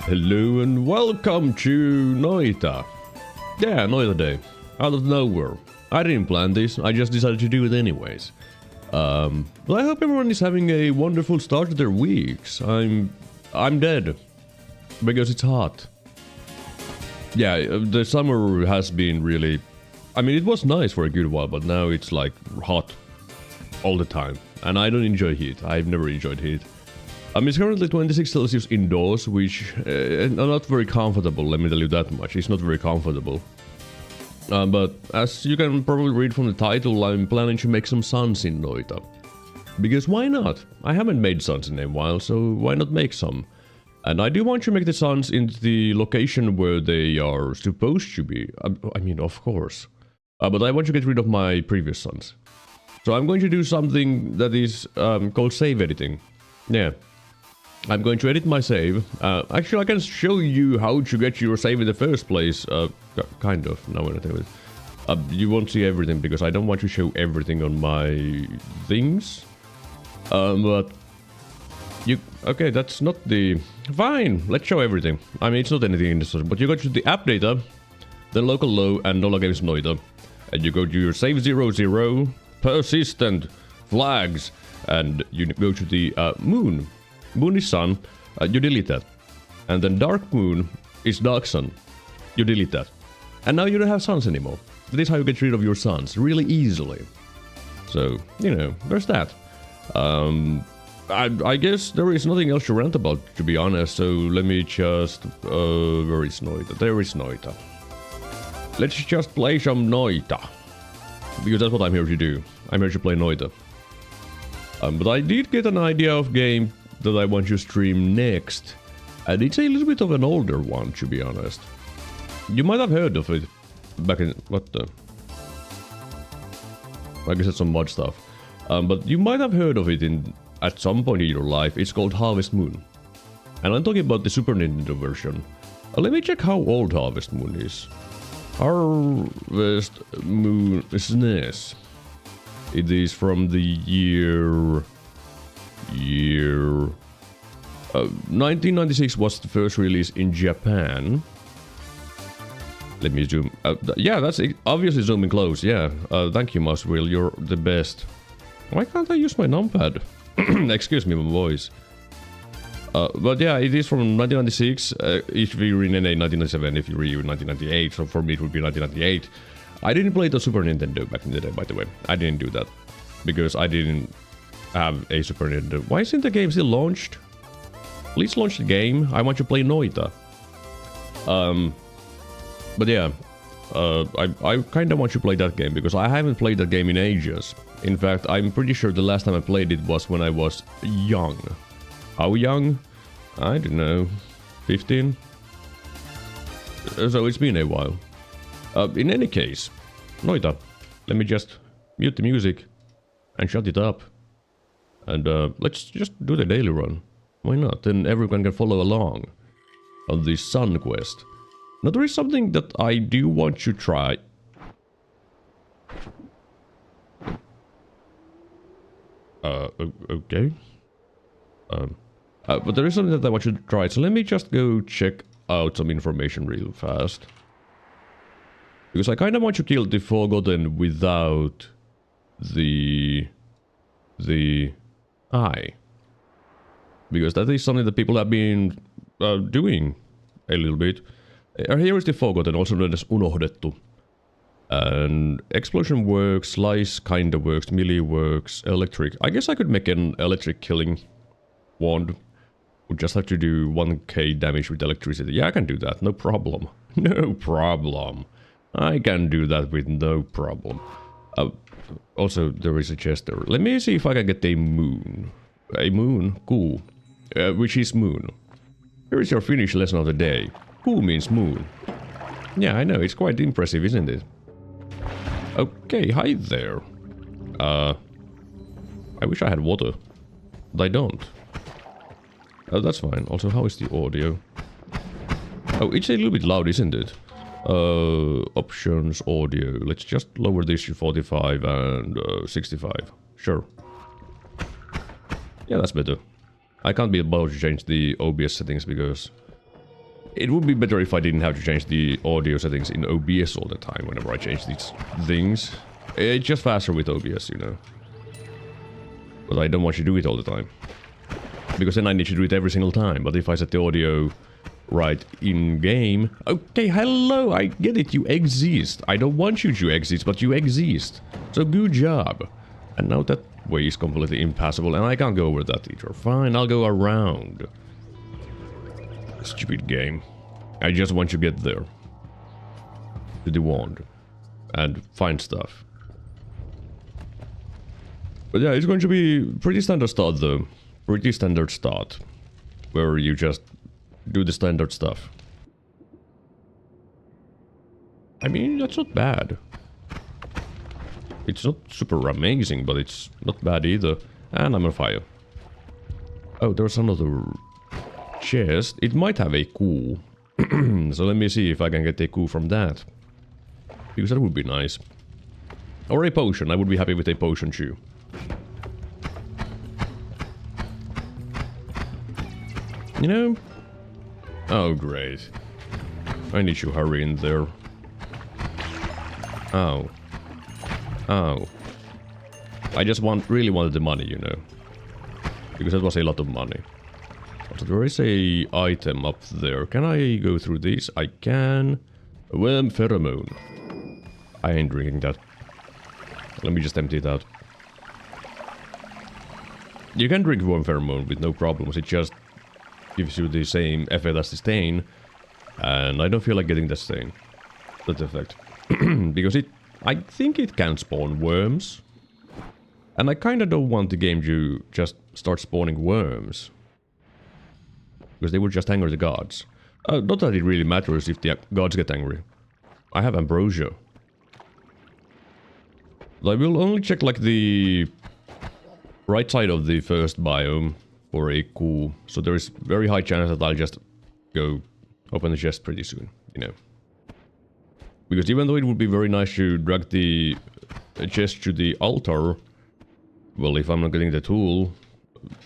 Hello and welcome to Noita. Yeah, Noita Day. Out of nowhere. I didn't plan this, I just decided to do it anyways. But I hope everyone is having a wonderful start to their weeks. I'm dead. Because it's hot. Yeah, the summer has been really... I mean, it was nice for a good while, but now it's like hot all the time. And I don't enjoy heat. I've never enjoyed heat. It's currently 26 Celsius indoors, which are not very comfortable, let me tell you that much. It's not very comfortable. But as you can probably read from the title, I'm planning to make some suns in Noita. Because why not? I haven't made suns in a while, so why not make some? And I do want to make the suns in the location where they are supposed to be. I mean, of course. But I want to get rid of my previous suns. So I'm going to do something that is called save editing. Yeah. I'm going to edit my save. Actually, I can show you how to get your save in the first place. Kind of. No, I'm not doing it. You won't see everything because I don't want to show everything on my things. But you... Okay, that's not the... Fine, let's show everything. I mean, it's not anything in this, but you go to the app data, then local low and Nola Games Noita. And you go to your save 00, persistent, flags, and you go to the moon. Moon is sun, you delete that. And then dark moon is dark sun. You delete that. And now you don't have suns anymore. That is how you get rid of your suns, really easily. So, you know, there's that. I guess there is nothing else to rant about, to be honest, so let me just... where is Noita? There is Noita. Let's just play some Noita. Because that's what I'm here to do. I'm here to play Noita. But I did get an idea of game that I want to stream next. And it's a little bit of an older one, to be honest. You might have heard of it back in... What the... I guess it's some mod stuff. But you might have heard of it at some point in your life. It's called Harvest Moon. And I'm talking about the Super Nintendo version. Let me check how old Harvest Moon is. Harvest Moon SNES. It is from the year... 1996 was the first release in Japan. Let me zoom. Yeah, that's obviously zooming close. Yeah. Thank you, Muswheel. You're the best. Why can't I use my numpad? Excuse me, my voice. But yeah, it is from 1996. If we rename 1997, if you read 1998, so for me it would be 1998. I didn't play the Super Nintendo back in the day, by the way. I didn't do that because I didn't have a Super Nintendo. Why isn't the game still launched? Please launch the game. I want to play Noita. But yeah, I kind of want to play that game because I haven't played that game in ages. In fact, I'm pretty sure the last time I played it was when I was young. How young? I don't know. 15? So it's been a while. In any case, Noita, let me just mute the music and shut it up. And let's just do the daily run. Why not? Then everyone can follow along on this sun quest. Now there is something that I do want to try. Okay. But there is something that I want you to try. So let me just go check out some information real fast. Because I kind of want to kill the Forgotten without the eye. Because that is something that people have been doing a little bit. Here is the Forgotten, also known as Unohdettu. And explosion works, slice kinda works, melee works, electric. I guess I could make an electric killing wand. Would just have to do 1k damage with electricity. Yeah, I can do that, no problem. No problem. I can do that with no problem. Also, there is a chest there. Let me see if I can get a moon. A moon? Cool. Which is moon. Here is your Finnish lesson of the day. Cool means moon. Yeah, I know, it's quite impressive, isn't it? Okay, hi there. I wish I had water. But I don't. Oh, that's fine. Also, how is the audio? Oh, it's a little bit loud, isn't it? Options, audio. Let's just lower this to 45 and 65. Sure. Yeah, that's better. I can't be able to change the OBS settings because It would be better if I didn't have to change the audio settings in OBS all the time whenever I change these things. It's just faster with OBS, you know. But I don't want you to do it all the time. Because then I need to do it every single time. But if I set the audio right in-game... Okay, hello, I get it, you exist. I don't want you to exist, but you exist. So good job. And now that way is completely impassable, and I can't go over that either. Fine, I'll go around. Stupid game. I just want to get there. To the wand. And find stuff. But yeah, it's going to be pretty standard start though. Pretty standard start. Where you just do the standard stuff. I mean, that's not bad. It's not super amazing, but it's not bad either. And I'm on fire. Oh, there's another chest. It might have a coup. So let me see if I can get a coup from that. Because that would be nice. Or a potion. I would be happy with a potion too. You know? Oh, great. I need to hurry in there. Oh. Oh. I just really wanted the money, you know. Because that was a lot of money. So there is a item up there. Can I go through this? I can. Worm pheromone. I ain't drinking that. Let me just empty it out. You can drink worm pheromone with no problems. It just gives you the same effect as the stain. And I don't feel like getting the stain. That effect. Because I think it can spawn worms. And I kinda don't want the game to just start spawning worms. Because they would just anger the gods. Not that it really matters if the gods get angry. I have ambrosia. I will only check like the right side of the first biome for a coup. So there is very high chance that I'll just go open the chest pretty soon, you know. Because even though it would be very nice to drag the chest to the altar, well, if I'm not getting the tool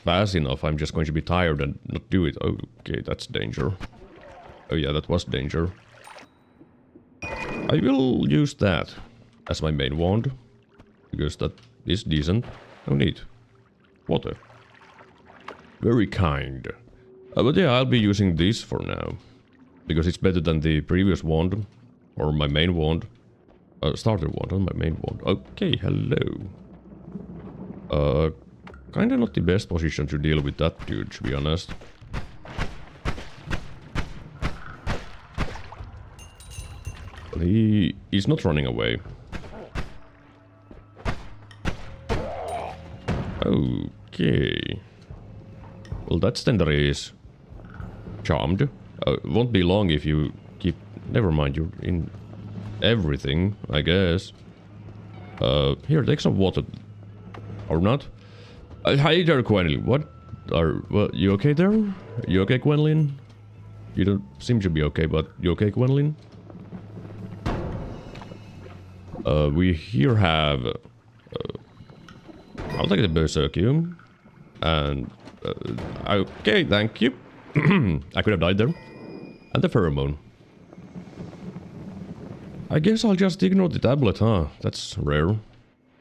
fast enough, I'm just going to be tired and not do it. Okay, that's danger. Oh yeah, that was danger. I will use that as my main wand. Because that is decent. Oh, neat. Water. Very kind. But yeah, I'll be using this for now. Because it's better than the previous wand. Or my main wand. Starter wand, not my main wand. Okay, hello. Kinda not the best position to deal with that dude, to be honest. But he's not running away. Okay. Well, that tender is charmed. Won't be long if you keep... Never mind, you're in everything, I guess. Here, take some water. Or not. Hi there, Gwendolyn. What? You okay there? You okay, Gwendolyn? You don't seem to be okay, but you okay, Gwendolyn? We here have... I'll take the berserkium. And... okay, thank you. I could have died there. And the pheromone. I guess I'll just ignore the tablet, huh? That's rare.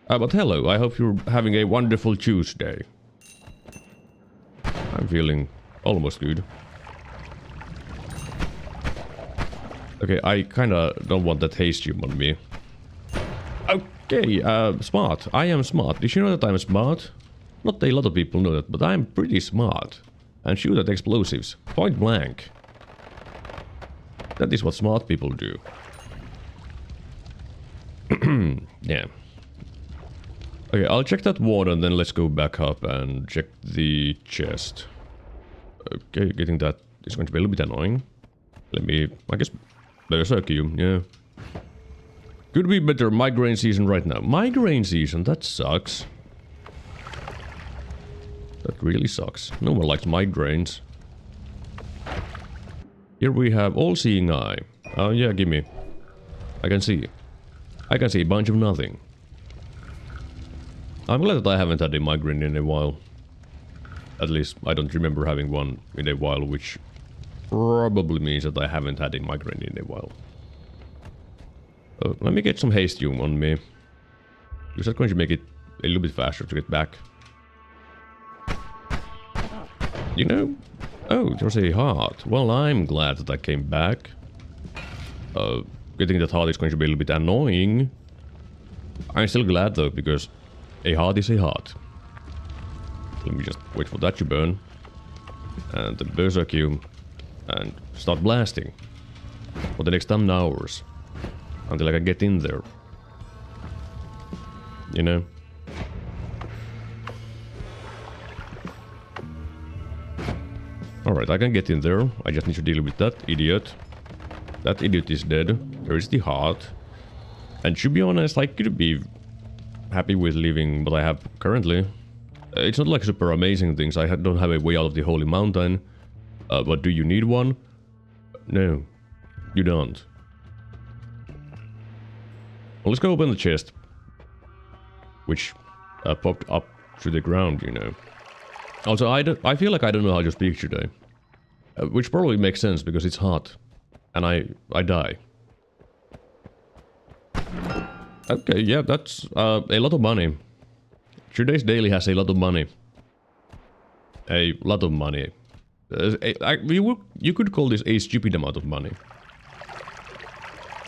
But hello, I hope you're having a wonderful Tuesday. I'm feeling almost good. Okay, I kinda don't want that hastium on me. Okay, smart. I am smart. Did you know that I'm smart? Not a lot of people know that, but I'm pretty smart. And shoot at explosives. Point blank. That is what smart people do. Yeah. Okay, I'll check that water and then let's go back up and check the chest. Okay, getting that is going to be a little bit annoying. Let me... I guess... Berserkium, yeah. Could be better migraine season right now. Migraine season? That sucks. That really sucks. No one likes migraines. Here we have all-seeing eye. Oh yeah, gimme. I can see. I can see a bunch of nothing. I'm glad that I haven't had a migraine in a while. At least I don't remember having one in a while, which probably means that I haven't had a migraine in a while. Oh, let me get some haste on me. Because that's going to make it a little bit faster to get back. You know? Oh, there's a heart. Well, I'm glad that I came back. Getting that heart is going to be a little bit annoying. I'm still glad though, because a heart is a heart. Let me just wait for that to burn. And then berserk and start blasting. For the next 10 hours. Until I can get in there. You know? Alright, I can get in there. I just need to deal with that idiot. That idiot is dead. There is the heart. And to be honest, I could be happy with living what I have currently. It's not like super amazing things. I don't have a way out of the holy mountain. But do you need one? No. You don't. Well, let's go open the chest. Which popped up to the ground, you know. Also, I feel like I don't know how to speak today. Which probably makes sense because it's hot. And I die. Okay, yeah, that's a lot of money. Today's daily has a lot of money. A lot of money. You could call this a stupid amount of money.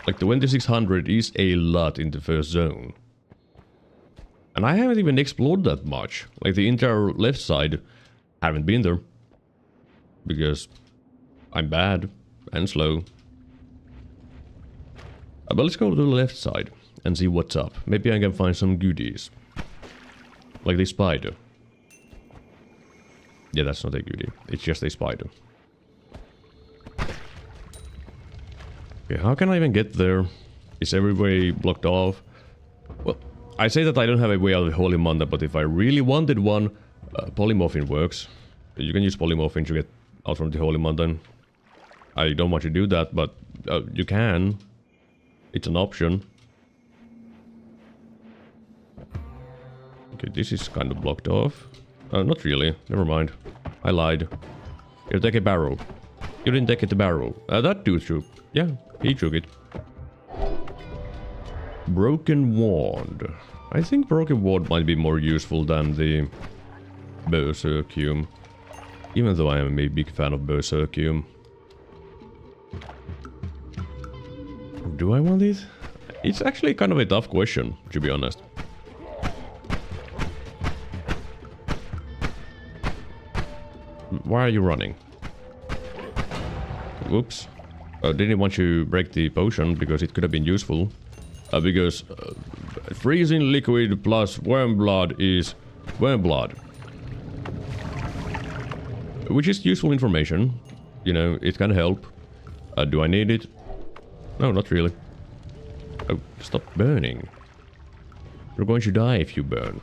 Like, 2600 is a lot in the first zone. And I haven't even explored that much. Like, the entire left side, haven't been there. Because I'm bad and slow. But let's go to the left side and see what's up. Maybe I can find some goodies. Like the spider. Yeah, that's not a goodie. It's just a spider. Okay, how can I even get there? Is every way blocked off? Well, I say that I don't have a way out of the Holy Mountain, but if I really wanted one, polymorphing works. You can use polymorphing to get out from the Holy Mountain. I don't want to do that, but you can. It's an option. Okay, this is kind of blocked off. Not really. Never mind. I lied. Here, take a barrel. You didn't take it the barrel. That dude took. Yeah, he took it. Broken wand. I think broken wand might be more useful than the berserkium. Even though I am a big fan of berserkium. Do I want it? It's actually kind of a tough question, to be honest. Why are you running? Whoops. Didn't want to break the potion because it could have been useful. Because freezing liquid plus worm blood is worm blood. Which is useful information. You know, it can help. Do I need it? No, not really. Oh, stop burning. You're going to die if you burn.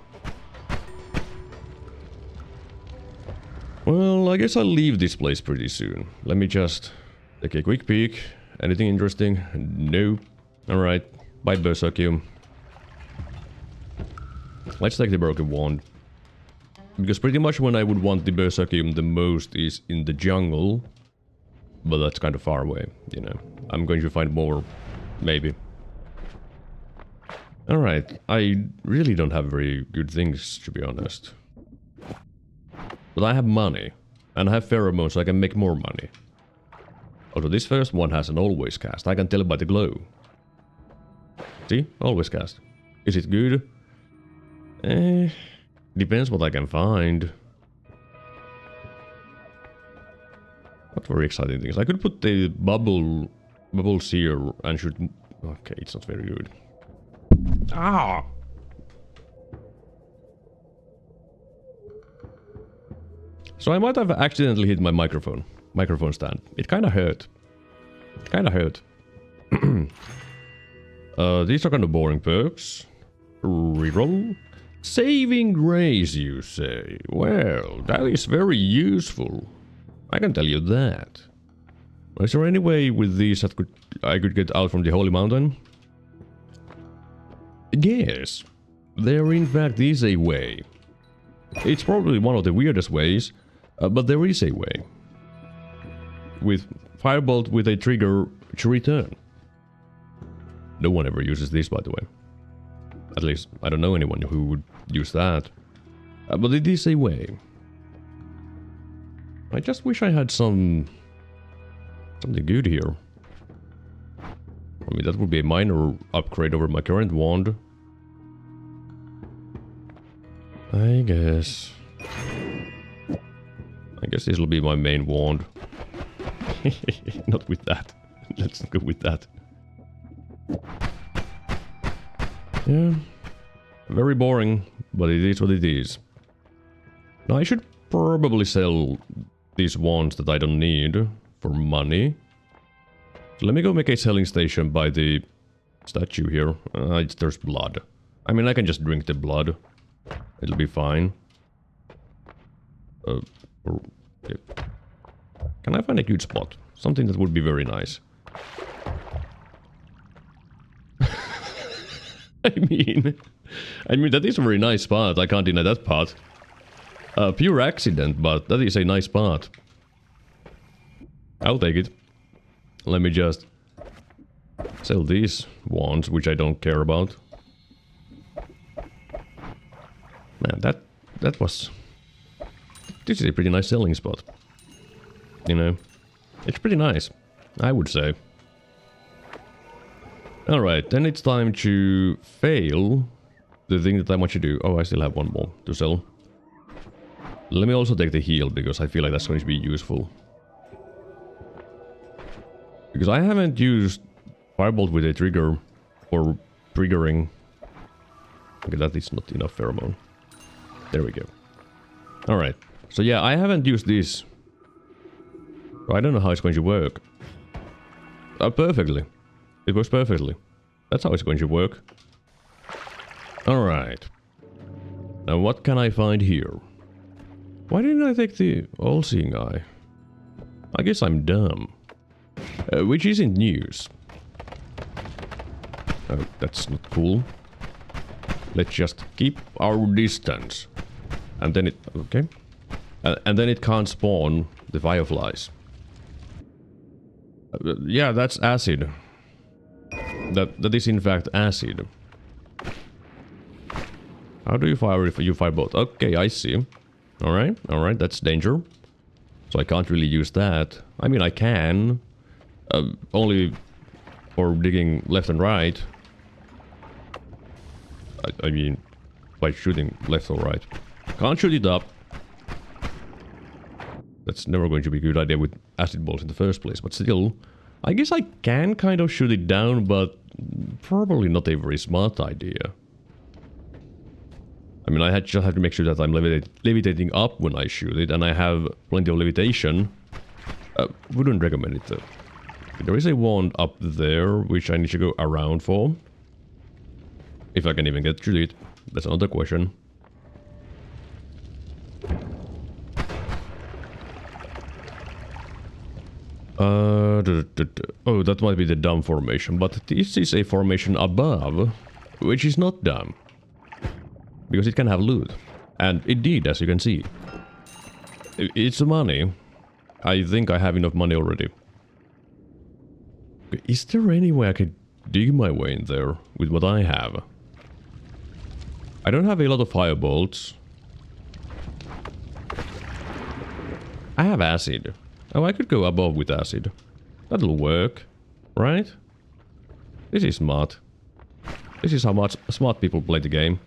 Well, I guess I'll leave this place pretty soon. Let me just take a quick peek. Anything interesting? No. Alright. Bye, berserkium. Let's take the broken wand. Because pretty much when I would want the berserkium the most is in the jungle. But that's kind of far away, you know. I'm going to find more, maybe. Alright, I really don't have very good things, to be honest. But I have money. And I have pheromones, so I can make more money. Although this first one has an always cast. I can tell by the glow. See? Always cast. Is it good? Depends what I can find. Not very exciting things. I could put the bubbles here and shoot. Okay, it's not very good. Ah! So I might have accidentally hit my microphone stand. It kind of hurt. These are kind of boring perks. Reroll. Saving grace, you say? Well, that is very useful. I can tell you that. Is there any way with these that I could get out from the Holy Mountain? Yes. There in fact is a way. It's probably one of the weirdest ways, but there is a way. with firebolt with a trigger to return. No one ever uses this, by the way. At least, I don't know anyone who would use that. But it is a way. I just wish I had something good here. I mean, that would be a minor upgrade over my current wand. I guess this will be my main wand. Not with that. Let's go with that. Yeah. Very boring, but it is what it is. Now I should probably sell these wands that I don't need for money. So let me go make a selling station by the statue here. There's blood. I mean, I can just drink the blood. It'll be fine. Okay. Can I find a good spot? Something that would be very nice. I mean, that is a very nice spot. I can't deny that part. Pure accident, but that is a nice spot. I'll take it. Let me just sell these wands, which I don't care about. Man, that was... This is a pretty nice selling spot. You know, it's pretty nice, I would say. Alright, then it's time to fail the thing that I want to do. Oh, I still have one more to sell. Let me also take the heal, because I feel like that's going to be useful. Because I haven't used Firebolt with a trigger, or triggering. Okay, that is not enough pheromone. There we go. Alright, so yeah, I haven't used this. I don't know how it's going to work. Perfectly. It works perfectly. That's how it's going to work. Alright. Now what can I find here? Why didn't I take the all-seeing eye? I guess I'm dumb. Which isn't news. Oh, that's not cool. Let's just keep our distance. And then it... Okay. And then it can't spawn the fireflies. Yeah, that's acid. That is in fact acid. How do you fire if you fire both? Okay, I see. Alright, that's danger. So I can't really use that. I mean, I can. Only for digging left and right. I mean, by shooting left or right. Can't shoot it up. That's never going to be a good idea with acid balls in the first place, but still, I guess I can kind of shoot it down, but probably not a very smart idea. I mean, I just have to make sure that I'm levitating up when I shoot it, and I have plenty of levitation. Wouldn't recommend it though. There is a wand up there, which I need to go around for. If I can even get through it, that's another question. Oh, that might be the dumb formation, but this is a formation above, which is not dumb. Because it can have loot. And it did, as you can see. It's money. I think I have enough money already. Is there any way I could dig my way in there with what I have? I don't have a lot of firebolts. I have acid. Oh, I could go above with acid. That'll work, right? This is smart. This is how much smart people play the game.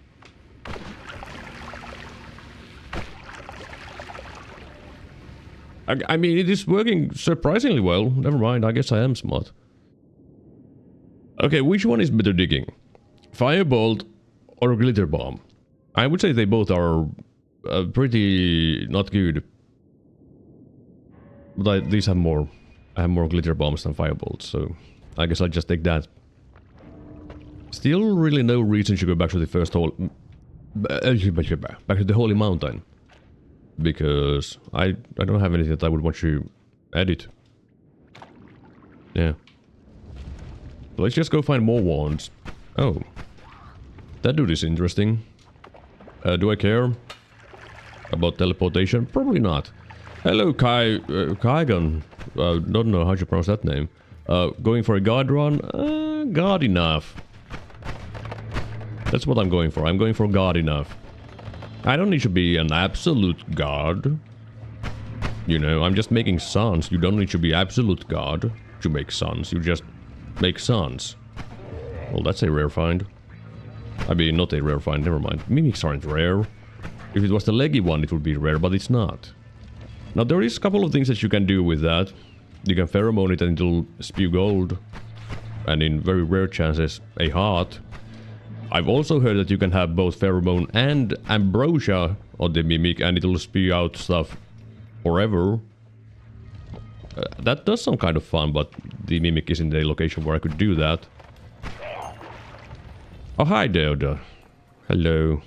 I mean, it is working surprisingly well. Never mind, I guess I am smart. Okay, which one is better digging? Firebolt or glitter bomb? I would say they both are pretty not good. But these have more. I have more glitter bombs than firebolts, so I guess I'll just take that. Still really no reason to go back to the first hole. Back to the Holy Mountain. Because I don't have anything that I would want to edit. Yeah. So let's just go find more wands. Oh. That dude is interesting. Do I care about teleportation? Probably not. Hello, Kaigon. Don't know how to pronounce that name. Going for a god run? God enough. That's what I'm going for. I'm going for god enough. I don't need to be an absolute god. You know, I'm just making suns. You don't need to be absolute god to make suns. You just make suns. Well, that's a rare find. I mean, not a rare find, never mind. Mimics aren't rare. If it was the leggy one, it would be rare, but it's not. Now, there is a couple of things that you can do with that. You can pheromone it and it'll spew gold. And in very rare chances, a heart. I've also heard that you can have both pheromone and ambrosia on the mimic and it'll spew out stuff forever. That does some kind of fun, but the mimic isn't a location where I could do that. Oh, hi, Deoda. Hello.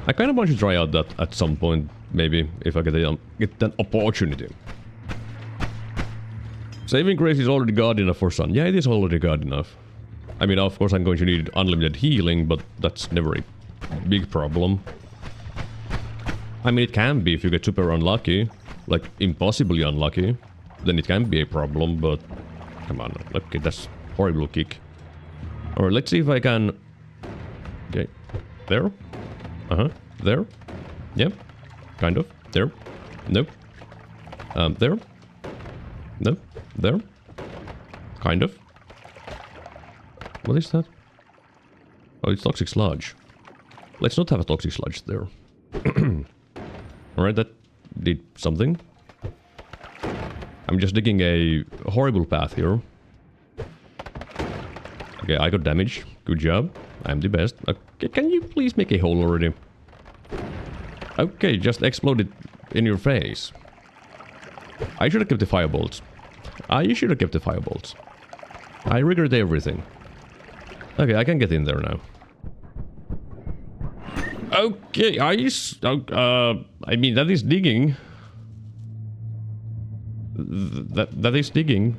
I kind of want to try out that at some point, maybe, if I get an opportunity. Saving grace is already god enough for sun. Yeah, it is already god enough. I mean, of course I'm going to need unlimited healing, but that's never a big problem. I mean, it can be if you get super unlucky, like impossibly unlucky, then it can be a problem, but come on, okay, that's horrible kick. Alright, let's see if I can... Okay, there. There. Yep, kind of. There. Nope. There. Nope. There. Kind of. What is that? Oh, it's toxic sludge. Let's not have a toxic sludge there. Alright, that did something. I'm just digging a horrible path here. Okay, I got damage. Good job. I'm the best. Okay, can you please make a hole already? Okay, just exploded in your face. I should have kept the firebolts. You should have kept the firebolts. I regret everything. Okay, I can get in there now. Okay, I mean, that is digging. That is digging.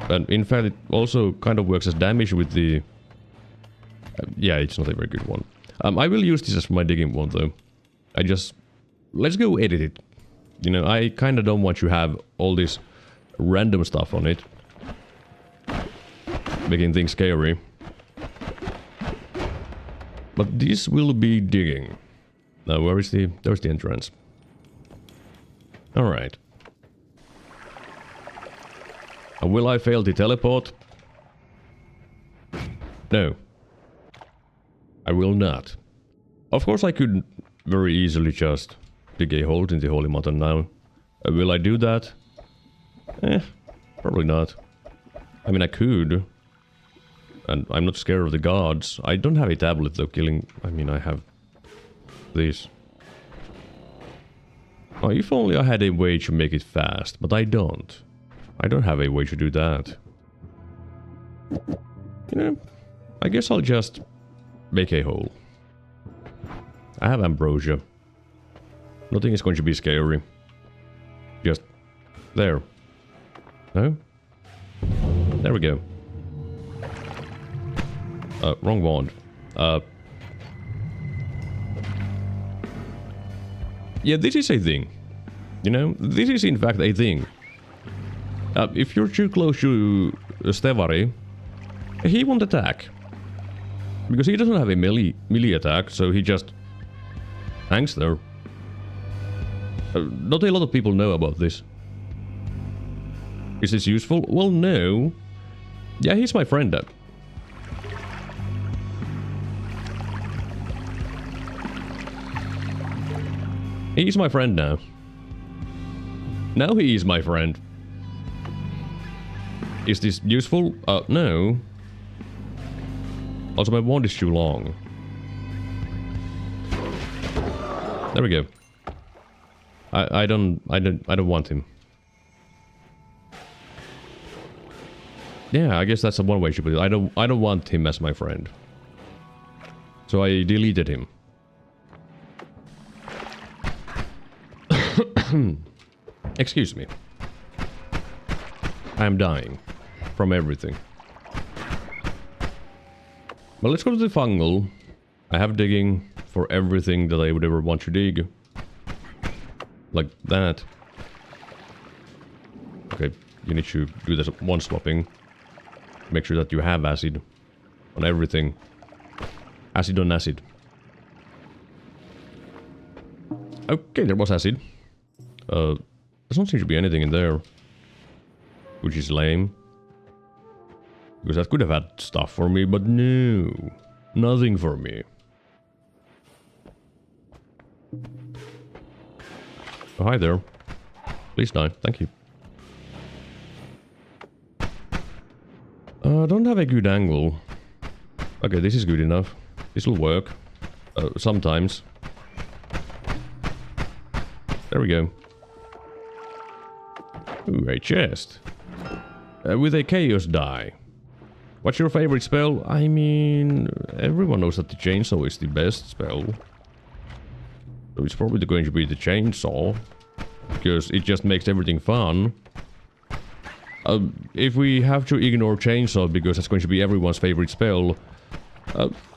And in fact, it also kind of works as damage with the... yeah, it's not a very good one. I will use this as my digging one, though. Let's go edit it. You know, I kind of don't want to have all this random stuff on it. Making things scary. But this will be digging. Now, there's the entrance. Alright. Will I fail the teleport? No. I will not. Of course I could very easily just dig a hole in the Holy Mountain now. Will I do that? Probably not. I mean, I could. And I'm not scared of the gods. I don't have a tablet though, killing... I mean, I have... this. Oh, if only I had a way to make it fast, but I don't. I don't have a way to do that. You know, I guess I'll just make a hole. I have ambrosia. Nothing is going to be scary. Just there. No? There we go. Wrong wand. Yeah, this is a thing. You know, this is in fact a thing. If you're too close to Stevari, he won't attack. Because he doesn't have a melee attack, so he just hangs there. Not a lot of people know about this. Is this useful? Well, no. Yeah, he's my friend. He's my friend now. Now he is my friend. Is this useful? No. Also, my wand is too long. There we go. I don't want him. Yeah, I guess that's one way to put it. I don't want him as my friend. So I deleted him. Excuse me. I am dying from everything. Well, let's go to the fungal. I have digging. for everything that I would ever want to dig. Like that. Okay, you need to do this one swapping. Make sure that you have acid on everything. Acid on acid. Okay, there was acid. There doesn't seem to be anything in there. Which is lame. Because that could have had stuff for me, but no. Nothing for me. Oh, hi there. Please die. Thank you. I don't have a good angle. Okay, this is good enough. This will work. Sometimes. There we go. Ooh, a chest. With a chaos die. What's your favorite spell? I mean, everyone knows that the chainsaw is the best spell. So it's probably going to be the chainsaw. Because it just makes everything fun. If we have to ignore chainsaw because that's going to be everyone's favorite spell,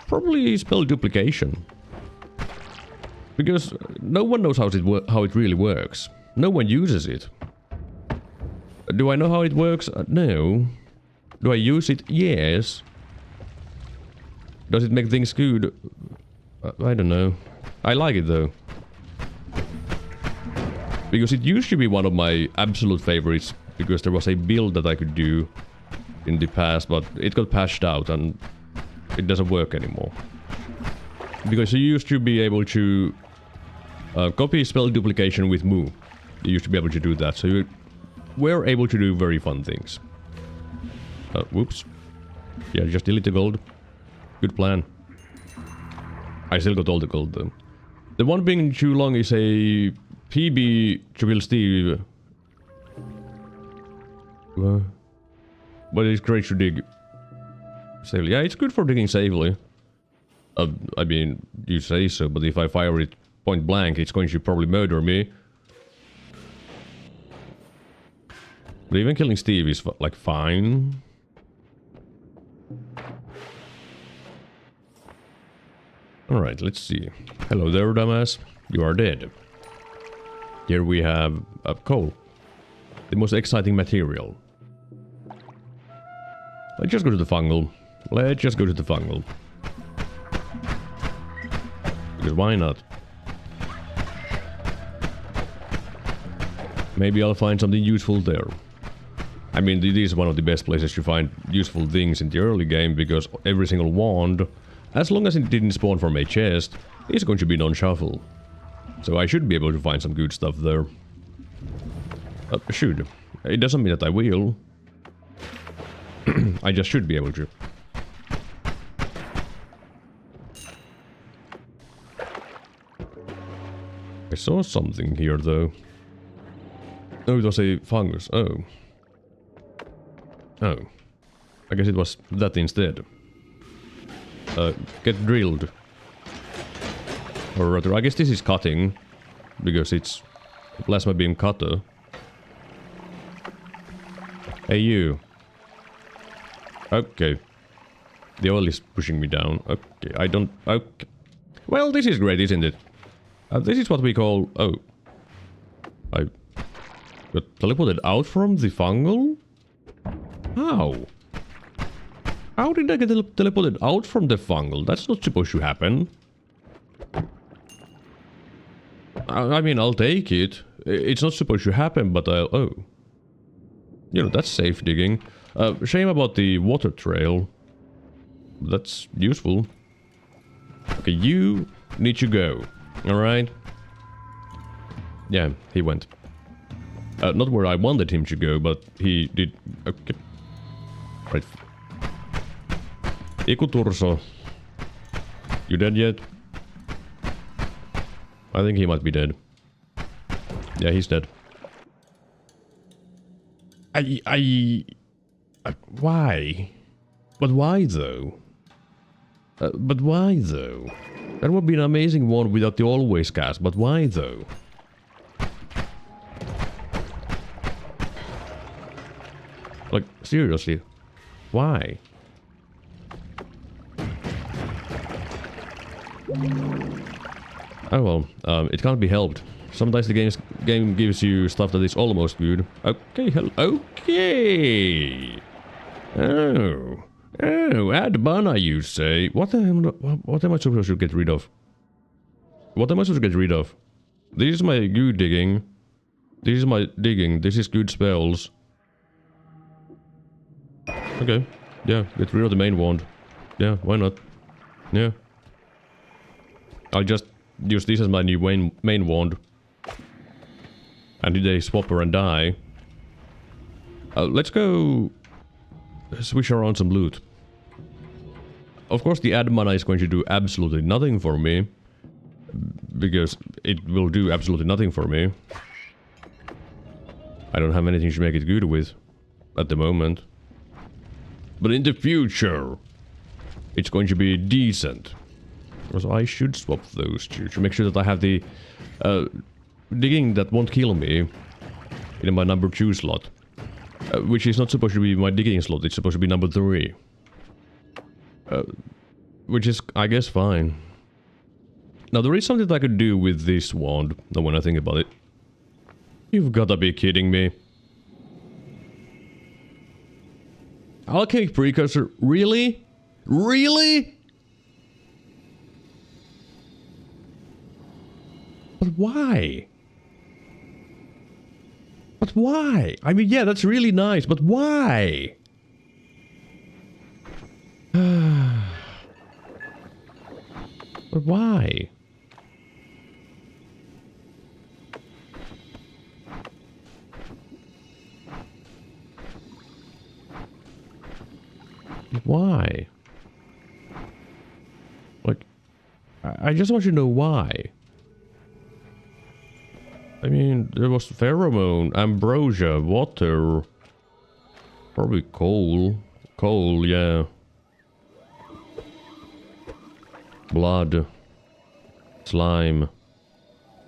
probably spell duplication. Because no one knows how it really works. No one uses it. Do I know how it works? No. Do I use it? Yes. Does it make things good? I don't know. I like it though. Because it used to be one of my absolute favorites. Because there was a build that I could do in the past, but it got patched out and it doesn't work anymore. Because you used to be able to copy spell duplication with Moo. You used to be able to do that, so you were able to do very fun things. Whoops. Yeah, just delete the gold. Good plan. I still got all the gold though. The one being too long is a PB Triple Steve. But it's great to dig safely. Yeah, it's good for digging safely. I mean, you say so, but if I fire it point blank, it's going to probably murder me. But even killing Steve is like fine. Alright, let's see. Hello there, dumbass. You are dead. Here we have coal. The most exciting material. Let's just go to the fungal. Let's just go to the fungal. Because why not? Maybe I'll find something useful there. I mean, this is one of the best places to find useful things in the early game, because every single wand, as long as it didn't spawn from a chest, is going to be non-shuffle. So I should be able to find some good stuff there. Should. It doesn't mean that I will. I just should be able to. I saw something here though. Oh, it was a fungus. Oh. Oh. I guess it was that instead. Get drilled. Or rather, I guess this is cutting. Because it's a plasma beam cutter. Hey you. Okay. The oil is pushing me down. Okay, I don't... Okay. Well, this is great, isn't it? This is what we call... Oh. I got teleported out from the fungal? How? How did I get teleported out from the fungal? That's not supposed to happen. I mean, I'll take it. It's not supposed to happen, but I'll... Oh. You know, that's safe digging. Shame about the water trail. That's useful. Okay, you need to go. Alright? Yeah, he went. Not where I wanted him to go, but he did... Okay. Right. Ikuturso. You dead yet? I think he might be dead. Yeah, he's dead. Why? But why though? But why though? That would be an amazing one without the always cast, but why though? Like, seriously, why? Oh well, it can't be helped. Sometimes the game gives you stuff that is almost good. Okay, okay. Oh, add mana, you say? What am I supposed to get rid of? What am I supposed to get rid of? This is my good digging. This is my digging. This is good spells. Okay, yeah, get rid of the main wand. Yeah, why not? Yeah. I'll just use this as my new main wand. And did they swap her and die? Let's go swish around some loot. Of course the add mana is going to do absolutely nothing for me. Because it will do absolutely nothing for me. I don't have anything to make it good with at the moment. But in the future, it's going to be decent. So I should swap those two to make sure that I have the digging that won't kill me in my number 2 slot. Which is not supposed to be my digging slot, it's supposed to be number 3. Which is, I guess, fine. Now there is something that I could do with this wand, when I think about it. You've gotta be kidding me. Alchemic precursor, really? Really? But why? But why? I mean, yeah, that's really nice, but why? But why? Why? Like, I just want you to know why. I mean, there was pheromone, ambrosia, water, probably coal. Coal, yeah. Blood. Slime.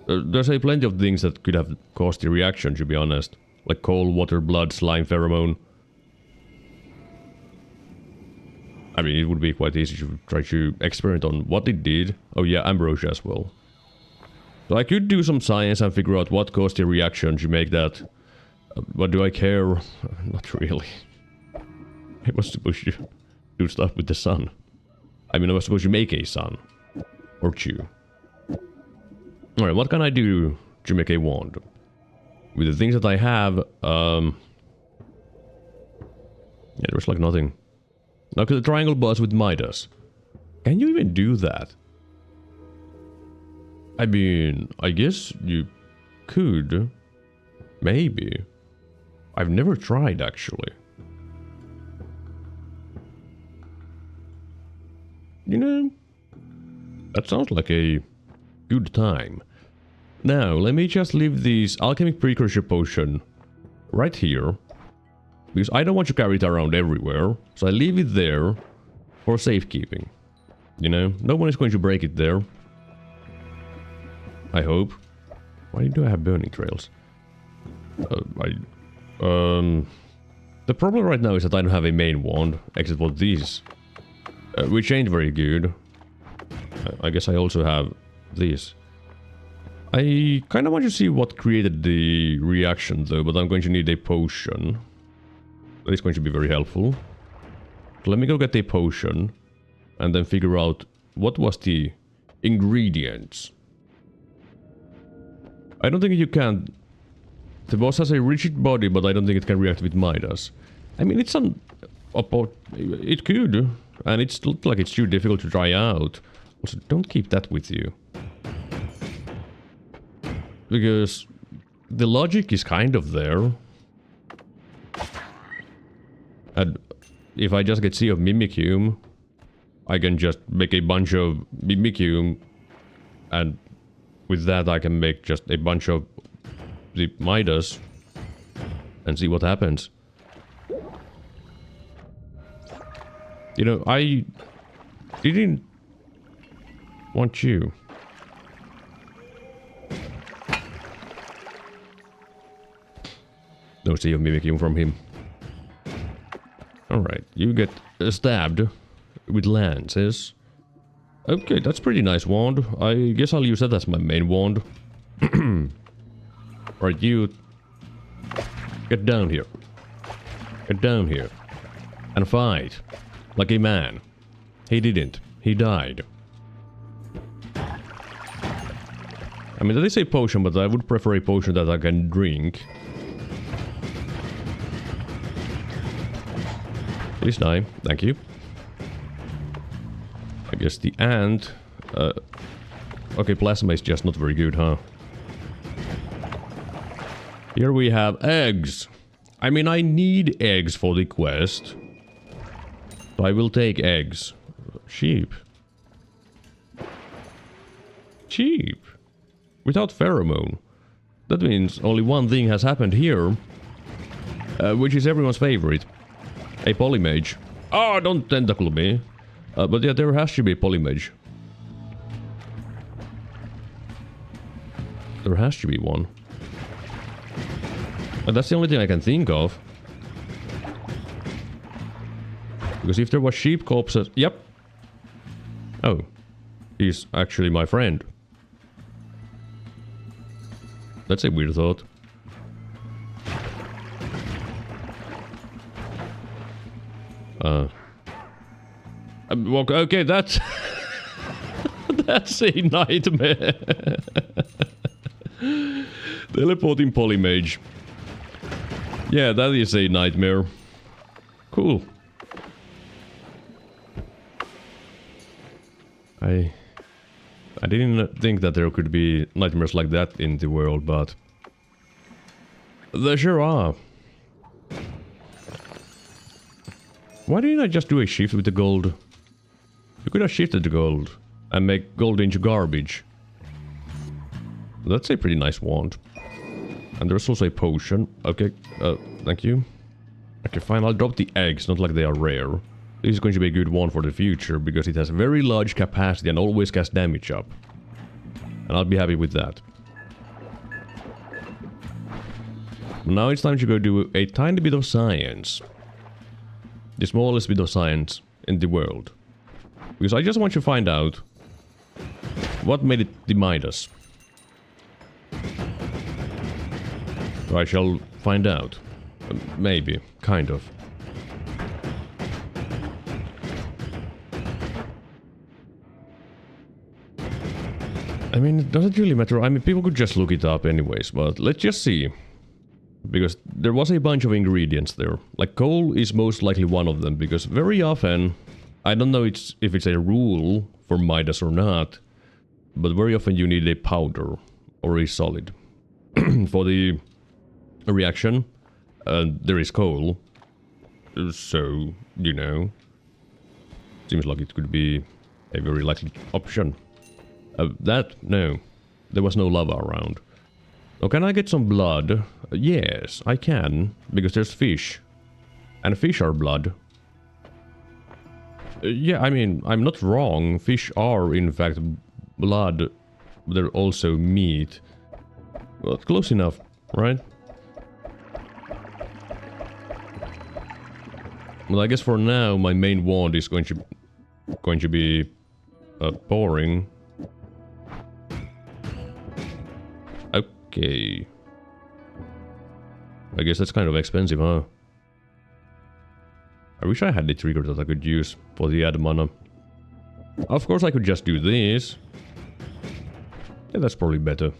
There's plenty of things that could have caused the reaction, to be honest. Like coal, water, blood, slime, pheromone. I mean, it would be quite easy to try to experiment on what it did. Oh yeah, ambrosia as well. So I could do some science and figure out what caused the reaction to make that. But do I care? Not really. I was supposed to do stuff with the sun. I mean, I was supposed to make a sun. Or two. Alright, what can I do to make a wand? With the things that I have, yeah, there's like nothing. Now, the triangle boss with Midas. Can you even do that? I mean, I guess you could. Maybe. I've never tried, actually. You know, that sounds like a good time. Now, let me just leave this alchemic precursor potion right here. Because I don't want to carry it around everywhere. So I leave it there for safekeeping. You know, no one is going to break it there. I hope. Why do I have burning trails? The problem right now is that I don't have a main wand, except for these. Which ain't very good. I guess I also have these. I kind of want to see what created the reaction though, but I'm going to need a potion. That is going to be very helpful. So let me go get a potion and then figure out what was the ingredients. I don't think you can. The boss has a rigid body, but I don't think it can react with Midas. I mean, it's it could, and it's looked like it's too difficult to try out. Also, don't keep that with you. Because the logic is kind of there. And if I just get Sea of Mimicum, I can just make a bunch of Mimicum, and with that I can make just a bunch of the Midas and see what happens. You know, I didn't want you. No Sea of Mimicum from him. Alright, you get stabbed with lances. Okay, that's pretty nice wand. I guess I'll use that as my main wand. Right, you... Get down here. Get down here. And fight. Like a man. He didn't. He died. I mean, that is a potion, but I would prefer a potion that I can drink. Please die. Thank you. I guess the ant... okay, plasma is just not very good, huh? Here we have eggs. I mean, I need eggs for the quest. So I will take eggs. Sheep. Sheep. Without pheromone. That means only one thing has happened here. Which is everyone's favorite. A polymage. Oh, don't tentacle me. But yeah, there has to be a polymage. There has to be one. And that's the only thing I can think of. Because if there was sheep corpses... Yep. Oh. He's actually my friend. That's a weird thought. Well, okay, that's... that's a nightmare. Teleporting polymage. Yeah, that is a nightmare. Cool. I didn't think that there could be nightmares like that in the world, but... there sure are. Why didn't I just do a shift with the gold? You could have shifted the gold and make gold into garbage. That's a pretty nice wand. And there's also a potion. Okay, thank you. Okay, fine, I'll drop the eggs, not like they are rare. This is going to be a good one for the future, because it has very large capacity and always casts damage up. And I'll be happy with that. Now it's time to go do a tiny bit of science. The smallest bit of science in the world. Because I just want to find out what made it the Midas. I shall find out. Maybe. Kind of. I mean, it doesn't really matter. I mean, people could just look it up anyways, but let's just see. Because there was a bunch of ingredients there. Like, coal is most likely one of them, because very often... I don't know if it's a rule for Midas or not, but very often you need a powder or a solid. For the reaction, there is coal. So, you know, seems like it could be a very likely option. No, there was no lava around. Oh, can I get some blood? Yes, I can, because there's fish. And fish are blood. Yeah, I mean, I'm not wrong. Fish are, in fact, blood. They're also meat. Well, close enough, right? Well, I guess for now, my main wand is going to be boring. Okay. I guess that's kind of expensive, huh? I wish I had the trigger that I could use for the add mana. Of course, I could just do this. Yeah, that's probably better.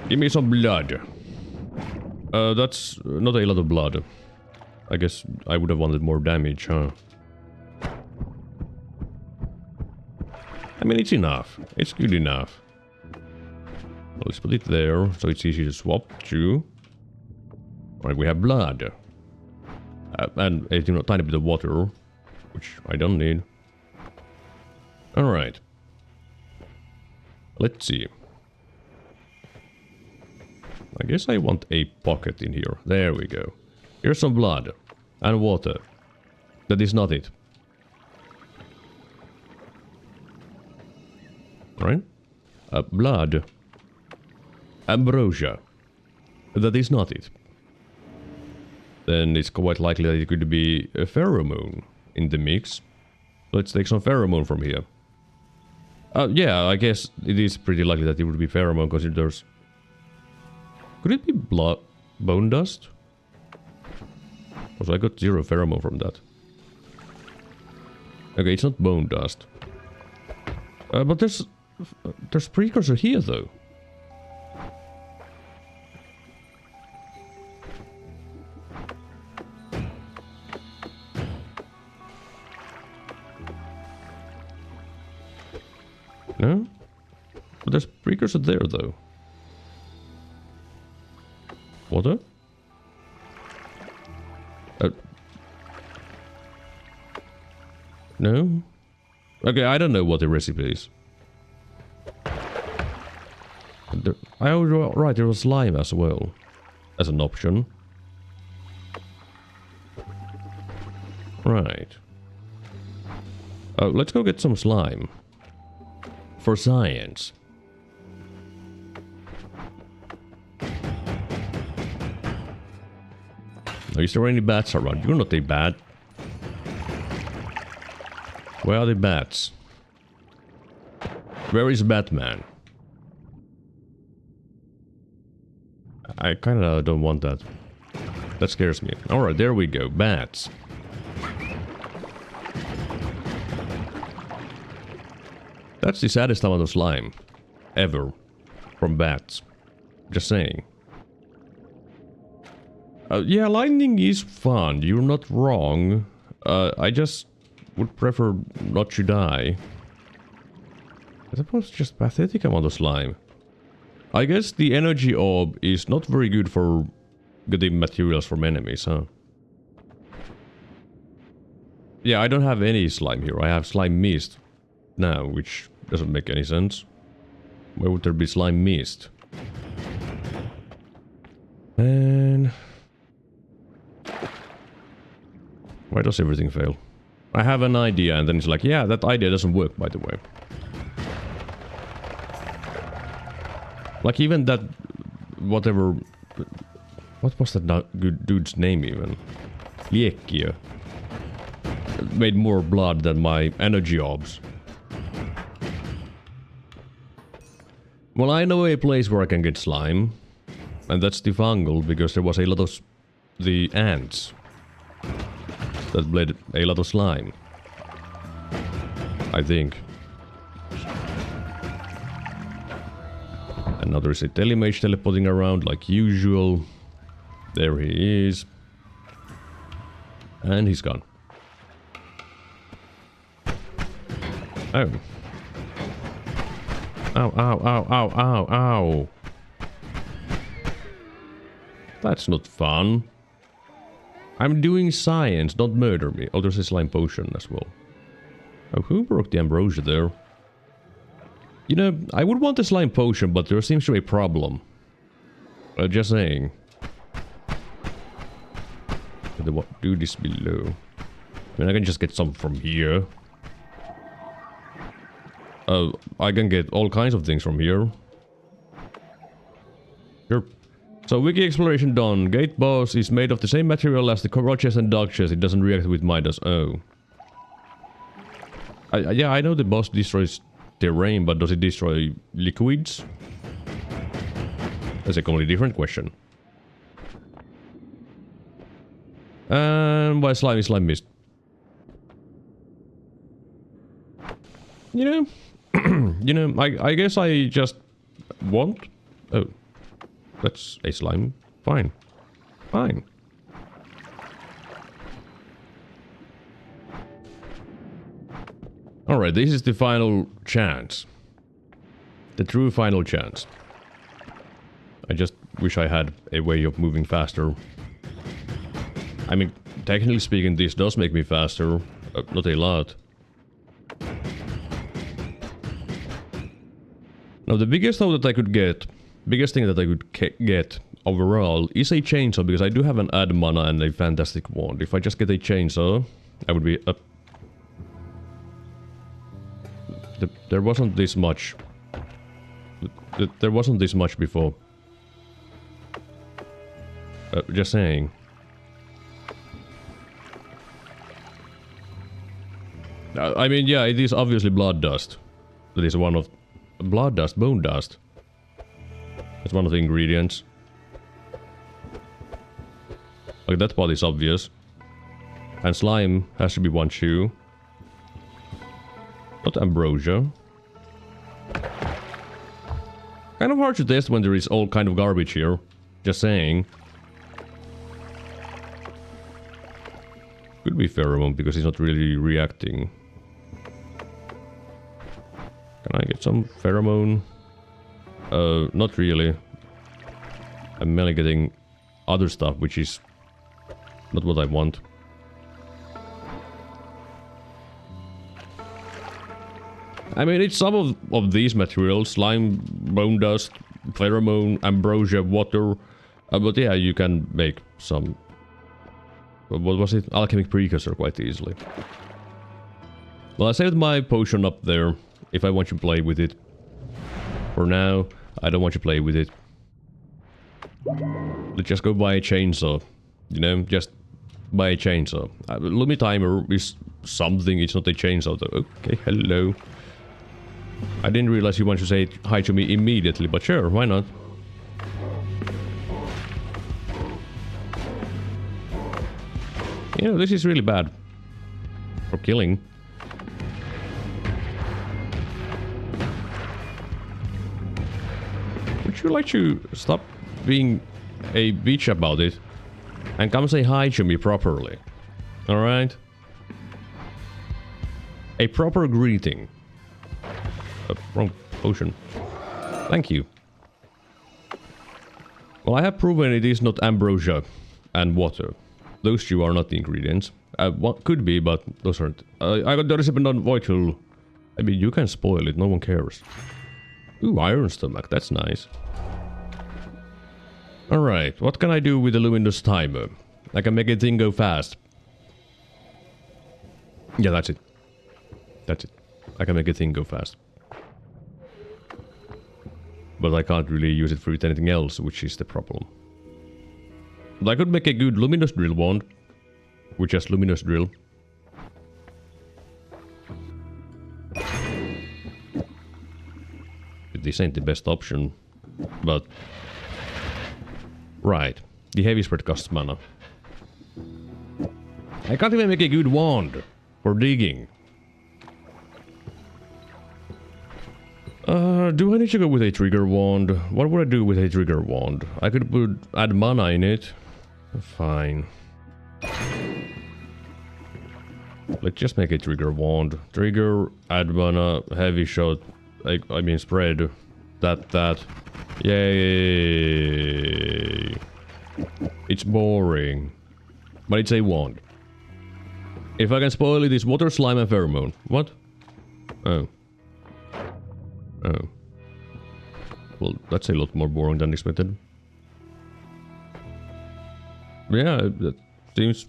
Give me some blood. That's not a lot of blood. I guess I would have wanted more damage, huh? I mean, it's enough. It's good enough. Well, let's put it there, so it's easy to swap to. Alright, we have blood. And a tiny bit of water, which I don't need. Alright. Let's see. I guess I want a pocket in here. There we go. Here's some blood. And water. That is not it. Alright. Blood. Ambrosia. That is not it. Then it's quite likely that it could be a pheromone. in the mix. Let's take some pheromone from here. Yeah, I guess it is pretty likely that it would be pheromone because there's... Could it be bone dust? Also, I got 0 pheromone from that. Okay, it's not bone dust. But there's precursor here though. No? But there's precursor there though. Water? No? Okay, I don't know what the recipe is. Right, there was slime as well. As an option. Right. Let's go get some slime. For science. Is there any bats around? You're not a bat. Where are the bats? Where is Batman? I kinda don't want that. That scares me. Alright, there we go. Bats. That's the saddest amount of slime. Ever. From bats. Just saying. Yeah, lightning is fun. You're not wrong. I just would prefer not to die. I suppose it's just pathetic amount of slime. I guess the energy orb is not very good for getting materials from enemies, huh? Yeah, I don't have any slime here. I have slime mist now, which doesn't make any sense. Where would there be slime mist? And... why does everything fail? I have an idea and then it's like, yeah, that idea doesn't work, by the way. Like even that... whatever... what was that good dude's name even? Liekkiö. Made more blood than my energy orbs. Well, I know a place where I can get slime. And that's the fungal, because there was a lot of... the ants. That bled a lot of slime. I think. And now there's a telemage teleporting around like usual. There he is. And he's gone. Oh. Ow, ow, ow, ow, ow, ow. That's not fun. I'm doing science, don't murder me. Oh, there's a slime potion as well. Oh, who broke the ambrosia there? You know, I would want a slime potion, but there seems to be a problem. Just saying. What dude is below? I mean, I can just get some from here. I can get all kinds of things from here. Sure. So, wiki exploration done. Gate boss is made of the same material as the cockroaches and dog chest. It doesn't react with Midas. Oh. Yeah, I know the boss destroys terrain, but does it destroy liquids? That's a completely different question. And why slime mist? You know, you know, I guess I just want... Oh. That's a slime. Fine. Fine. Alright, this is the final chance. The true final chance. I just wish I had a way of moving faster. I mean, technically speaking, this does make me faster. Not a lot. Now, the biggest thing that I could get... biggest thing that I could get overall is a chainsaw, because I do have an add mana and a fantastic wand. If I just get a chainsaw, I would be up. There wasn't this much. There wasn't this much before. Just saying. I mean, yeah, it is obviously blood dust. That is one of... Blood dust, bone dust. That's one of the ingredients. Like, that part is obvious. And slime has to be one shoe. Not ambrosia. Kind of hard to test when there is all kind of garbage here. Just saying. Could be pheromone because he's not really reacting. Can I get some pheromone? Not really. I'm mainly getting other stuff, which is not what I want. I mean, it's some of these materials. Slime, bone dust, pheromone, ambrosia, water. But yeah, you can make some... What was it? Alchemic precursor quite easily. Well, I saved my potion up there if I want to play with it. For now, I don't want to play with it. Let's just go buy a chainsaw. You know, just buy a chainsaw. Lumi timer is something, it's not a chainsaw though. Okay, hello. I didn't realize you want to say hi to me immediately, but sure, why not? You know, this is really bad. For killing. Would you like to stop being a bitch about it? And come say hi to me properly. Alright? A proper greeting. Wrong potion. Thank you. Well, I have proven it is not ambrosia and water. Those two are not the ingredients. What could be, but those aren't. I got the recipe on vital. I mean, you can spoil it, no one cares. Ooh, iron stomach, that's nice. Alright, what can I do with the luminous timer? I can make a thing go fast. Yeah, that's it. That's it. I can make a thing go fast. But I can't really use it for anything else, which is the problem. But I could make a good luminous drill wand. With just luminous drill. This ain't the best option. But... Right. The heavy spread costs mana. I can't even make a good wand. For digging. Do I need to go with a trigger wand? What would I do with a trigger wand? I could add mana in it. Fine. Let's just make a trigger wand. Trigger, add mana, heavy shot. I mean spread. That. Yay. It's boring. But it's a wand. If I can spoil it, it's water, slime, and pheromone. What? Oh. Oh. Well, that's a lot more boring than expected. Yeah, that seems...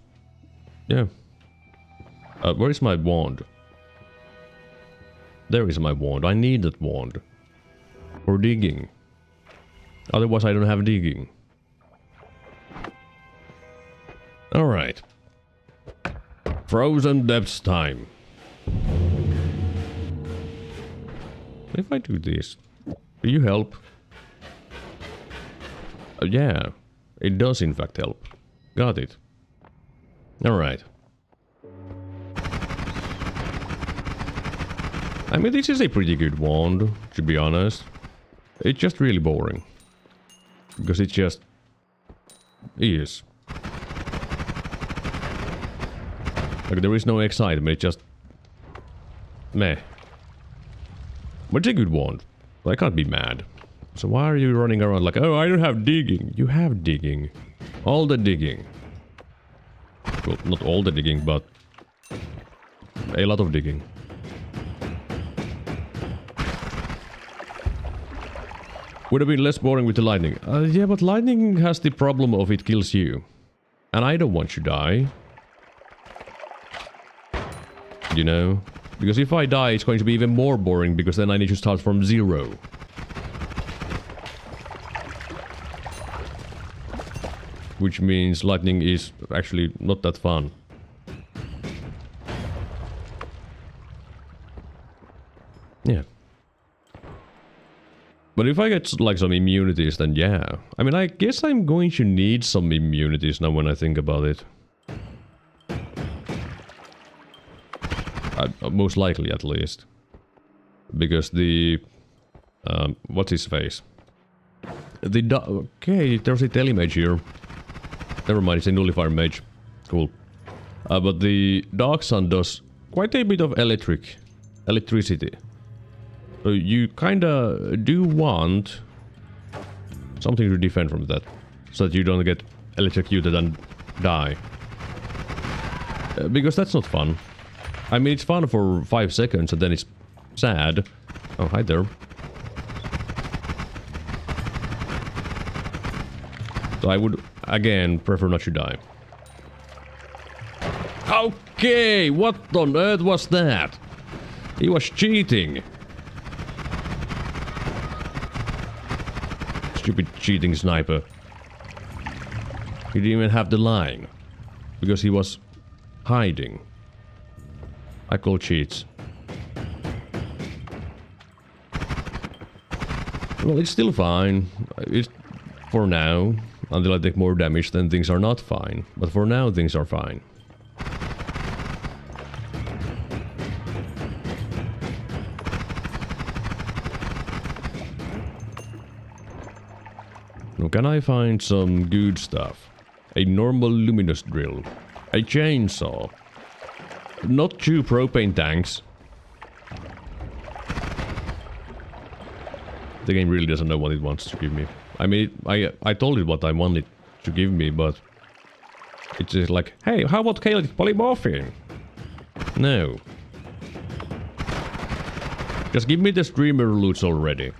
Yeah. Where is my wand? There is my wand. I need that wand. For digging. Otherwise I don't have digging. Alright. Frozen depths time. If I do this, do you help? Yeah, it does in fact help. Got it. Alright. I mean, this is a pretty good wand, to be honest. It's just really boring. Because it just... is. Like, there is no excitement, it just... meh. But it's a good wand. I can't be mad. So why are you running around like, oh, I don't have digging. You have digging. All the digging. Well, not all the digging, but... a lot of digging. Would have been less boring with the lightning. Yeah, but lightning has the problem of it kills you. And I don't want to die. You know? Because if I die, it's going to be even more boring, because then I need to start from zero. Which means lightning is actually not that fun. But if I get like some immunities, then yeah. I mean, I guess I'm going to need some immunities now when I think about it. Most likely, at least. Because the... what's his face? Okay, there's a telemage here. Never mind, it's a nullifier mage. Cool. But the Dark Sun does quite a bit of electricity. So you kinda do want something to defend from that. So that you don't get electrocuted and die. Because that's not fun. I mean, it's fun for 5 seconds and then it's sad. Oh, hi there. So I would, again, prefer not to die. Okay, what on earth was that? He was cheating. Stupid cheating sniper. He didn't even have the line. Because he was hiding. I call cheats. Well, it's still fine. It's for now. Until I take more damage, then things are not fine. But for now, things are fine. Now, can I find some good stuff? A normal luminous drill. A chainsaw. Not 2 propane tanks. The game really doesn't know what it wants to give me. I mean, I told it what I wanted to give me, but... It's just like, hey, how about chaotic polymorphing? No. Just give me the streamer loots already.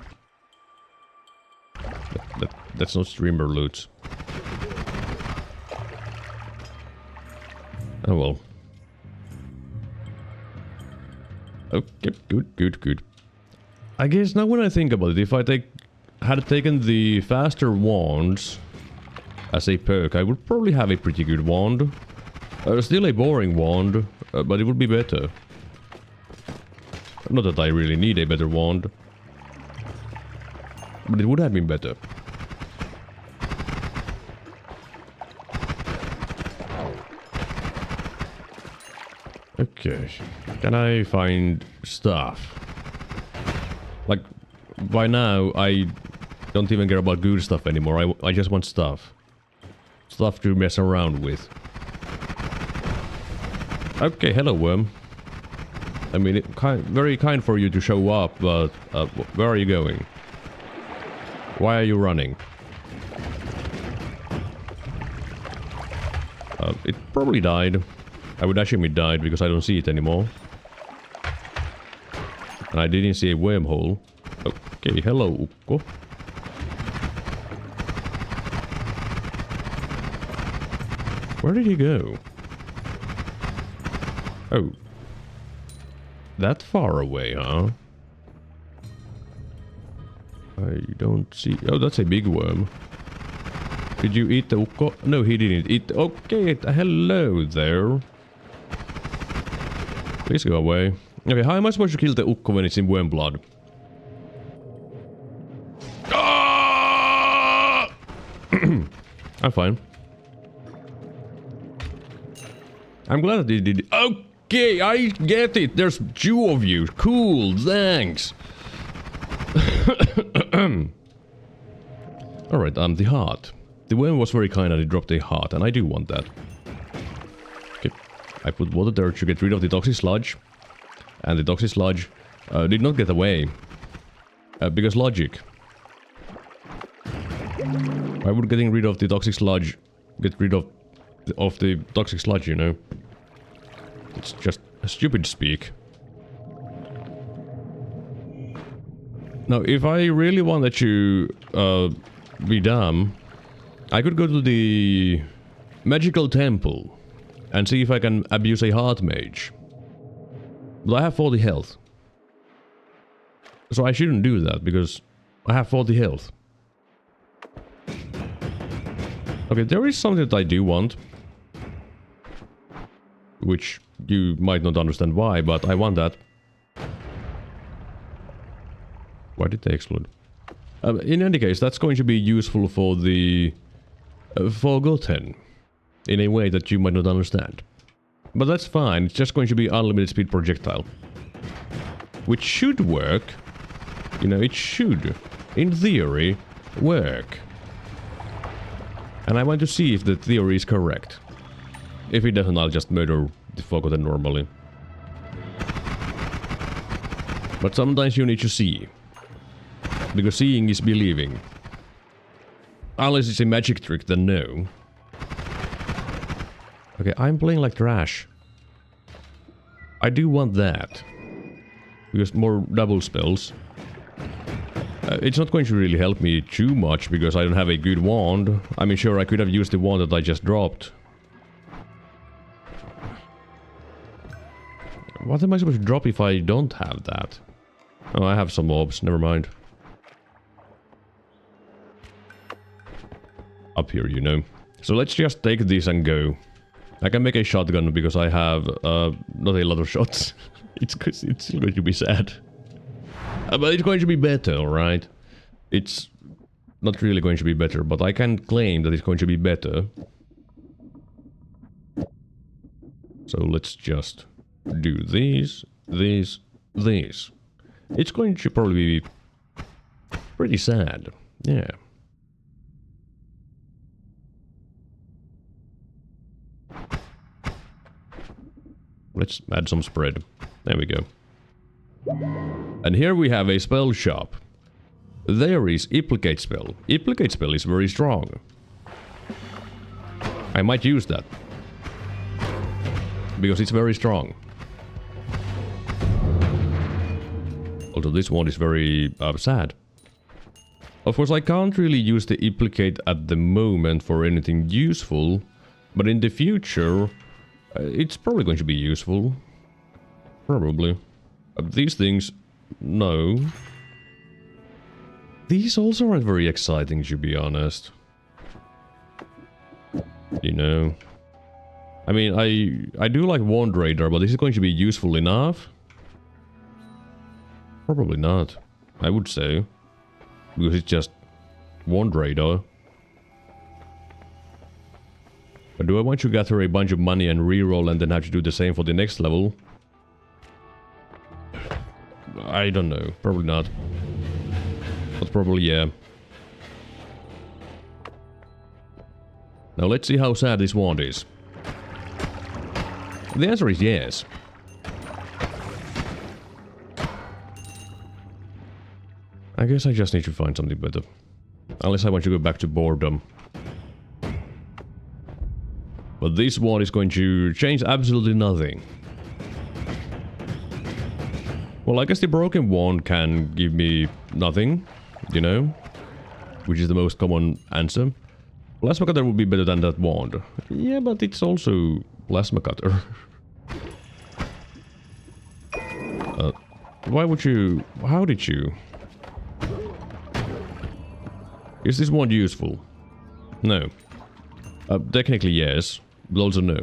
That's not streamer loots. Oh well. Okay, good. I guess now when I think about it, if I had taken the faster wands as a perk, I would probably have a pretty good wand. Still a boring wand, but it would be better. Not that I really need a better wand. But it would have been better. Okay. Can I find stuff? Like, by now, I don't even care about good stuff anymore. I just want stuff. Stuff to mess around with. Okay, hello, worm. I mean, very kind for you to show up, but where are you going? Why are you running? It probably died. I would assume it died because I don't see it anymore. And I didn't see a wormhole. Okay, hello, Ukko. Where did he go? Oh. That far away, huh? I don't see... Oh, that's a big worm. Did you eat the Ukko? No, he didn't eat... Okay, hello there. Please go away. Okay, how am I supposed to kill the Ukko when it's in worm blood? Ah! I'm fine. I'm glad that he did it. Okay, I get it. There's 2 of you. Cool, thanks. Alright, the heart. The worm was very kind and he dropped a heart, and I do want that. Okay, I put water there to get rid of the toxic sludge. And the toxic sludge did not get away. Because logic. Why would getting rid of the toxic sludge get rid of the toxic sludge, you know? It's just a stupid speak. Now, if I really wanted to be dumb, I could go to the magical temple and see if I can abuse a heart mage. But I have 40 health. So I shouldn't do that because I have 40 health. Okay, there is something that I do want. Which you might not understand why, but I want that. Why did they explode? In any case, that's going to be useful for the Forgotten in a way that you might not understand. But that's fine, it's just going to be unlimited speed projectile. Which should work. You know, it should, in theory, work. And I want to see if the theory is correct. If it doesn't, I'll just murder the Forgotten normally. But sometimes you need to see. Because seeing is believing. Unless it's a magic trick, then no. Okay, I'm playing like trash. I do want that. Because more double spells. It's not going to really help me too much, because I don't have a good wand. I mean, sure, I could have used the wand that I just dropped. What am I supposed to drop if I don't have that? Oh, I have some orbs, never mind. Up here, you know. So let's just take this and go. I can make a shotgun because I have not a lot of shots. it's going to be sad. But it's going to be better, alright? It's not really going to be better, but I can claim that it's going to be better. So let's just do these. It's going to probably be pretty sad. Yeah. Let's add some spread. There we go. And here we have a spell shop. There is Implicate spell. Implicate spell is very strong. I might use that. Because it's very strong. Although this one is very sad. Of course, I can't really use the Implicate at the moment for anything useful. But in the future, it's probably going to be useful. Probably. These things, no. These also aren't very exciting, to be honest. You know. I mean, I do like Wand Radar, but is it going to be useful enough? Probably not, I would say. Because it's just Wand Radar. But do I want to gather a bunch of money and reroll and then have to do the same for the next level? I don't know. Probably not. But probably yeah. Now let's see how sad this wand is. The answer is yes. I guess I just need to find something better. Unless I want to go back to boredom. But this one is going to change absolutely nothing. Well, I guess the broken wand can give me nothing, you know? Which is the most common answer. Plasma cutter would be better than that wand. Yeah, but it's also plasma cutter. Why would you... How did you... Is this wand useful? No. Technically yes, but also no.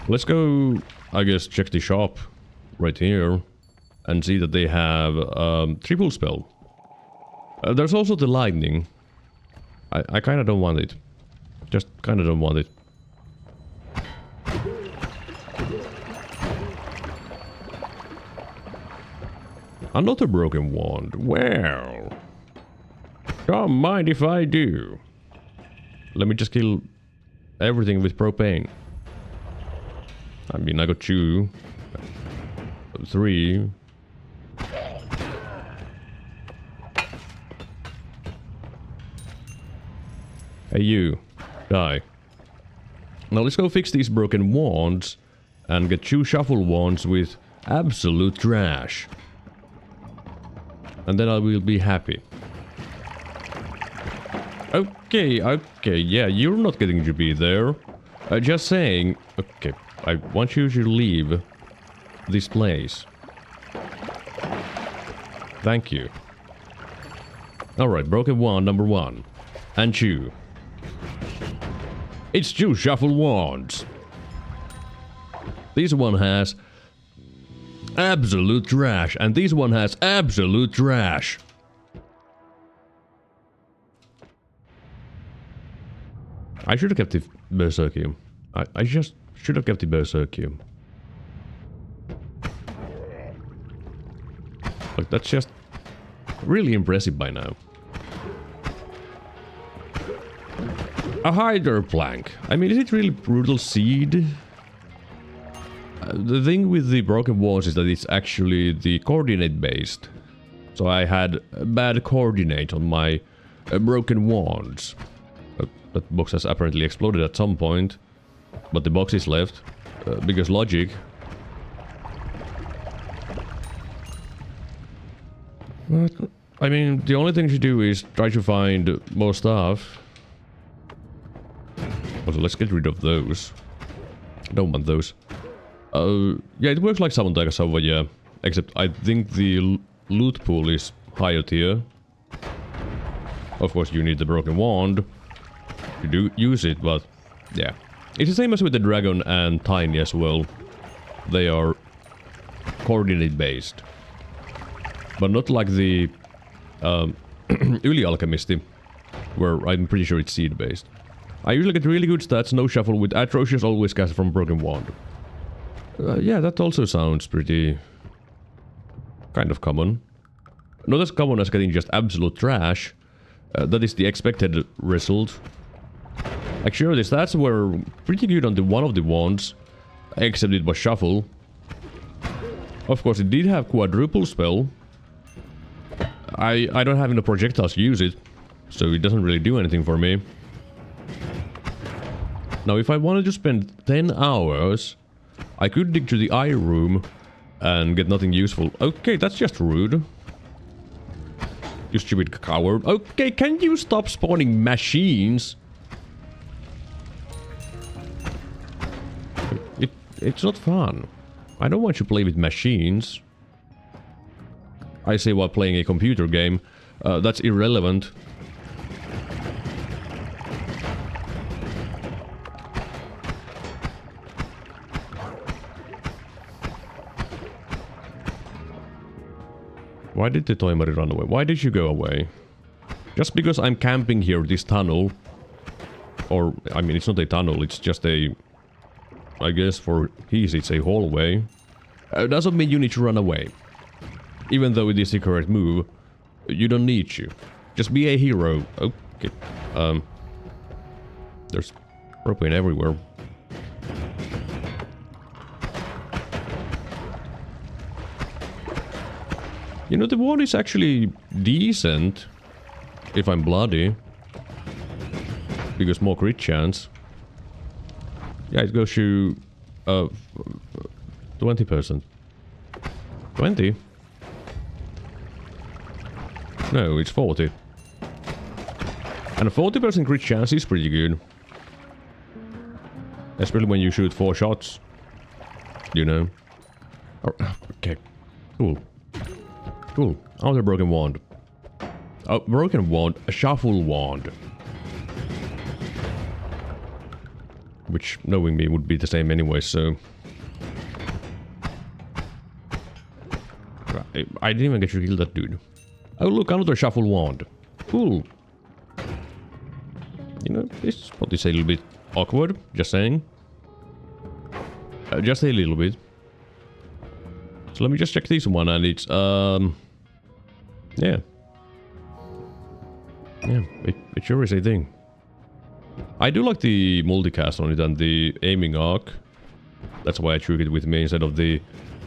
Let's go, I guess, check the shop right here and see that they have triple spell. There's also the lightning. I kind of don't want it. Just kind of don't want it. Another broken wand. Well, don't mind if I do. Let me just kill everything with propane. I mean, I got 2, 3. Hey, you. Die. Now let's go fix these broken wands and get 2 shuffle wands with absolute trash. And then I will be happy. Okay, yeah, you're not getting to be there. Just saying. Okay, I want you to leave this place. Thank you. Alright, broken wand number 1. And 2. It's 2 shuffle wands. This one has Absolute trash. And this one has absolute trash. I should have kept the Berserkium. I just should have kept the Berserkium. Look, that's just really impressive by now. A hider plank. I mean, is it really brutal seed? The thing with the broken walls is that it's actually the coordinate based. So I had a bad coordinate on my broken wands. That box has apparently exploded at some point. But the box is left. Because logic. But, I mean, the only thing to do is try to find more stuff. Also, let's get rid of those. I don't want those. Yeah, it works like Summon Tagasawa, yeah. Except I think the loot pool is higher tier. Of course, you need the broken wand to do use it, but yeah. It's the same as with the dragon and tiny as well. They are coordinate based. But not like the Yli Alchemisti, where I'm pretty sure it's seed based. I usually get really good stats, no shuffle with atrocious, always cast from broken wand. Yeah, that also sounds pretty kind of common. Not as common as getting just absolute trash. That is the expected result. Like sure, the stats were pretty good on the one of the wands, except it was shuffle. Of course, it did have quadruple spell. I don't have any projectiles to use it, so it doesn't really do anything for me. Now, if I wanted to spend 10 hours, I could dig to the eye room and get nothing useful. Okay, that's just rude. You stupid coward. Okay, can you stop spawning machines? It's not fun. I don't want to play with machines. I say while playing a computer game. That's irrelevant. Why did the Toimari run away? Why did you go away? Just because I'm camping here, this tunnel. Or, I mean, it's not a tunnel, it's just a... I guess for his it's a hallway. Doesn't mean you need to run away. Even though it is the correct move, you don't need to. Just be a hero. Okay. There's propane everywhere. You know, the wand is actually decent. If I'm bloody. Because more crit chance. Yeah, it goes to 20%. 20? No, it's 40. And a 40% crit chance is pretty good. Especially when you shoot 4 shots. You know. Okay. Cool. Cool. Another broken wand. A broken wand. A shuffle wand. Which, knowing me, would be the same anyway, so... I didn't even get to kill that dude. Oh look, another shuffle wand. Cool. You know, this spot is a little bit awkward, just saying. Just a little bit. So let me just check this one, and it's, yeah. Yeah, it sure is a thing. I do like the multicast on it and the aiming arc. That's why I took it with me instead of the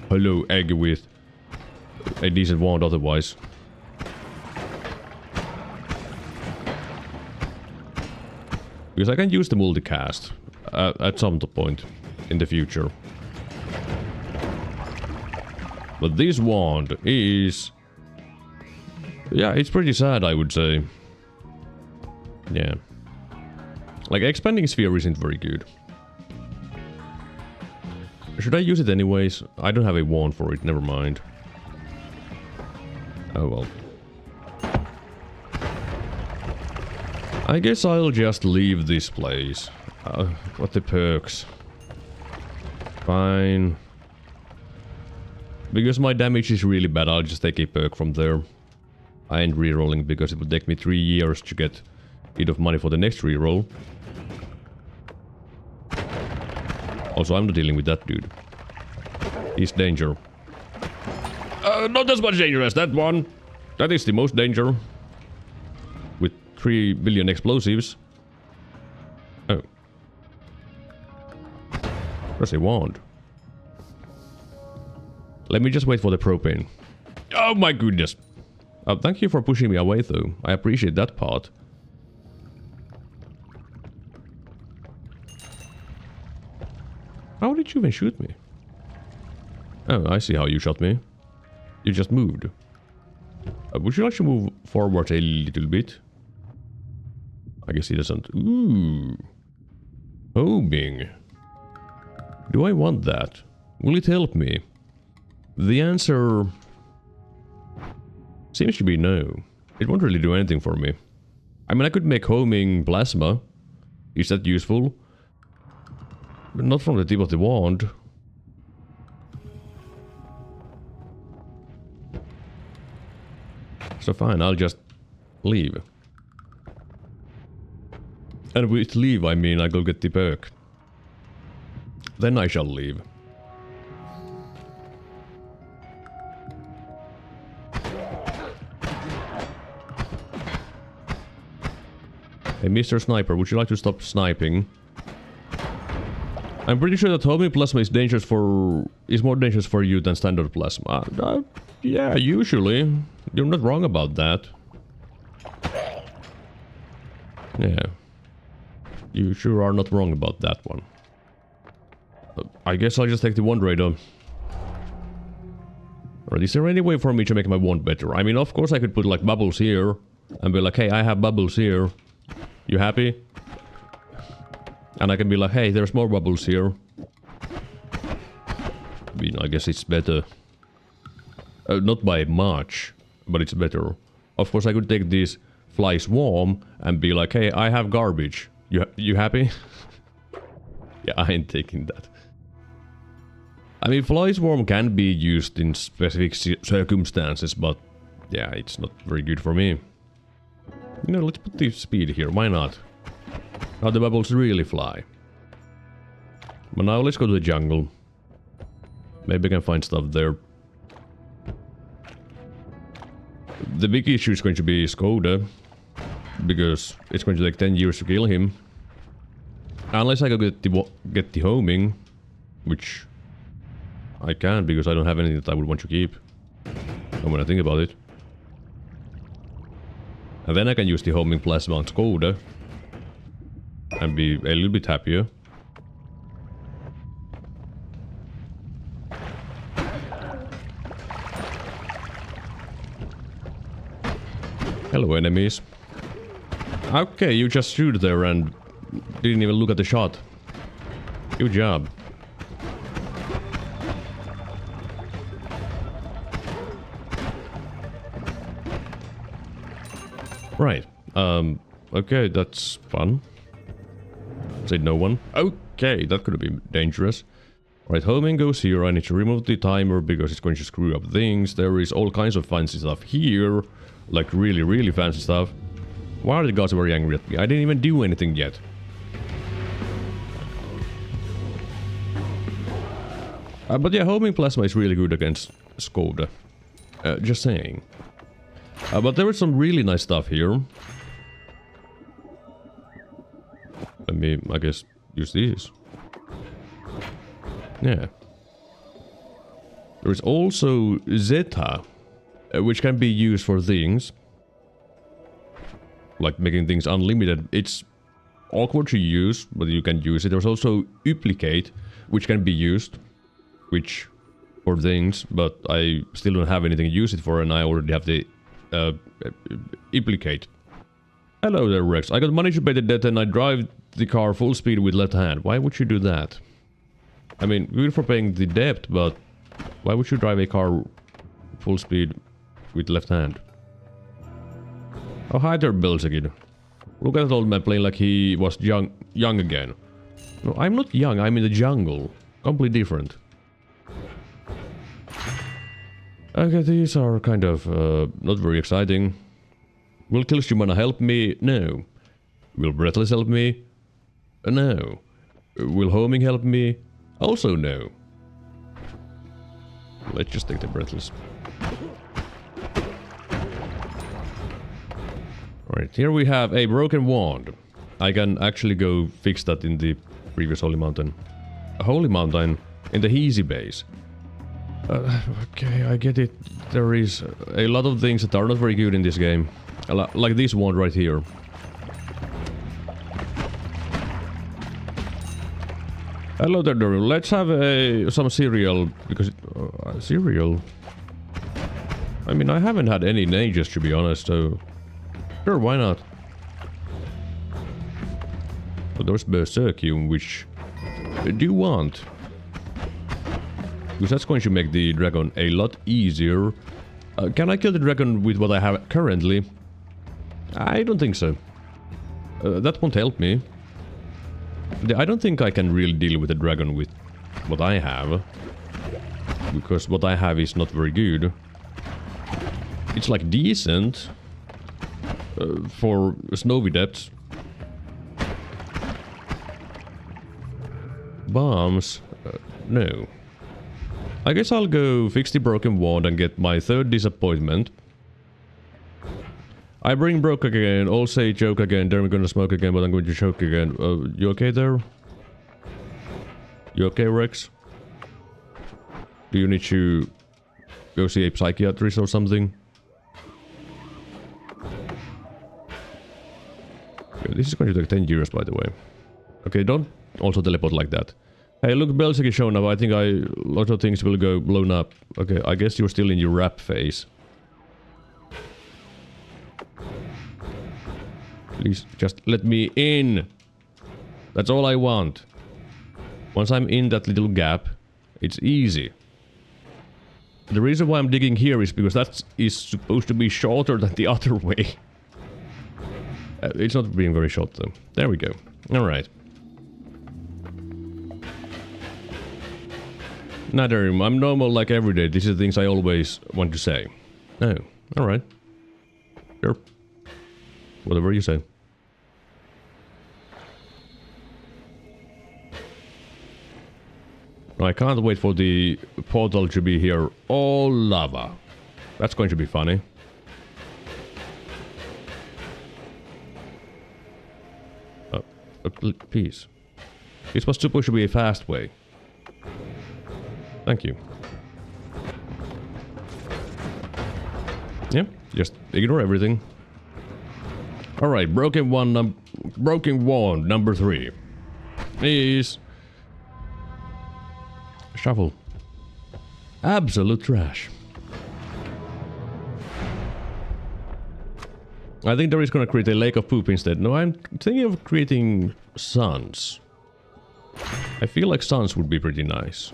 hollow egg with a decent wand otherwise. Because I can use the multicast at some point in the future. But this wand is... yeah, it's pretty sad, I would say. Yeah. Like, expanding sphere isn't very good. Should I use it anyways? I don't have a wand for it, never mind. Oh well. I guess I'll just leave this place. What the perks? Fine. Because my damage is really bad, I'll just take a perk from there. I ain't rerolling because it would take me 3 years to get enough money for the next reroll. Also, I'm not dealing with that dude. He's danger. Not as much danger as that one. That is the most danger. With 3 billion explosives. Oh. Press a wand. Let me just wait for the propane. Oh my goodness. Thank you for pushing me away though. I appreciate that part. How did you even shoot me? Oh, I see how you shot me. You just moved. Would you like to move forward a little bit? I guess he doesn't. Ooh. Homing. Do I want that? Will it help me? The answer seems to be no. It won't really do anything for me. I mean, I could make homing plasma. Is that useful? But not from the tip of the wand. So fine, I'll just leave. And with leave, I mean I go get the perk. Then I shall leave. Hey, Mr. Sniper, would you like to stop sniping? I'm pretty sure that homing plasma is more dangerous for you than standard plasma. Yeah, usually. You're not wrong about that. Yeah. You sure are not wrong about that one. I guess I'll just take the wand radar. Alright, is there any way for me to make my wand better? I mean, of course I could put like bubbles here. And be like, hey, I have bubbles here. You happy? And I can be like, hey, there's more bubbles here. I mean, I guess it's better. Not by much, but it's better. Of course, I could take this fly swarm and be like, hey, I have garbage. You happy? Yeah, I ain't taking that. I mean, fly swarm can be used in specific circumstances, but yeah, it's not very good for me. You know, let's put the speed here, why not? Now the bubbles really fly. But now let's go to the jungle. Maybe I can find stuff there. The big issue is going to be Skoda. Because it's going to take 10 years to kill him. Unless I go get the homing. Which I can't because I don't have anything that I would want to keep. And when I think about it. And then I can use the homing plasma on Skoda. And be a little bit happier. Hello, enemies. Okay, you just shoot there and didn't even look at the shot. Good job. Right. Okay, that's fun. Said no one. Okay, that could have been dangerous. Right, homing goes here. I need to remove the timer because it's going to screw up things. There is all kinds of fancy stuff here. Like really, really fancy stuff. Why are the gods very angry at me? I didn't even do anything yet. But yeah, homing plasma is really good against Skoda. Just saying. But there is some really nice stuff here. Let me, I guess, use these. Yeah. There is also Zeta, which can be used for things. Like making things unlimited. It's awkward to use, but you can use it. There's also Duplicate, which can be used. Which, for things, but I still don't have anything to use it for, and I already have the Duplicate. Hello there, Rex. I got money to pay the debt and I drive the car full speed with left hand. Why would you do that? I mean, good for paying the debt, but why would you drive a car full speed with left hand? Oh, hi there, Belzegid. Look at that old man playing like he was young again. No, I'm not young, I'm in the jungle. Completely different. Okay, these are kind of not very exciting. Will Killshimana help me? No. Will Breathless help me? No. Will Homing help me? Also no. Let's just take the Breathless. Alright, here we have a broken wand. I can actually go fix that in the previous Holy Mountain. A Holy Mountain in the Easy base. Okay, I get it. There is a lot of things that are not very good in this game. Like this one right here. Hello there, Daryl. Let's have some cereal, because... cereal? I mean, I haven't had any in ages, to be honest, so... Sure, why not? Oh, there's Berserkium, which... do you want? Because that's going to make the dragon a lot easier. Can I kill the dragon with what I have currently? I don't think so. That won't help me. I don't think I can really deal with the dragon with what I have. Because what I have is not very good. It's like decent. For snowy depths. Bombs? No. I guess I'll go fix the broken wand and get my third disappointment. I bring broke again, all say joke again, then we're gonna smoke again, but I'm going to choke again. You okay there? You okay, Rex? Do you need to go see a psychiatrist or something? Okay, this is going to take 10 years, by the way. Okay, don't also teleport like that. Hey, look, Belzec is showing up. I think a lot of things will go blown up. Okay, I guess you're still in your rap phase. Please, just let me in. That's all I want. Once I'm in that little gap, it's easy. The reason why I'm digging here is because that is supposed to be shorter than the other way. It's not being very short though. There we go. Alright. Neither I'm normal like every day. These are the things I always want to say. Oh, alright. Sure. Whatever you say. I can't wait for the portal to be here. All lava. That's going to be funny. Peace. This was supposed to be a fast way. Thank you. Yeah, just ignore everything. Alright, broken wand number 3 is shovel. Absolute trash. I think there is gonna create a lake of poop instead. No, I'm thinking of creating suns. I feel like suns would be pretty nice.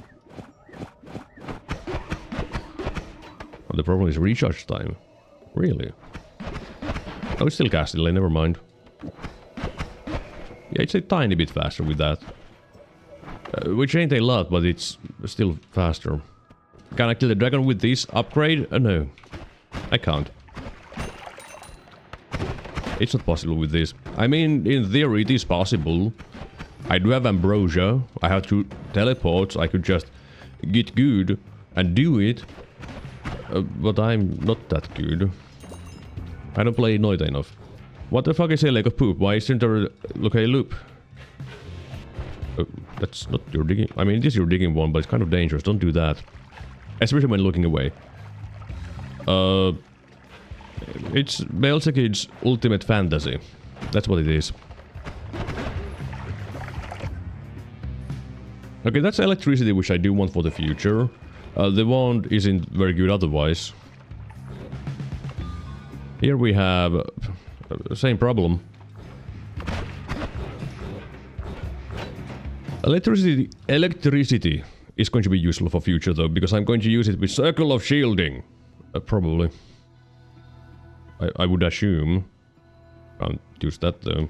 Oh, the problem is recharge time. Really? Oh, it's still casting, never mind. Yeah, it's a tiny bit faster with that. Which ain't a lot, but it's still faster. Can I kill the dragon with this upgrade? No. I can't. It's not possible with this. I mean, in theory it is possible. I do have ambrosia. I have to teleport. I could just get good and do it. But I'm not that good. I don't play Noita enough. What the fuck is a lake of poop? Why isn't there a loop? That's not your digging. I mean, it is your digging one, but it's kind of dangerous. Don't do that. Especially when looking away. It's Belzec's ultimate fantasy. That's what it is. Okay, that's electricity, which I do want for the future. The wand isn't very good otherwise. Here we have same problem. Electricity is going to be useful for future though, because I'm going to use it with Circle of Shielding. Probably. I would assume. Can't use that though.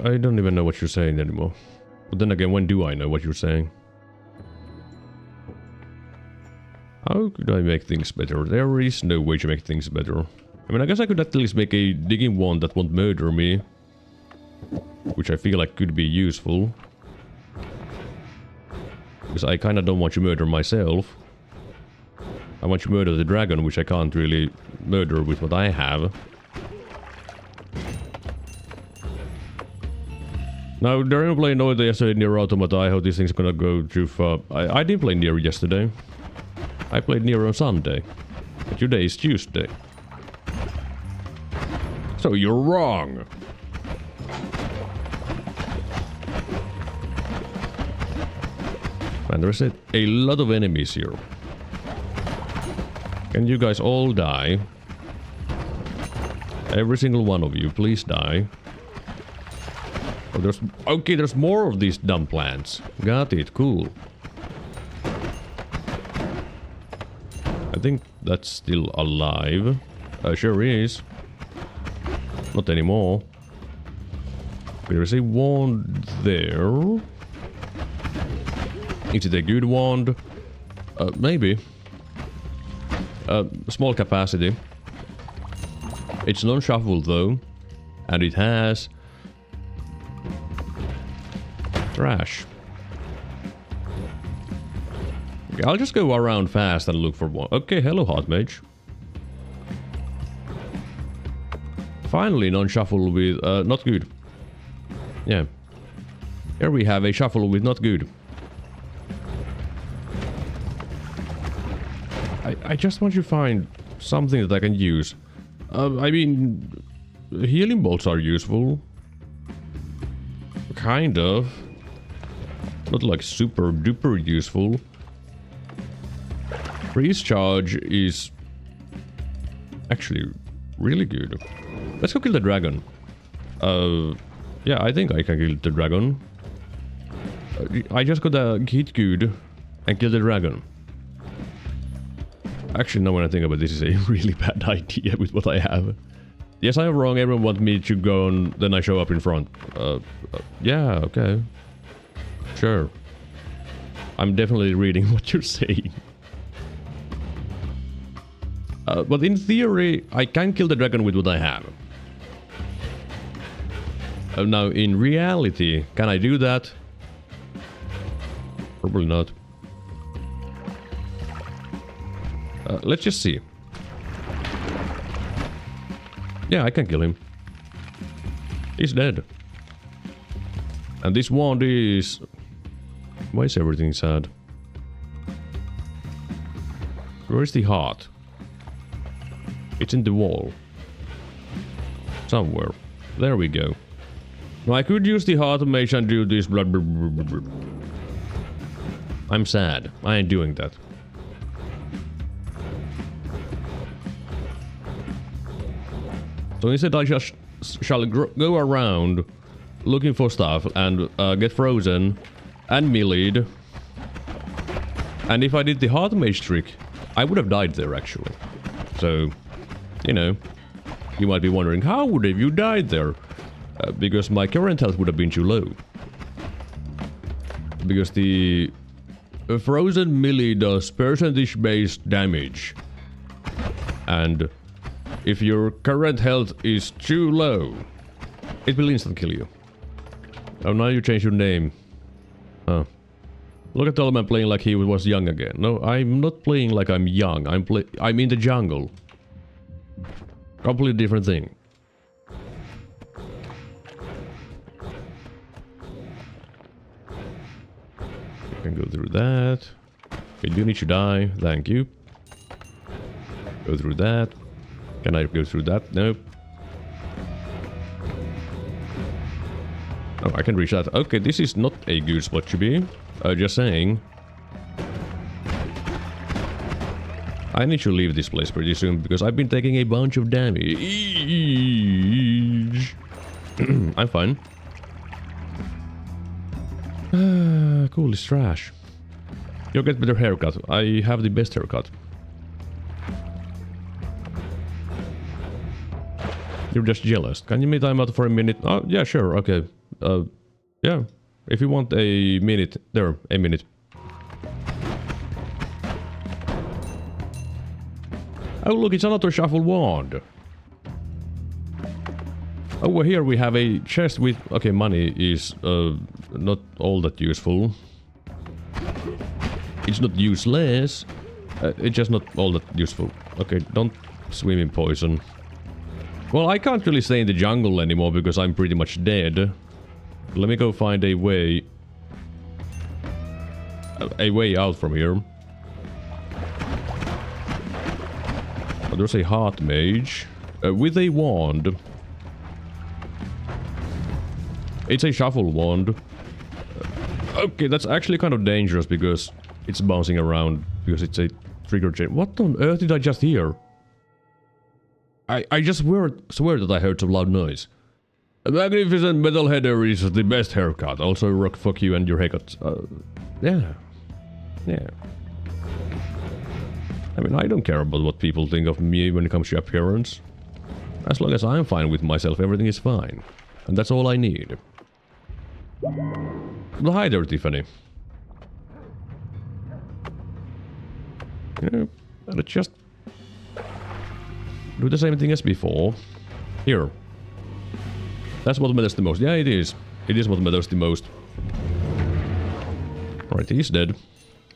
I don't even know what you're saying anymore. But then again, when do I know what you're saying? How could I make things better? There is no way to make things better. I mean, I guess I could at least make a digging wand that won't murder me. Which I feel like could be useful. Because I kinda don't want to murder myself. I want to murder the dragon, which I can't really murder with what I have. Now, during playing Noita yesterday near Automata, I hope this thing's gonna go too far. I didn't play near yesterday. I played near on Sunday. But today is Tuesday. So you're wrong! Man, there's a lot of enemies here. Can you guys all die? Every single one of you, please die. Oh, there's more of these dumb plants. Got it, cool. I think that's still alive. Sure is. Not anymore. There's a wand there. Is it a good wand? Maybe. Small capacity. It's non-shuffle though. And it has... trash. Okay, I'll just go around fast and look for one. Okay, hello hot mage. Finally non-shuffle with not good. Yeah. Here we have a shuffle with not good. I just want to find something that I can use. I mean, healing bolts are useful. Kind of. Not like super duper useful. Freeze charge is actually really good. Let's go kill the dragon. Yeah, I think I can kill the dragon. I just gotta hit good and kill the dragon. Actually, now when I think about it, this is a really bad idea with what I have. Yes, I am wrong. Everyone wants me to go on, then I show up in front. Yeah, okay. Sure. I'm definitely reading what you're saying. But in theory, I can kill the dragon with what I have. Now, in reality, can I do that? Probably not. Let's just see. Yeah, I can kill him. He's dead. And this wand is... Why is everything sad? Where is the heart? It's in the wall. Somewhere. There we go. Now I could use the heart mage and do this blah, blah, blah, blah, blah. I'm sad. I ain't doing that. So instead I just shall go around looking for stuff and get frozen and meleeed. And if I did the heart mage trick, I would have died there actually. So, you know, you might be wondering, how would have you died there? Because my current health would have been too low. Because the frozen melee does percentage-based damage. And if your current health is too low, it will instant kill you. Oh, now you change your name. Oh. Look at the old man playing like he was young again. No, I'm not playing like I'm young. I'm in the jungle. Completely different thing. You can go through that. Okay, you need to die. Thank you. Go through that. Can I go through that? Nope. Oh, I can reach that. Okay, this is not a good spot to be. Just saying. I need to leave this place pretty soon because I've been taking a bunch of damage. I'm fine. Cool, it's trash. You'll get better haircut. I have the best haircut. You're just jealous. Can you meet time out for a minute? Oh, yeah, sure, okay. Yeah. If you want a minute... There, a minute. Oh look, it's another shuffle wand. Over here we have a chest with... Okay, money is not all that useful. It's not useless. It's just not all that useful. Okay, don't swim in poison. Well, I can't really stay in the jungle anymore because I'm pretty much dead. Let me go find a way... a way out from here. Oh, there's a heart mage. With a wand. It's a shuffle wand. Okay, that's actually kind of dangerous because it's bouncing around. Because it's a trigger chain. What on earth did I just hear? I just swear that I heard some loud noise. A magnificent metal header is the best haircut. Also, rock fuck you and your haircut. Yeah. Yeah. I mean, I don't care about what people think of me when it comes to appearance. As long as I'm fine with myself, everything is fine. And that's all I need. Well, hi there, Tiffany. You know, let's just do the same thing as before. Here. That's what matters the most. Yeah, it is. It is what matters the most. Alright, he's dead.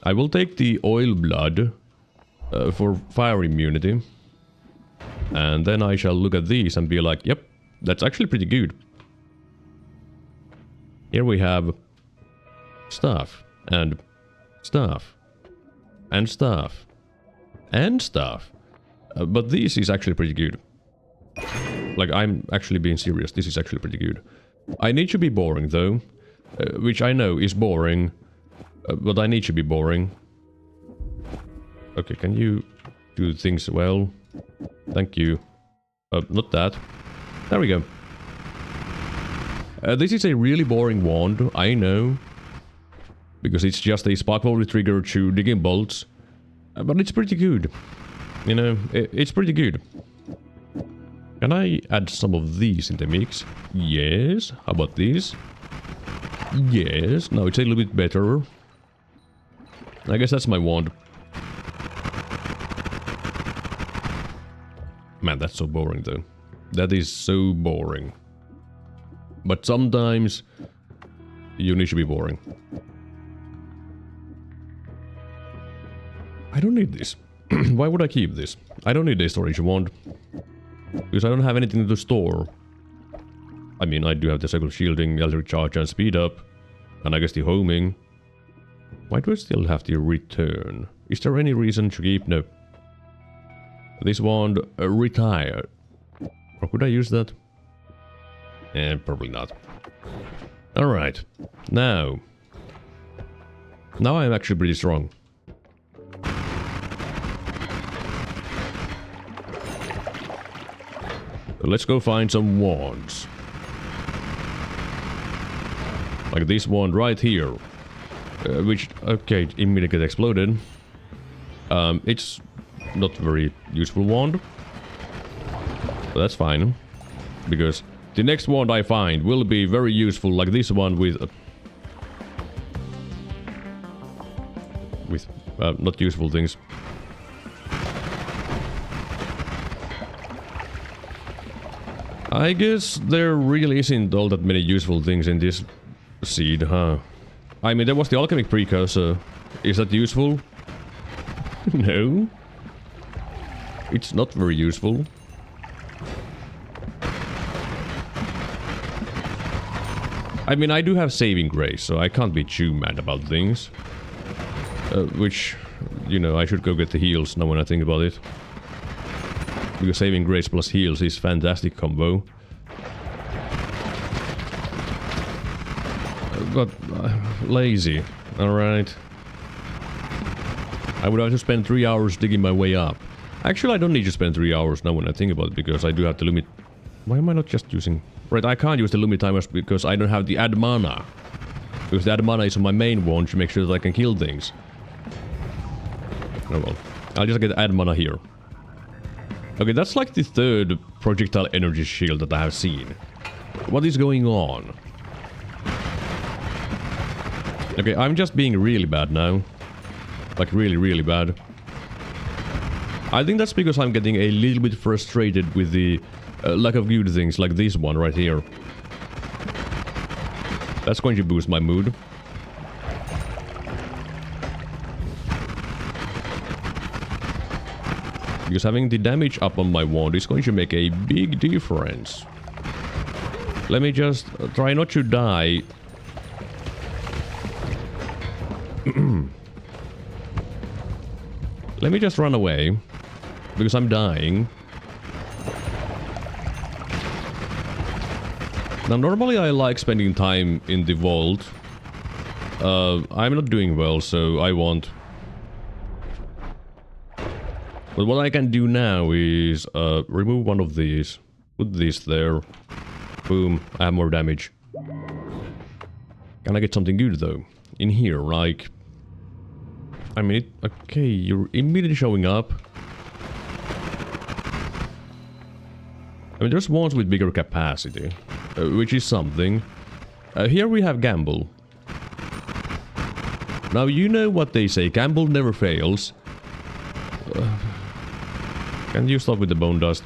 I will take the oil blood for fire immunity. And then I shall look at these and be like, yep, that's actually pretty good. Here we have stuff, and stuff, and stuff, and stuff. But this is actually pretty good. Like, I'm actually being serious. This is actually pretty good. I need to be boring, though. Which I know is boring. But I need to be boring. Okay, can you do things well? Thank you. Not that. There we go. This is a really boring wand, I know. Because it's just a sparkle trigger to digging bolts. But it's pretty good. You know, it's pretty good. Can I add some of these in the mix? Yes. How about these? Yes. Now it's a little bit better. I guess that's my wand. Man, that's so boring though. That is so boring. But sometimes you need to be boring. I don't need this. Why would I keep this? I don't need a storage wand. Because I don't have anything to store. I mean, I do have the cycle shielding, electric charge and speed up. And I guess the homing. Why do I still have the return? Is there any reason to keep? No. This wand retired. Or could I use that? Probably not. Alright. Now I'm actually pretty strong. Let's go find some wands. Like this wand right here. Which, okay, immediately get exploded. It's not very useful wand. But that's fine. Because the next wand I find will be very useful, like this one with not useful things. I guess there really isn't all that many useful things in this seed, huh? I mean, there was the alchemic precursor. Is that useful? No. It's not very useful. I mean, I do have saving grace, so I can't be too mad about things. Which, you know, I should go get the heals now when I think about it. Because saving grace plus heals is fantastic combo. But lazy, alright. I would have to spend 3 hours digging my way up. Actually, I don't need to spend 3 hours now when I think about it, because I do have the limit. Why am I not just using... Right, I can't use the limit timers because I don't have the add mana. Because the add mana is on my main wand to make sure that I can kill things. Oh well. I'll just get add mana here. Okay, that's like the third projectile energy shield that I have seen. What is going on? Okay, I'm just being really bad now. Like really, really bad. I think that's because I'm getting a little bit frustrated with the lack of good things like this one right here. That's going to boost my mood. Because having the damage up on my wand is going to make a big difference. Let me just try not to die. Let me just run away. Because I'm dying. Now normally I like spending time in the vault. I'm not doing well, so I won't. But what I can do now is remove one of these. Put this there. Boom, I have more damage. Can I get something good though? In here, like... I mean, okay, you're immediately showing up. I mean, there's ones with bigger capacity, which is something. Here we have gamble. Now you know what they say, gamble never fails. Can you stop with the bone dust?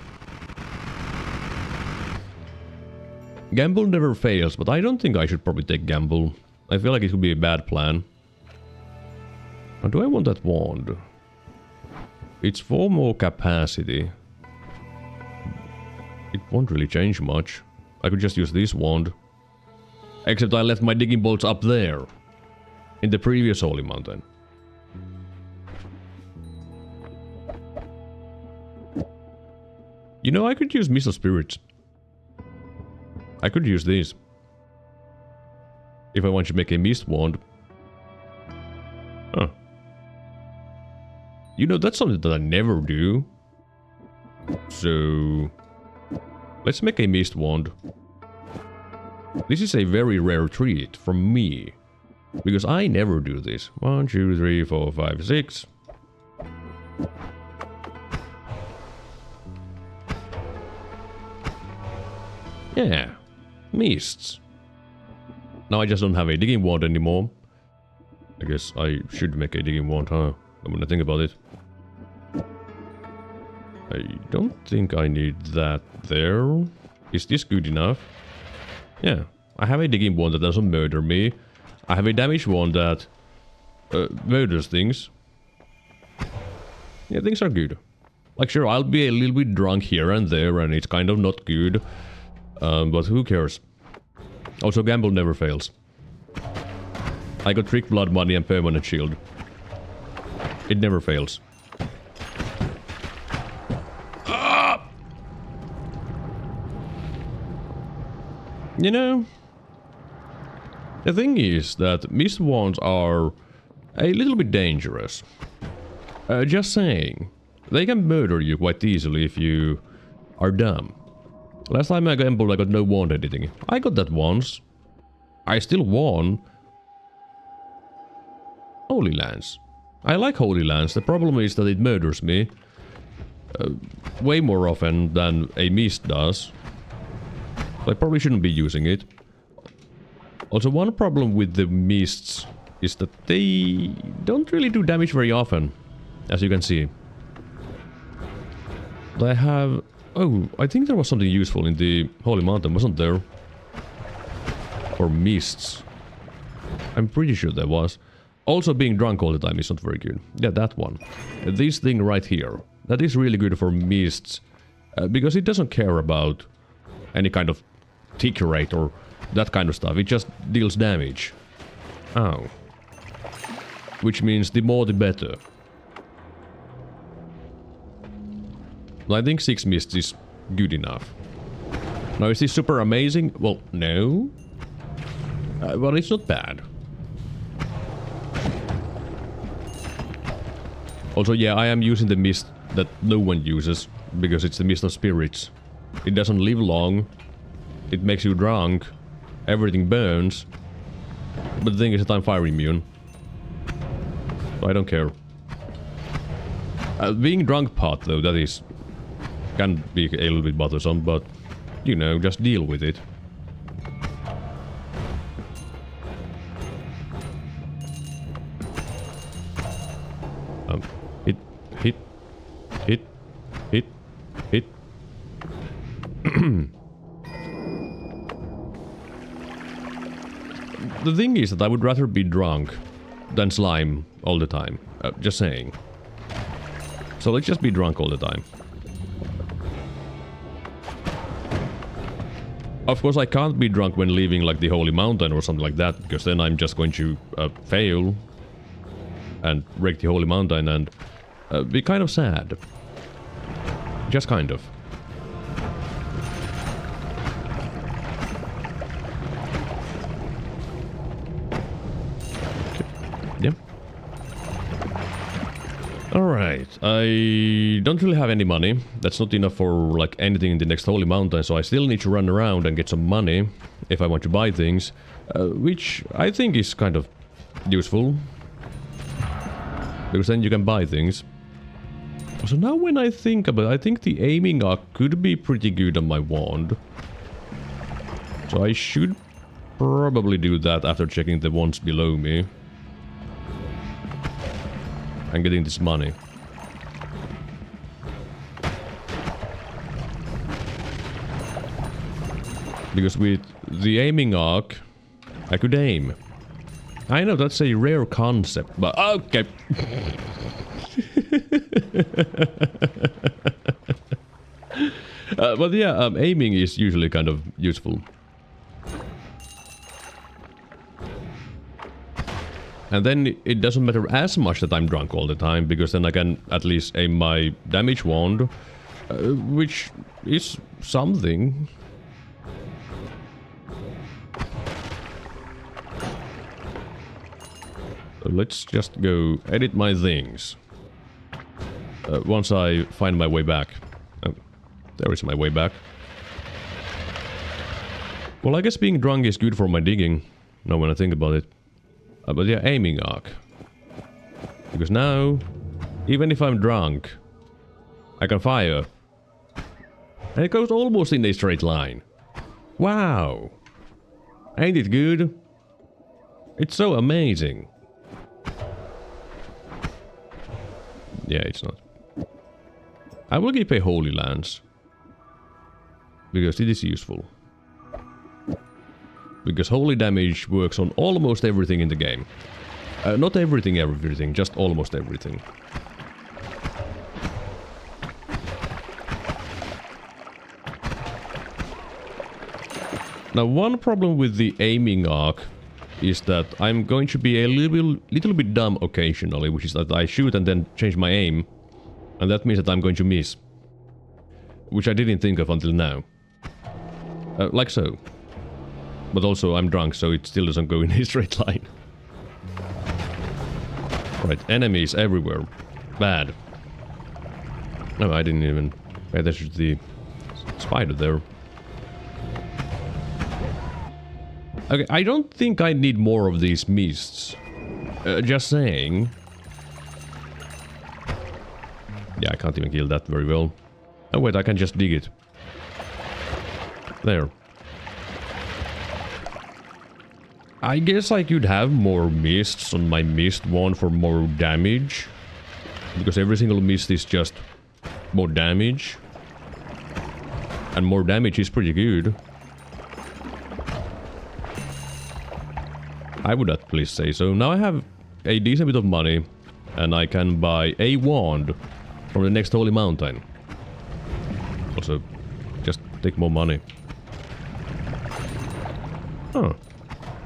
Gamble never fails, but I don't think I should probably take gamble. I feel like it would be a bad plan. Now, do I want that wand? It's 4 more capacity. It won't really change much. I could just use this wand. Except I left my digging bolts up there. In the previous holy mountain. You know, I could use Mist of Spirits. I could use these. If I want to make a mist wand. Huh. You know, that's something that I never do. So... let's make a mist wand. This is a very rare treat from me. Because I never do this. 1, 2, 3, 4, 5, 6. Yeah. Mists. Now I just don't have a digging wand anymore. I guess I should make a digging wand, huh? I'm gonna think about it. I don't think I need that there. Is this good enough? Yeah. I have a digging wand that doesn't murder me. I have a damage wand that murders things. Yeah, things are good. Like, sure, I'll be a little bit drunk here and there, and it's kind of not good. But who cares? Also, gamble never fails. I got trick blood money and permanent shield. It never fails. Ah! You know, the thing is that mist wands are a little bit dangerous. Just saying. They can murder you quite easily if you are dumb. Last time I gambled, I got no wand editing. I got that once. I still won. Holy Lance. I like Holy Lance. The problem is that it murders me. Way more often than a mist does. So I probably shouldn't be using it. Also, one problem with the mists is that they don't really do damage very often. As you can see. They have... oh, I think there was something useful in the Holy Mountain, wasn't there? Or mists. I'm pretty sure there was. Also, being drunk all the time is not very good. Yeah, that one. This thing right here. That is really good for mists. Because it doesn't care about any kind of tick rate or that kind of stuff. It just deals damage. Ow. Which means the more the better. I think 6 mists is good enough. Now, is this super amazing? Well, no. But it's not bad. Also, yeah, I am using the mist that no one uses, because it's the Mist of Spirits. It doesn't live long. It makes you drunk. Everything burns. But the thing is that I'm fire immune. So I don't care. Being drunk part, though, that is... can be a little bit bothersome, but... you know, just deal with it. Hit, hit, hit, hit, hit. The thing is that I would rather be drunk than slime all the time. Just saying. So let's just be drunk all the time. Of course, I can't be drunk when leaving like the Holy Mountain or something like that, because then I'm just going to fail and break the Holy Mountain and be kind of sad. Just kind of. Okay. Yeah. Alright, I don't really have any money. That's not enough for like anything in the next Holy Mountain, so I still need to run around and get some money if I want to buy things, which I think is kind of useful. Because then you can buy things. So now when I think about it, I think the aiming arc could be pretty good on my wand. So I should probably do that after checking the wands below me. And getting this money. Because with the aiming arc, I could aim. I know that's a rare concept, but okay. But yeah, aiming is usually kind of useful. And then it doesn't matter as much that I'm drunk all the time, because then I can at least aim my damage wand, which is something. So let's just go edit my things. Once I find my way back. Oh, there is my way back. Well, I guess being drunk is good for my digging, now when I think about it. But yeah, aiming arc. Because now, even if I'm drunk, I can fire. And it goes almost in a straight line. Wow! Ain't it good? It's so amazing. Yeah, it's not. I will keep a Holy Lance. Because it is useful. Because holy damage works on almost everything in the game. Not everything, just almost everything. Now, one problem with the aiming arc is that I'm going to be a little bit dumb occasionally, which is that I shoot and then change my aim, and that means that I'm going to miss. Which I didn't think of until now. Like so. But also I'm drunk, so it still doesn't go in a straight line. Right, enemies everywhere. Bad. No, I didn't even pay attention to the spider there. Okay, I don't think I need more of these mists. Just saying. Yeah, I can't even kill that very well. Oh wait, I can just dig it. There. I guess I could have more mists on my mist wand for more damage. Because every single mist is just more damage. And more damage is pretty good. I would at least say so. Now I have a decent bit of money. And I can buy a wand from the next Holy Mountain. Also, just take more money. Huh.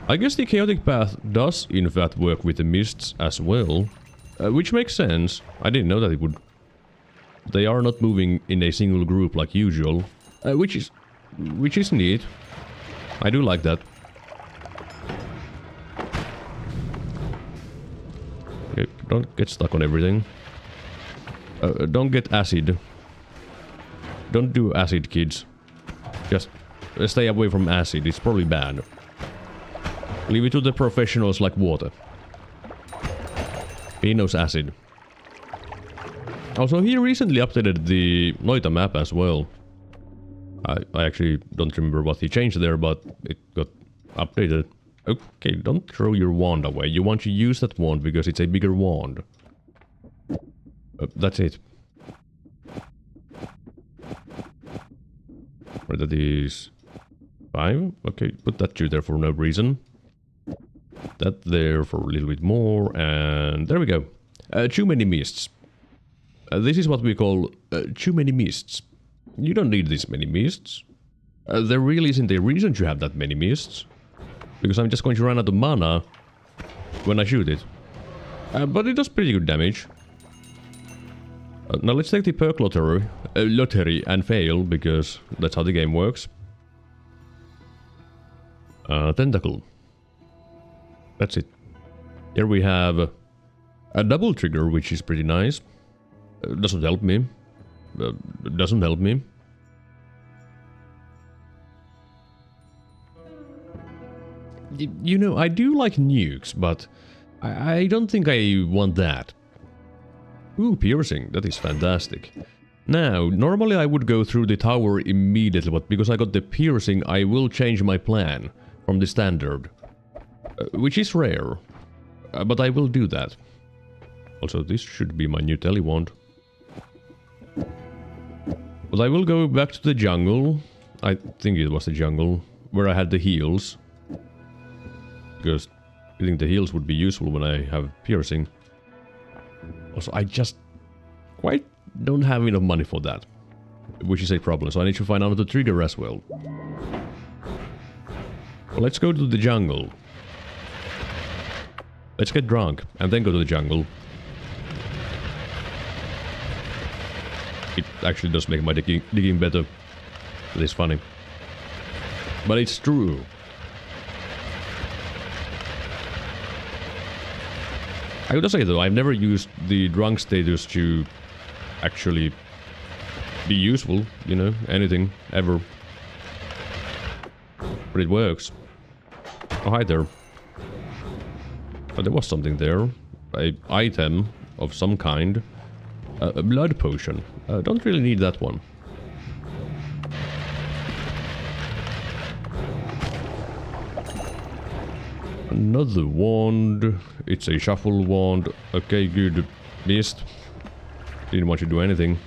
I guess the chaotic path does in fact work with the mists as well. Which makes sense. I didn't know that it would. They are not moving in a single group like usual. Which is neat. I do like that. Okay, don't get stuck on everything. Don't get acid. Don't do acid, kids. Just stay away from acid. It's probably bad. Leave it to the professionals like water. He knows acid. Also, he recently updated the Noita map as well. I actually don't remember what he changed there, but it got updated. Okay, don't throw your wand away. You want to use that wand because it's a bigger wand. That's it. Where that is 5. Okay, put that 2 there for no reason. That there for a little bit more, and there we go. Too many mists. This is what we call too many mists. You don't need this many mists. There really isn't a reason to have that many mists. Because I'm just going to run out of mana when I shoot it. But it does pretty good damage. Now let's take the perk lottery and fail, because that's how the game works. Tentacle. That's it. Here we have a double trigger, which is pretty nice. Doesn't help me. Doesn't help me. You know, I do like nukes, but I don't think I want that. Ooh, piercing. That is fantastic. Now, normally I would go through the tower immediately, but because I got the piercing, I will change my plan from the standard. Which is rare. But I will do that. Also, this should be my new telewand. But I will go back to the jungle. I think it was the jungle, where I had the heals. Because I think the heals would be useful when I have piercing. Also, I just quite don't have enough money for that. Which is a problem, so I need to find out the trigger as well. Well, let's go to the jungle. Let's get drunk, and then go to the jungle. It actually does make my digging better. It is funny. But it's true. I gotta say though, I've never used the drunk status to actually be useful, you know, anything, ever. But it works. Oh, hi there. But there was something there. An item of some kind. A blood potion. Don't really need that one. Another wand. It's a shuffle wand. Okay, good. Missed. Didn't want to do anything.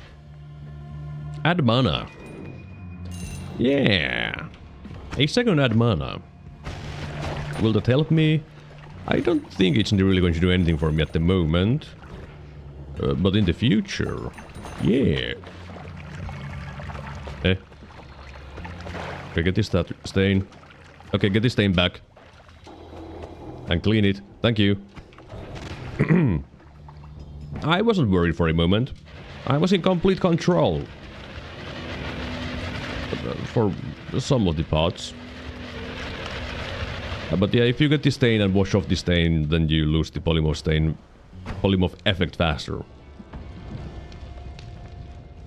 Add mana. Yeah. A second add mana. Will that help me? I don't think it's really going to do anything for me at the moment. But in the future, yeah. Okay, get this stain. Okay, get this stain back. And clean it. Thank you. I wasn't worried for a moment. I was in complete control. For some of the parts. But yeah, if you get the stain and wash off the stain, then you lose the polymorph effect faster.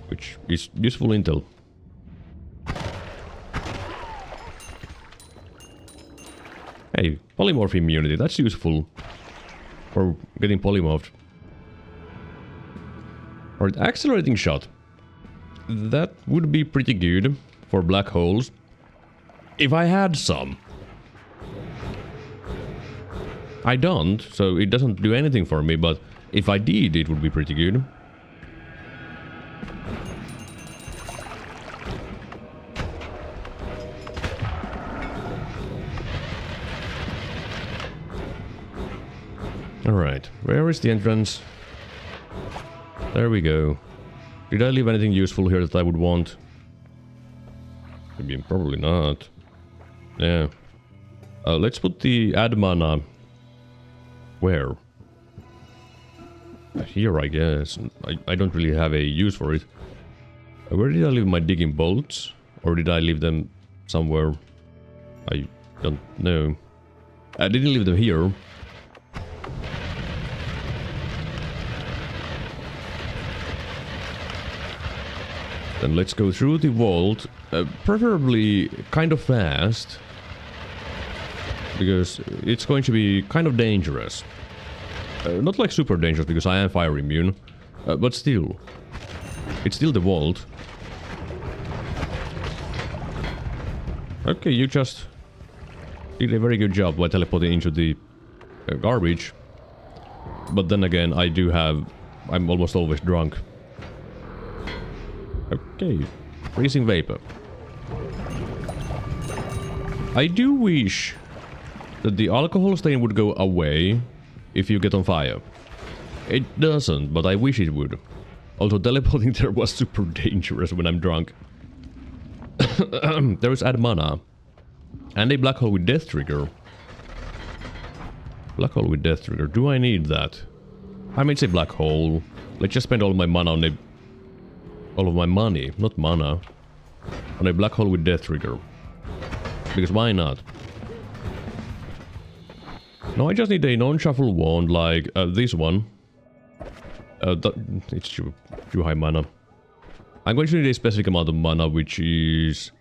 Which is useful intel. Hey, polymorph immunity, that's useful for getting polymorphed. Or accelerating shot. That would be pretty good for black holes. If I had some. I don't, so it doesn't do anything for me, but if I did, it would be pretty good. Alright, where is the entrance? There we go. Did I leave anything useful here that I would want? Maybe, probably not. Yeah. Let's put the add mana. Where? Here, I guess. I don't really have a use for it. Where did I leave my digging bolts? Or did I leave them somewhere? I don't know. I didn't leave them here. Then let's go through the vault, preferably kind of fast, because it's going to be kind of dangerous. Not like super dangerous, because I am fire immune, but still. It's still the vault. Okay, you just did a very good job by teleporting into the garbage. But then again, I do have I'm almost always drunk. Okay. Freezing vapor. I do wish that the alcohol stain would go away if you get on fire. It doesn't, but I wish it would. Although teleporting there was super dangerous when I'm drunk. There is add mana. And a black hole with death trigger. Black hole with death trigger. Do I need that? I mean, it's a black hole. Let's just spend all my mana on a... all of my money, not mana. On a black hole with death trigger. Because why not? No, I just need a non-shuffle wand like this one. It's too high mana. I'm going to need a specific amount of mana, which is...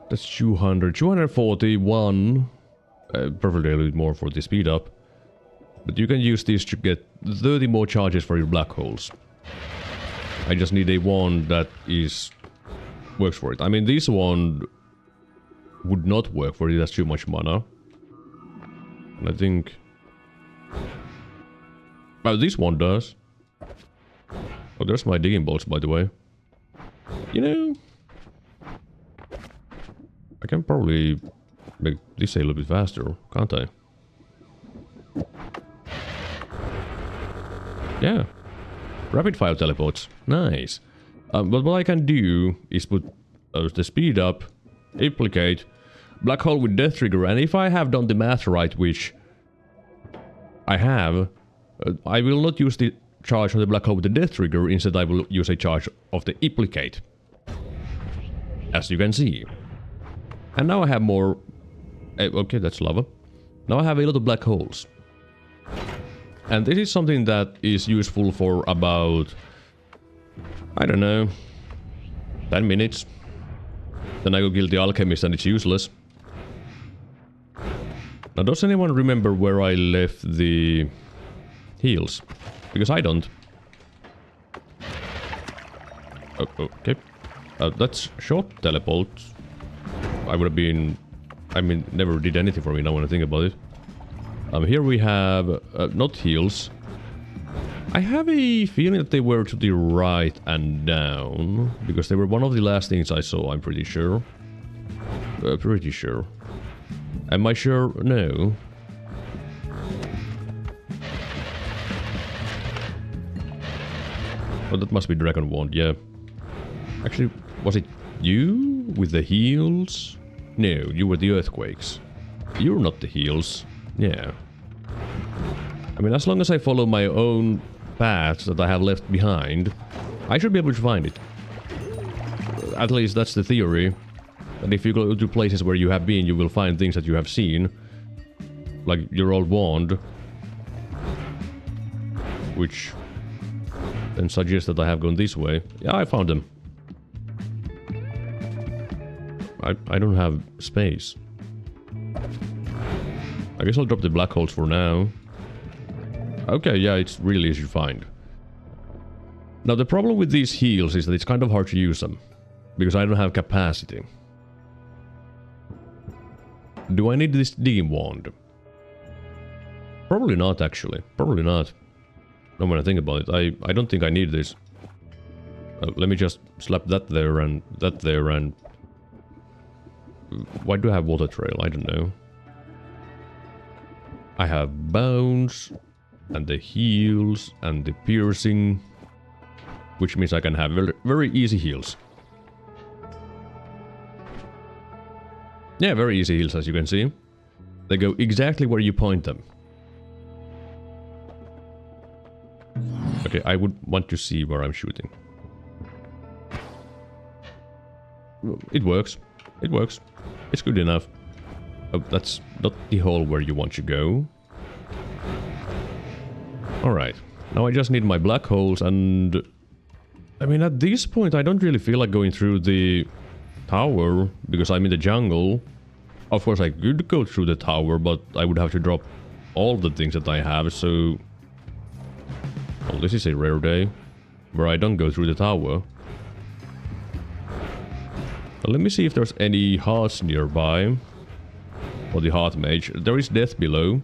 that's 200. 241. Preferably a little bit more for the speed up. But you can use this to get 30 more charges for your black holes. I just need a wand that is... works for it. I mean, this wand would not work for it, that's too much mana. And I think... well, this one does. Oh, there's my digging bolts, by the way. You know... I can probably make this a little bit faster, can't I? Yeah. Rapid fire teleports. Nice. But what I can do is put the speed up, implicate, black hole with death trigger, and if I have done the math right, which I have, I will not use the charge on the black hole with the death trigger, instead I will use a charge of the implicate. As you can see. And now I have more... okay, that's lava. Now I have a lot of black holes. And this is something that is useful for about... I don't know... 10 minutes. Then I go kill the alchemist and it's useless. Now does anyone remember where I left the... heals? Because I don't. Oh, okay. That's short teleport. I would have been... I mean, never did anything for me now when I think about it. Here we have... not heals. I have a feeling that they were to the right and down. Because they were one of the last things I saw, I'm pretty sure. Pretty sure. Am I sure? No. Oh, that must be Dragon Wand, yeah. Actually, was it you with the heals? No, you were the earthquakes. You're not the heals. Yeah. I mean, as long as I follow my own paths that I have left behind, I should be able to find it. At least that's the theory. And if you go to places where you have been, you will find things that you have seen. Like your old wand. Which then suggests that I have gone this way. Yeah, I found them. I don't have space. I guess I'll drop the black holes for now. Okay, yeah, it's really easy to find. Now the problem with these heals is that it's kind of hard to use them. Because I don't have capacity. Do I need this digging wand? Probably not, actually. Probably not. Now when I think about it, I don't think I need this. Let me just slap that there and that there and... Why do I have water trail? I don't know. I have bones, and the heals, and the piercing, which means I can have very, very easy heals. Yeah, very easy heals, as you can see. They go exactly where you point them. Okay, I would want to see where I'm shooting. It works. It works. It's good enough. Oh, that's not the hole where you want to go. Alright. Now I just need my black holes and... I mean, at this point I don't really feel like going through the tower, because I'm in the jungle. Of course I could go through the tower, but I would have to drop all the things that I have, so... Well, this is a rare day, where I don't go through the tower. Well, let me see if there's any hearts nearby. Or the heart mage. There is death below.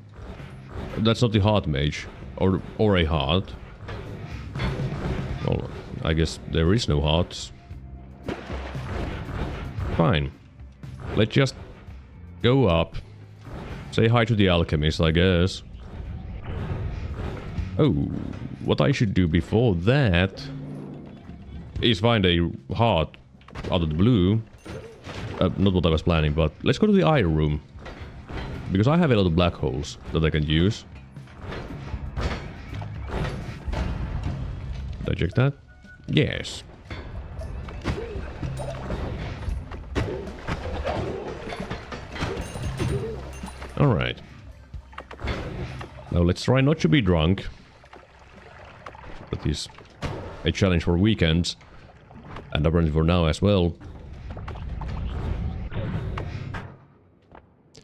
That's not the heart mage. Or a heart. Well, I guess there is no hearts. Fine. Let's just go up. Say hi to the alchemist, I guess. Oh, what I should do before that is find a heart out of the blue. Not what I was planning, but let's go to the iron room. Because I have a lot of black holes that I can use. Did I check that? Yes. Alright. Now let's try not to be drunk. That is a challenge for weekends. And apparently for now as well.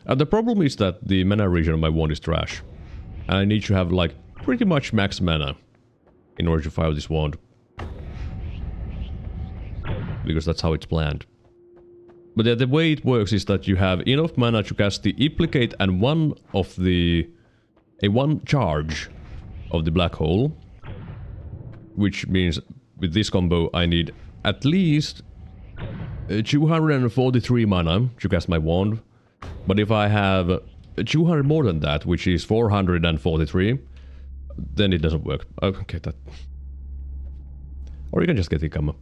The problem is that the mana region of my wand is trash. And I need to have like pretty much max mana in order to fire this wand. Because that's how it's planned. But the way it works is that you have enough mana to cast the Implicate and one charge of the black hole. Which means with this combo I need at least 243 mana to cast my wand. But if I have 200 more than that, which is 443, then it doesn't work. Okay, that... Or you can just get the combo.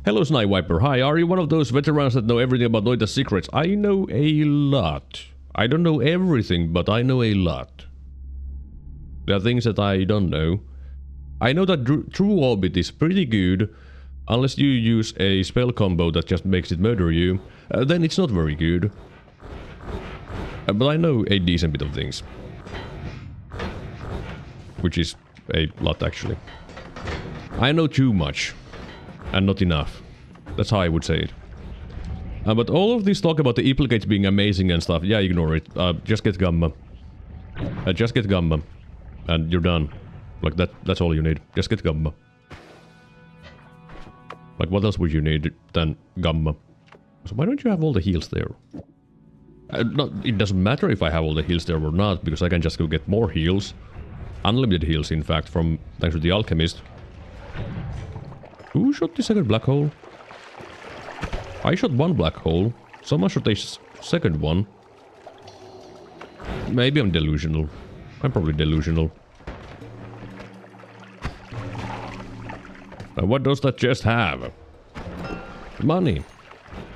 Hello, Snipe Wiper. Hi, are you one of those veterans that know everything about Noita's secrets? I know a lot. I don't know everything, but I know a lot. There are things that I don't know. I know that True Orbit is pretty good, unless you use a spell combo that just makes it murder you. Then it's not very good. But I know a decent bit of things. Which is a lot, actually. I know too much. And not enough. That's how I would say it. But all of this talk about the Implicates being amazing and stuff, yeah, ignore it. Just get Gamma. Just get Gamma. And you're done. Like, that's all you need. Just get Gamma. Like, what else would you need than Gamma? So why don't you have all the heals there? It doesn't matter if I have all the heals there or not, because I can just go get more heals. Unlimited heals, in fact, thanks to the alchemist. Who shot the second black hole? I shot one black hole. Someone shot a second one. Maybe I'm delusional. I'm probably delusional. Now what does that chest have? Money.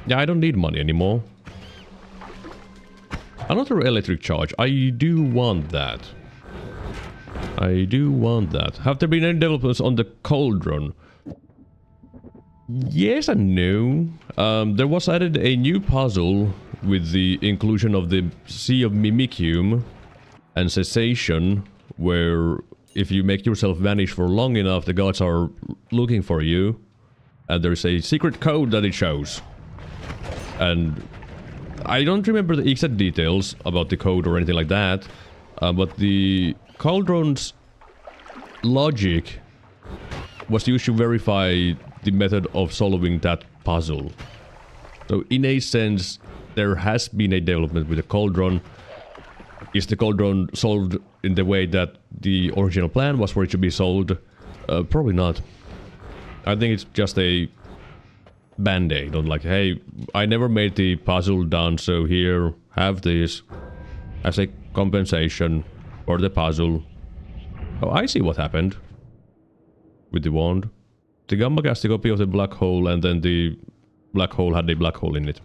Yeah, I don't need money anymore. Another electric charge. I do want that. I do want that. Have there been any developments on the cauldron? Yes and no. There was added a new puzzle with the inclusion of the Sea of Mimicium and Cessation, where if you make yourself vanish for long enough, the gods are looking for you. And there's a secret code that it shows. And I don't remember the exact details about the code or anything like that, but the cauldron's logic was used to verify the method of solving that puzzle. So in a sense, there has been a development with the cauldron. Is the cauldron solved in the way that the original plan was for it to be solved? Probably not. I think it's just a band-aid on like, hey, I never made the puzzle done, so here, have this as a compensation for the puzzle. Oh, I see what happened with the wand. The Gamma cast a copy of the black hole, and then the black hole had a black hole in it.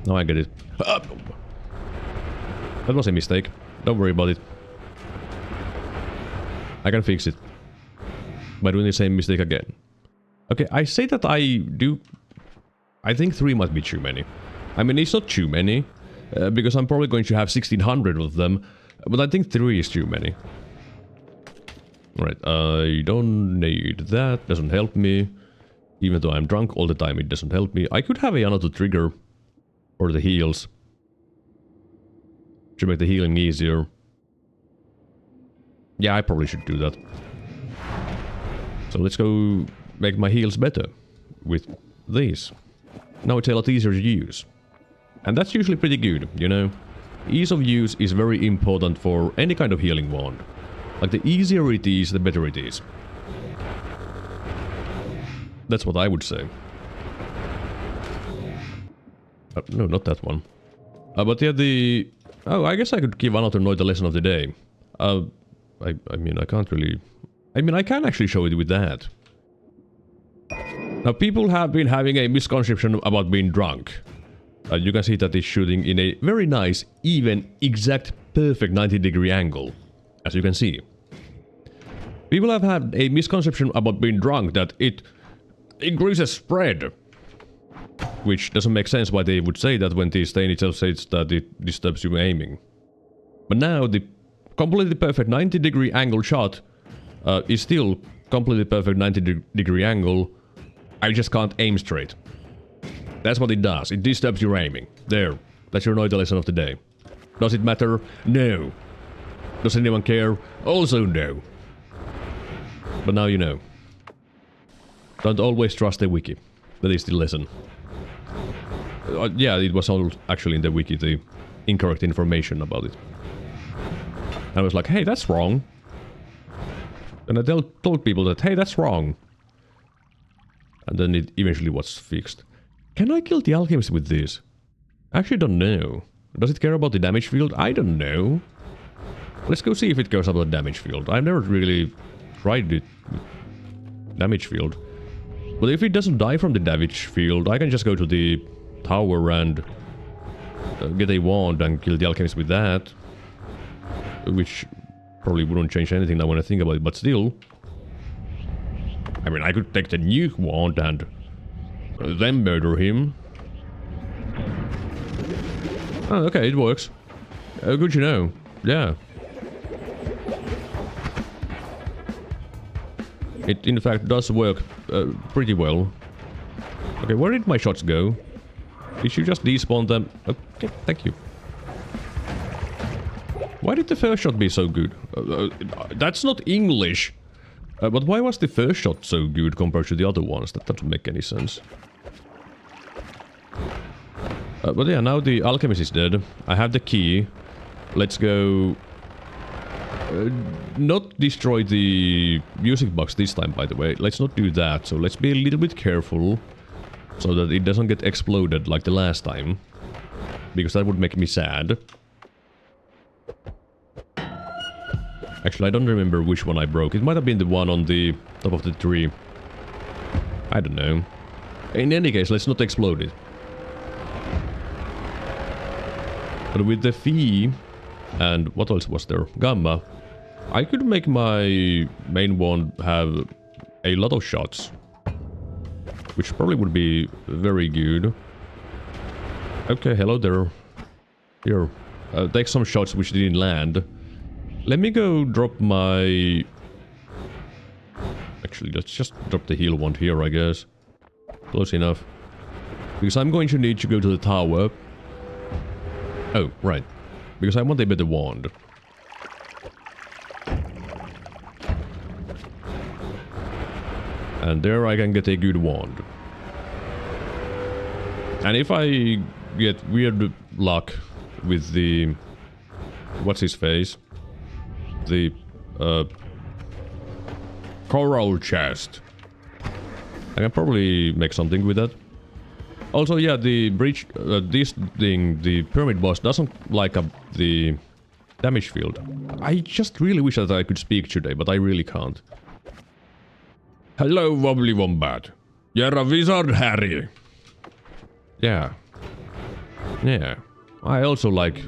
Now I get it. That was a mistake. Don't worry about it. I can fix it by doing the same mistake again. Okay, I say that I think 3 might be too many. I mean, it's not too many, because I'm probably going to have 1600 of them, but I think 3 is too many. Alright, I don't need that, doesn't help me. Even though I'm drunk all the time, it doesn't help me. I could have another trigger for the heals to make the healing easier. Yeah, I probably should do that. So let's go make my heals better with these. Now it's a lot easier to use. And that's usually pretty good, you know. Ease of use is very important for any kind of healing wand. Like, the easier it is, the better it is. That's what I would say. No, not that one. But yeah, the... Oh, I guess I could give another Noita lesson of the day. I mean, I can't really... I mean, I can actually show it with that. Now, people have been having a misconception about being drunk. You can see that it's shooting in a very nice, even, exact, perfect 90-degree angle. As you can see. People have had a misconception about being drunk that it increases spread. Which doesn't make sense why they would say that when the stain itself says that it disturbs you aiming. But now the completely perfect 90-degree angle shot is still completely perfect 90-degree angle. I just can't aim straight. That's what it does. It disturbs your aiming. There. That's your Noita lesson of the day. Does it matter? No. Does anyone care? Also no. But now you know. Don't always trust the wiki. That is the lesson. Yeah, it was all actually in the wiki, the incorrect information about it. I was like, hey, that's wrong. And I told people that, hey, that's wrong. And then it eventually was fixed. Can I kill the alchemist with this? I actually don't know. Does it care about the damage field? I don't know. Let's go see if it cares about the damage field. I've never really tried it with damage field. But if it doesn't die from the damage field, I can just go to the tower and get a wand and kill the alchemist with that. Which probably wouldn't change anything now when I think about it, but still. I mean, I could take the nuke wand and then murder him. Oh, okay, it works. Good to know. Yeah. It, in fact, does work pretty well. Okay, where did my shots go? Did you just despawn them? Okay, thank you. Why did the first shot be so good? That's not English. But why was the first shot so good compared to the other ones? That doesn't make any sense. But yeah, now the alchemist is dead. I have the key. Let's go... not destroy the music box this time, by the way. Let's not do that. So let's be a little bit careful. So that it doesn't get exploded like the last time. Because that would make me sad. Actually, I don't remember which one I broke. It might have been the one on the top of the tree. I don't know. In any case, let's not explode it. But with the Phi and what else was there? Gamma. I could make my main wand have a lot of shots. Which probably would be very good. Okay, hello there. Here. Take some shots which didn't land. Let me go drop my... Actually, let's just drop the heal wand here, I guess. Close enough. Because I'm going to need to go to the tower. Oh, right. Because I want a better wand. And there I can get a good wand. And if I get weird luck with the... What's his face? The coral chest. I can probably make something with that. Also, yeah, the breach, this thing, the pyramid boss doesn't like the damage field. I just really wish that I could speak today, but I really can't. Hello, Wobbly Wombat. You're a wizard, Harry. Yeah. Yeah. I also like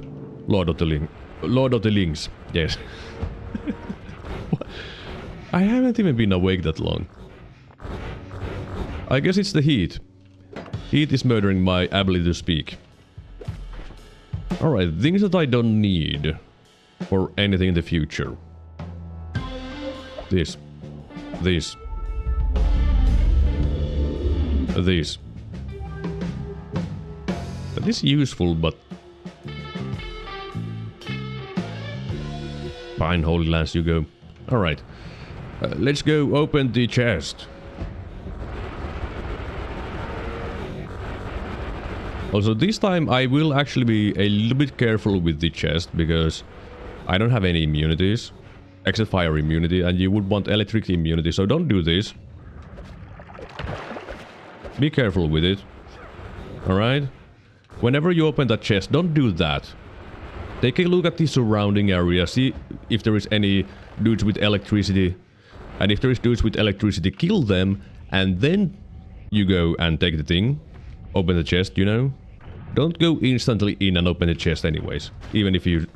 Lord of the Rings. Yes. I haven't even been awake that long. I guess it's the heat. Heat is murdering my ability to speak. Alright, things that I don't need for anything in the future. This. This. This. That is useful, but... Fine, Holy Lance, you go. Alright. Let's go open the chest. Also, this time I will actually be a little bit careful with the chest, because I don't have any immunities. except fire immunity, and you would want electric immunity, so don't do this. Be careful with it. Alright? Whenever you open that chest, don't do that. Take a look at the surrounding area, see if there is any dudes with electricity. And if there is dudes with electricity, kill them, and then you go and take the thing. Open the chest, you know? Don't go instantly in and open the chest anyways. Even if you...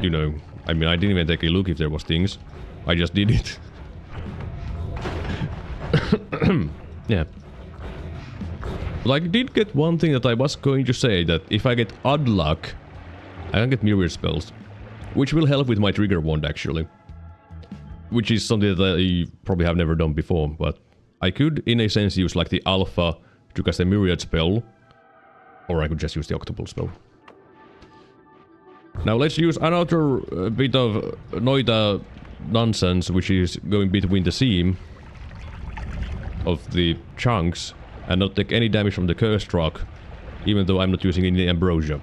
You know... I mean, I didn't even take a look if there was things. I just did it. Yeah. But I did get one thing that I was going to say, that if I get odd luck, I can get mirror spells. Which will help with my trigger wand, actually. Which is something that I probably have never done before, but I could, in a sense, use like the alpha to cast a myriad spell. Or I could just use the octuple spell. Now let's use another bit of Noita nonsense, which is going between the seam of the chunks and not take any damage from the cursed rock, even though I'm not using any ambrosia.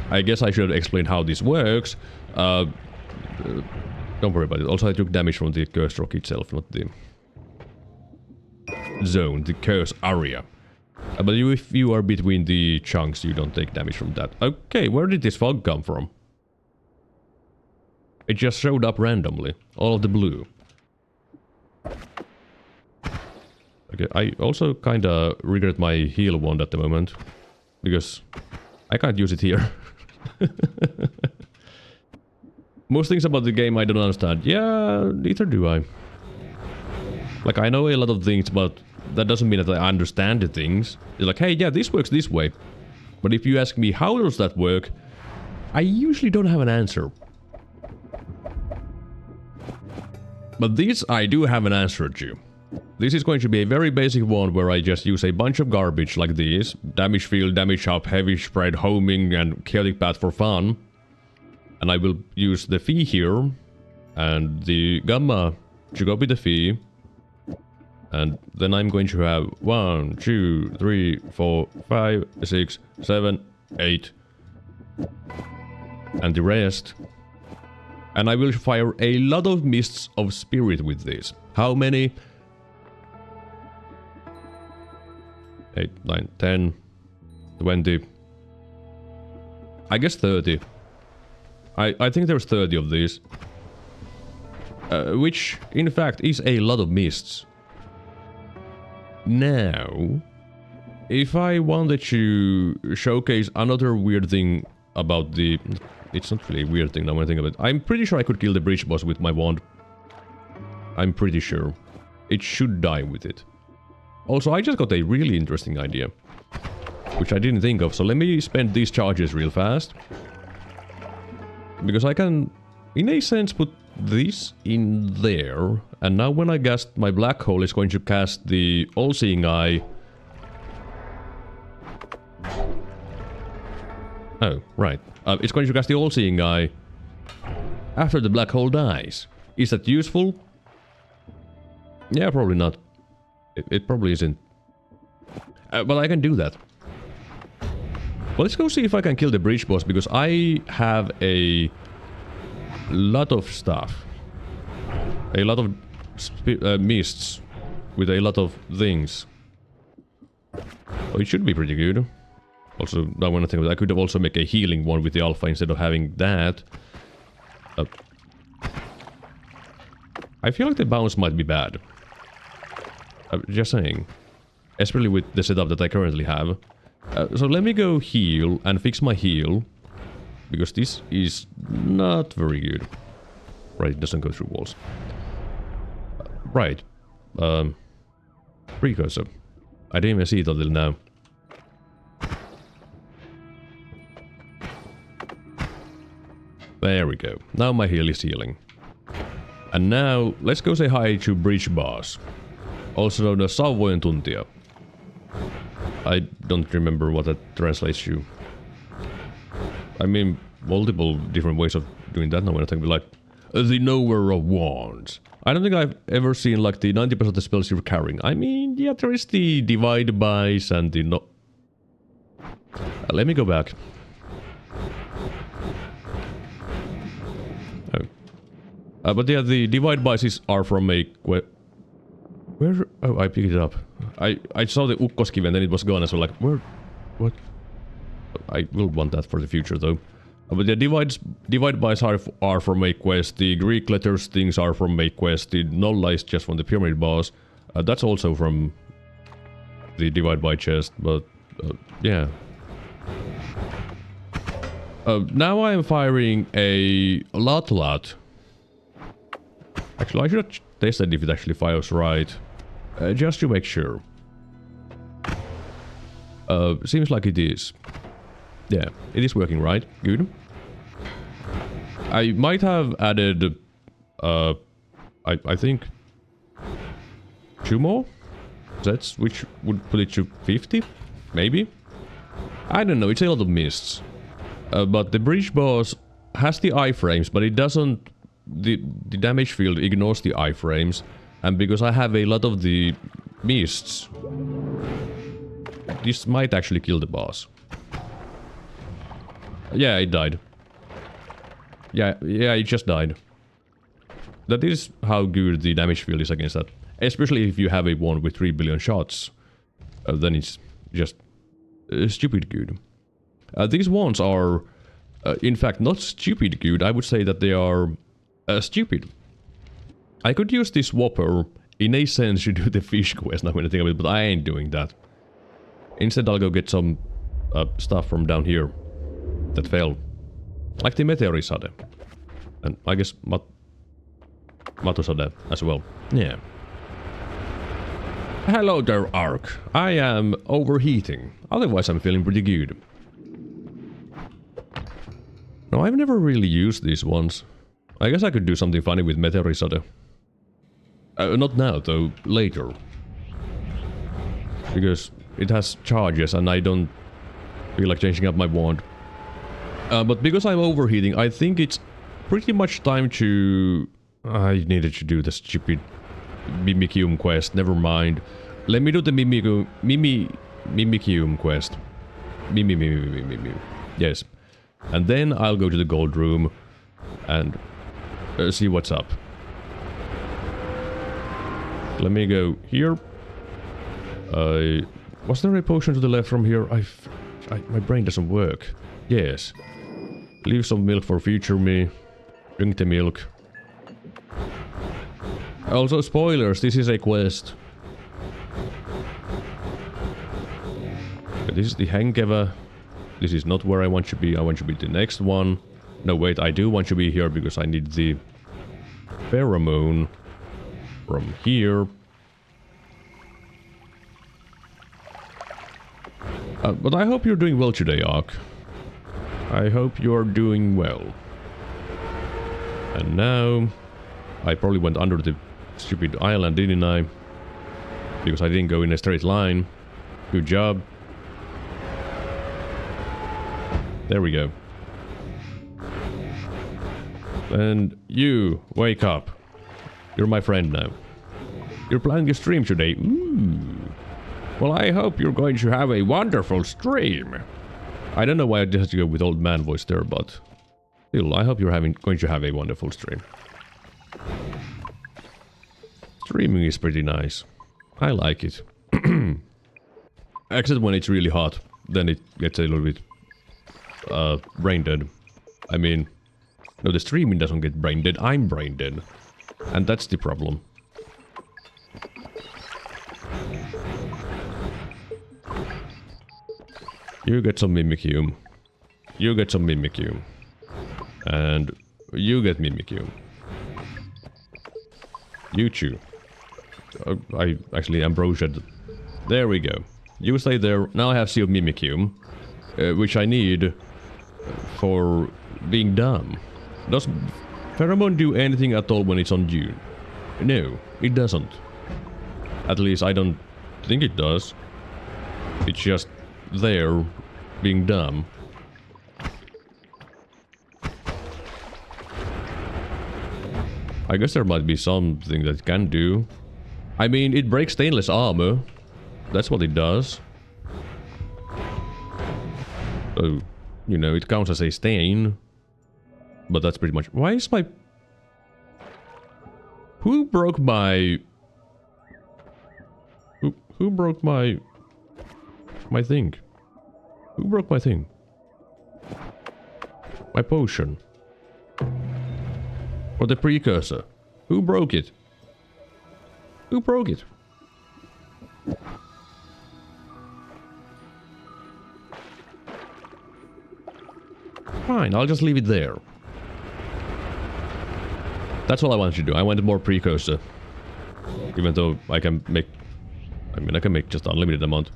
I guess I should explain how this works. Don't worry about it. Also, I took damage from the cursed rock itself, not the zone, the curse area. But if you are between the chunks, you don't take damage from that. Okay, where did this fog come from? It just showed up randomly. All of the blue. Okay, I also kinda regret my heal wand at the moment. Because I can't use it here. Most things about the game I don't understand. Yeah, neither do I. Like, I know a lot of things, but that doesn't mean that I understand the things. It's like, hey, yeah, this works this way. But if you ask me, how does that work? I usually don't have an answer. But this, I do have an answer to. This is going to be a very basic one where I just use a bunch of garbage like this. Damage field, damage up, heavy spread, homing, and chaotic path for fun. And I will use the fee here. And the gamma to copy the fee. And then I'm going to have 1, 2, 3, 4, 5, 6, 7, 8. And the rest. And I will fire a lot of mists of spirit with this. How many? 8, 9, 10, 20. I guess 30. I think there's 30 of these. Which, in fact, is a lot of mists. Now, if I wanted to showcase another weird thing about the... It's not really a weird thing now when I think of it. I'm pretty sure I could kill the bridge boss with my wand. I'm pretty sure. It should die with it. Also, I just got a really interesting idea. Which I didn't think of, so let me spend these charges real fast. Because I can, in a sense, put this in there. And now when I cast my black hole, it's going to cast the all-seeing eye. Oh, right. It's going to cast the all-seeing eye after the black hole dies. Is that useful? Yeah, probably not. It probably isn't. But I can do that. Well, let's go see if I can kill the bridge boss, because I have a lot of stuff. A lot of mists with a lot of things. So it should be pretty good. Also, now when I think of it, I could also make a healing one with the alpha instead of having that. I feel like the bounce might be bad. I'm just saying. Especially with the setup that I currently have. So let me go heal and fix my heal. Because this is not very good. Right, it doesn't go through walls. Right. Precursor. I didn't even see it until now. There we go. Now my heal is healing. And now, let's go say hi to Bridge Boss. Also known as Sauvojen Tuntija. I don't remember what that translates to. I mean, multiple different ways of doing that now when I think like... the knower of wands. I don't think I've ever seen like the 90% of the spells you're carrying. I mean, yeah, there is the divide bys and the no... let me go back. But yeah, the divide biases are from a... Where? Oh, I picked it up. I saw the Ukkoskivi and then it was gone, so like, where? What? I will want that for the future though. But the divide bias are from a quest, the Greek letters things are from a quest, the Nolla is just from the pyramid boss. That's also from the divide by chest, but yeah. Now I am firing a lot. Actually, I should have tested if it actually fires right. Just to make sure. Seems like it is. Yeah, it is working right. Good. I might have added, I think, 2 more sets, which would put it to 50, maybe? I don't know, it's a lot of mists. But the bridge boss has the iframes, but it doesn't... The damage field ignores the iframes, and because I have a lot of the mists, this might actually kill the boss. Yeah, it died. Yeah, it just died. That is how good the damage field is against that. Especially if you have a wand with 3 billion shots. Then it's just stupid good. These wands are, in fact, not stupid good. I would say that they are stupid. I could use this Whopper, in a sense, to do the fish quest now when I think of it, but I ain't doing that. Instead, I'll go get some stuff from down here that fell. Like the Meteorisade. And I guess Matusade as well. Yeah. Hello there, Ark. I am overheating. Otherwise, I'm feeling pretty good. No, I've never really used these ones. I guess I could do something funny with Meteorisade. Not now, though. Later. Because it has charges and I don't feel like changing up my wand. But because I'm overheating, I think it's pretty much time to... I needed to do the stupid Mimicium quest, never mind. Let me do the Mimicium quest. Yes. And then I'll go to the gold room and see what's up. Let me go here. Was there a potion to the left from here? My brain doesn't work. Yes. Leave some milk for future me. Drink the milk. Also, spoilers, this is a quest. This is the Henkeva. This is not where I want to be. I want to be the next one. No, wait, I do want to be here because I need the pheromone from here. But I hope you're doing well today, Ark. I hope you're doing well. And now... I probably went under the stupid island, didn't I? Because I didn't go in a straight line. Good job. There we go. And you, wake up. You're my friend now. You're planning a stream today. Ooh. Well, I hope you're going to have a wonderful stream. I don't know why I had to go with old man voice there, but... still, I hope you're going to have a wonderful stream. Streaming is pretty nice. I like it. Except when it's really hot. Then it gets a little bit... brain dead. I mean... no, the streaming doesn't get brain dead. I'm brain dead. And that's the problem. You get some Mimicium. You get some Mimicium. And you get Mimicium. You chew. I actually ambrosiaed. There we go. You stay there. Now I have Sea of Mimicium. Which I need for being dumb. Does pheromone do anything at all when it's on Dune? No, it doesn't. At least I don't think it does. It's just there, being dumb. I guess there might be something that it can do. I mean, it breaks stainless armor. That's what it does. So, you know, it counts as a stain. But that's pretty much... why is my... Who broke my... Who broke my... My thing? Who broke my thing? My potion. Or the precursor. Who broke it? Who broke it? Fine, I'll just leave it there. That's all I wanted to do. I wanted more precursor. Even though I can make... I mean, I can make just unlimited amount.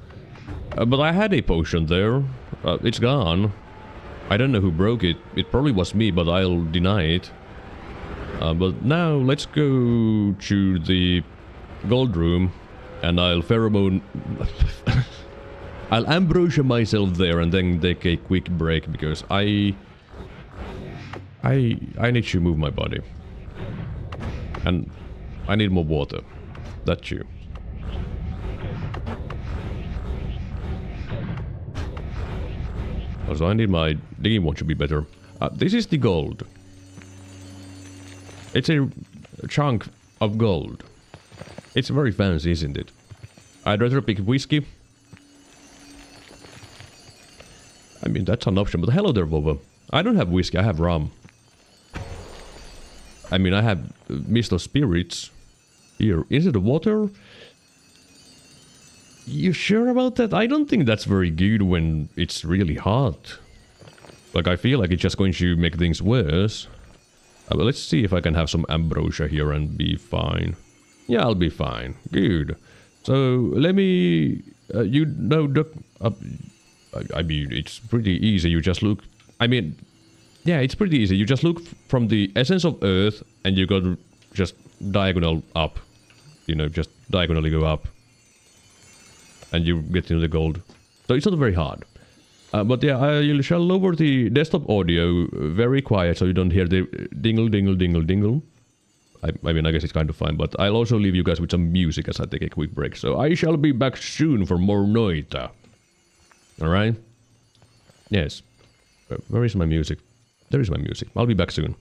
But I had a potion there. It's gone. I don't know who broke it. It probably was me, but I'll deny it. But now, let's go to the gold room. And I'll pheromone... I'll ambrosia myself there and then take a quick break, because I need to move my body. And I need more water. That's you. Also, I need my digging one should be better. This is the gold. It's a chunk of gold. It's very fancy, isn't it? I'd rather pick whiskey. I mean, that's an option, but hello there, Boba. I don't have whiskey, I have rum. I mean, I have mist of spirits. Here, is it water? You sure about that? I don't think that's very good when it's really hot. Like, I feel like it's just going to make things worse. But let's see if I can have some ambrosia here and be fine. Yeah, I'll be fine. Good. So, let me... you know, I mean, it's pretty easy. You just look... I mean... Yeah, it's pretty easy. You just look from the essence of Earth and you go just diagonal up. You know, just diagonally go up. And you get into the gold. So it's not very hard. But yeah, I shall lower the desktop audio very quiet so you don't hear the dingle, dingle, dingle, dingle. I mean, I guess it's kind of fine, but I'll also leave you guys with some music as I take a quick break. So I shall be back soon for more Noita. Alright? Yes. Where is my music? There is my music. I'll be back soon.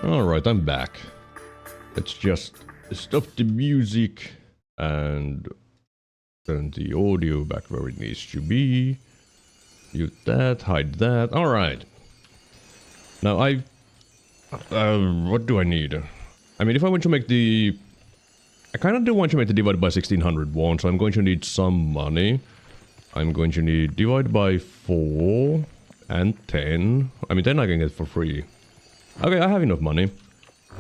Alright, I'm back. Let's just stop the music and turn the audio back where it needs to be. Mute that, hide that. Alright. Now what do I need? I mean, if I want to make the... I kind of do want to make the divide by 1600 one, so I'm going to need some money. I'm going to need divide by 4 and 10. I mean, 10 I can get for free. Okay, I have enough money.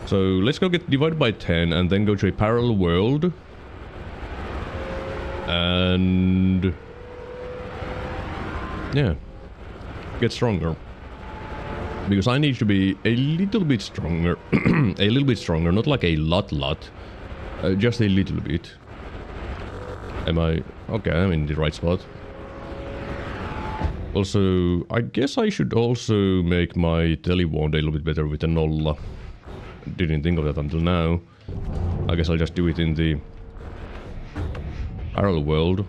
So let's go get divided by 10 and then go to a parallel world. And... yeah. Get stronger. Because I need to be a little bit stronger. A little bit stronger, not like a lot. Just a little bit. Am I... okay, I'm in the right spot. Also, I guess I should also make my telewand a little bit better with a nolla. Didn't think of that until now. I guess I'll just do it in the parallel world.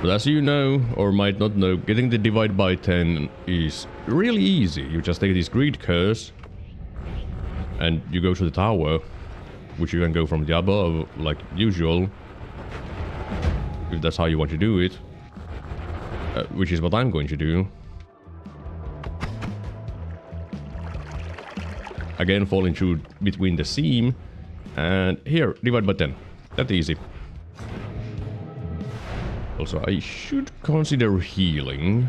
But as you know, or might not know, getting the divide by 10 is really easy. You just take this greed curse and you go to the tower, which you can go from the above, like usual, if that's how you want to do it. Which is what I'm going to do. Again, falling through between the seam. And here, divide by 10. That easy. Also, I should consider healing.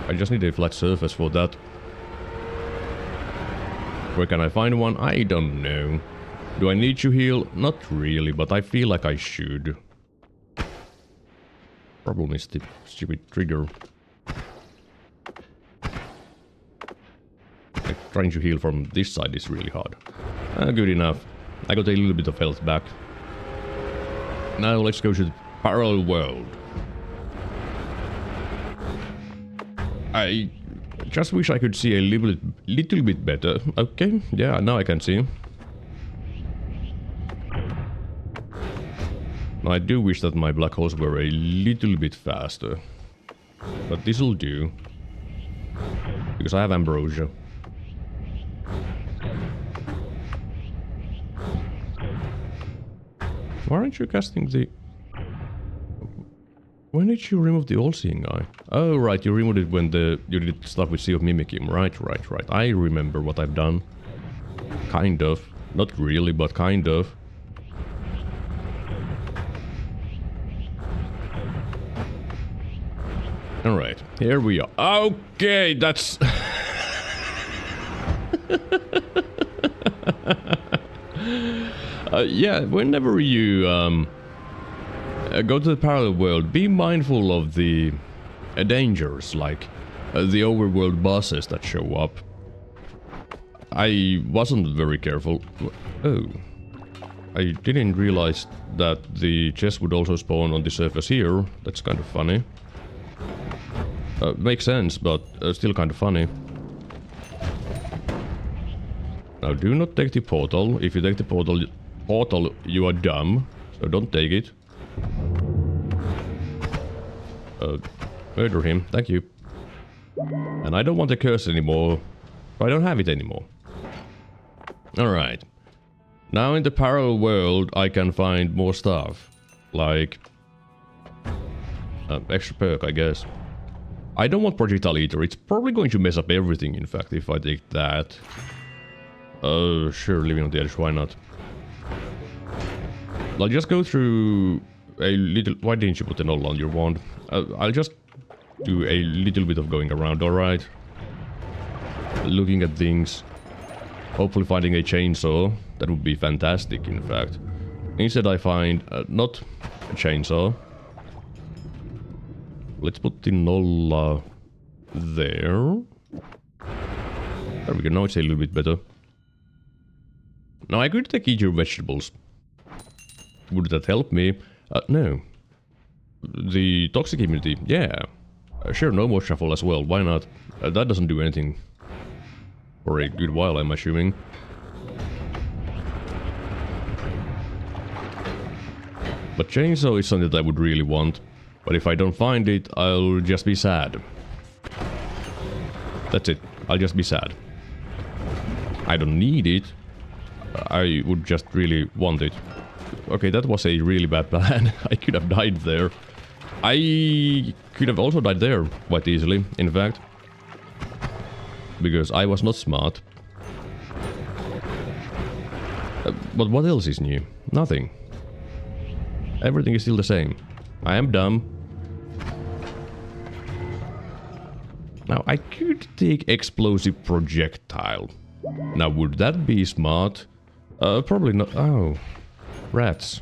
I just need a flat surface for that. Where can I find one? I don't know. Do I need to heal? Not really, but I feel like I should. Problem is the stupid trigger. Like, trying to heal from this side is really hard. Good enough. I got a little bit of health back. Now let's go to the parallel world. I just wish I could see a little bit better. Okay, yeah, now I can see. I do wish that my black holes were a little bit faster. But this'll do. Because I have ambrosia. Why aren't you casting the... when did you remove the all-seeing eye? Oh, right, you removed it when you did stuff with Sea of Mimicking. Right. I remember what I've done. Kind of. Not really, but kind of. Alright, here we are. Okay, that's... yeah, whenever you go to the parallel world, be mindful of the dangers, like the overworld bosses that show up. I wasn't very careful. Oh. I didn't realize that the chest would also spawn on the surface here. That's kind of funny. Makes sense, but still kind of funny. Now, do not take the portal. If you take the portal, you are dumb. So don't take it. Murder him. Thank you. And I don't want the curse anymore. I don't have it anymore. Alright. Now in the parallel world, I can find more stuff. Like... extra perk, I guess. I don't want projectile eater. It's probably going to mess up everything, in fact, if I take that. Sure, living on the edge, why not? I'll just go through a little... why didn't you put an all on your wand? I'll just do a little bit of going around, alright? Looking at things. Hopefully finding a chainsaw. That would be fantastic, in fact. Instead I find... not a chainsaw. Let's put the Nolla there. There we go, now it's a little bit better. Now I could take your vegetables. Would that help me? No. The toxic immunity, yeah. Sure, no more shuffle as well, why not? That doesn't do anything. For a good while, I'm assuming. But chainsaw is something that I would really want. But if I don't find it, I'll just be sad. That's it. I'll just be sad. I don't need it. I would just really want it. Okay, that was a really bad plan. I could have died there. I could have also died there quite easily, in fact. Because I was not smart. But what else is new? Nothing. Everything is still the same. I am dumb. Now, I could take explosive projectile. Now, would that be smart? Probably not. Oh. Rats.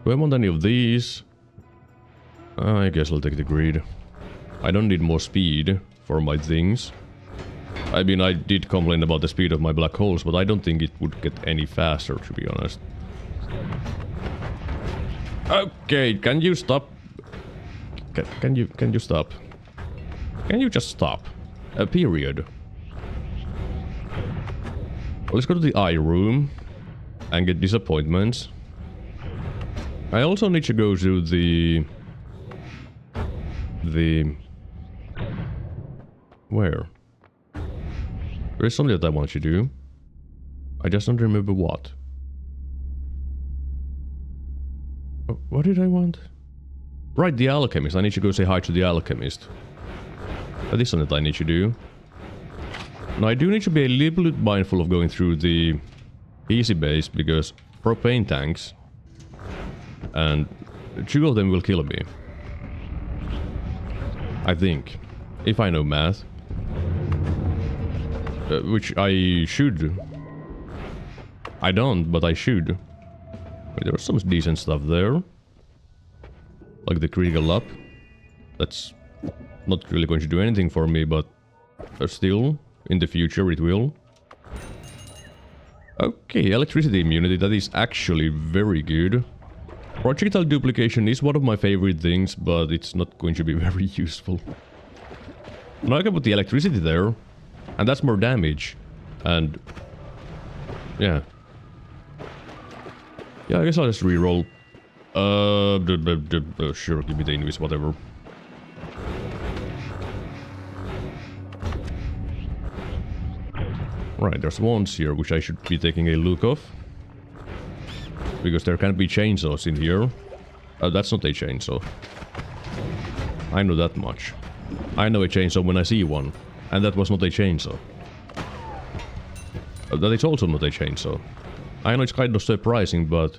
Do I want any of these? I guess I'll take the greed. I don't need more speed for my things. I mean, I did complain about the speed of my black holes, but I don't think it would get any faster, to be honest. Okay, can you stop? Can you stop? Can you just stop? Period. Let's go to the eye room and get disappointments. I also need to go to the... Where? There is something that I want to do. I just don't remember what. Oh, what did I want? Right, the alchemist. I need to go say hi to the alchemist. That is something that I need to do. Now, I do need to be a little bit mindful of going through the easy base, because propane tanks, and 2 of them will kill me. I think. If I know math. Which I should. I don't, but I should. Wait, there's some decent stuff there. Like the critical up. That's not really going to do anything for me, but still, in the future it will. Okay, electricity immunity, that is actually very good. Projectile duplication is one of my favorite things, but it's not going to be very useful. Now I can put the electricity there, and that's more damage. And... yeah. Yeah, I guess I'll just reroll. Sure, give me the invis, whatever. Right, there's wands here, which I should be taking a look of. Because there can be chainsaws in here. That's not a chainsaw. I know that much. I know a chainsaw when I see one. And that was not a chainsaw. That is also not a chainsaw. I know it's kind of surprising, but...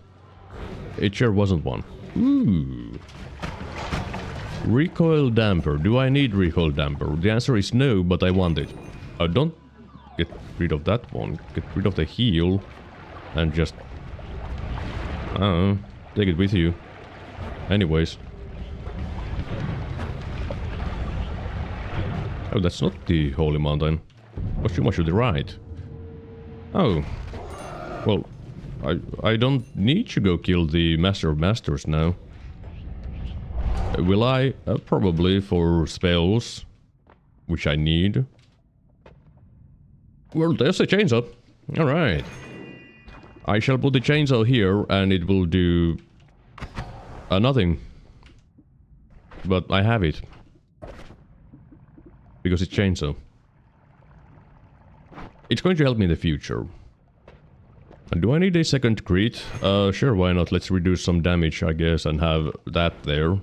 it sure wasn't one. Ooh. Recoil damper. Do I need recoil damper? The answer is no, but I want it. Don't get rid of that one. Get rid of the heal. And just... I don't know. Take it with you. Anyways. Oh, that's not the Holy Mountain. What's too much to the right? Oh. Well, I don't need to go kill the Master of Masters now. Will I? Probably for spells. Which I need. Well, there's a chainsaw. Alright. I shall put the chainsaw here and it will do... nothing. But I have it. Because it's chainsaw. It's going to help me in the future. And do I need a second crit? Sure, why not? Let's reduce some damage, I guess, and have that there.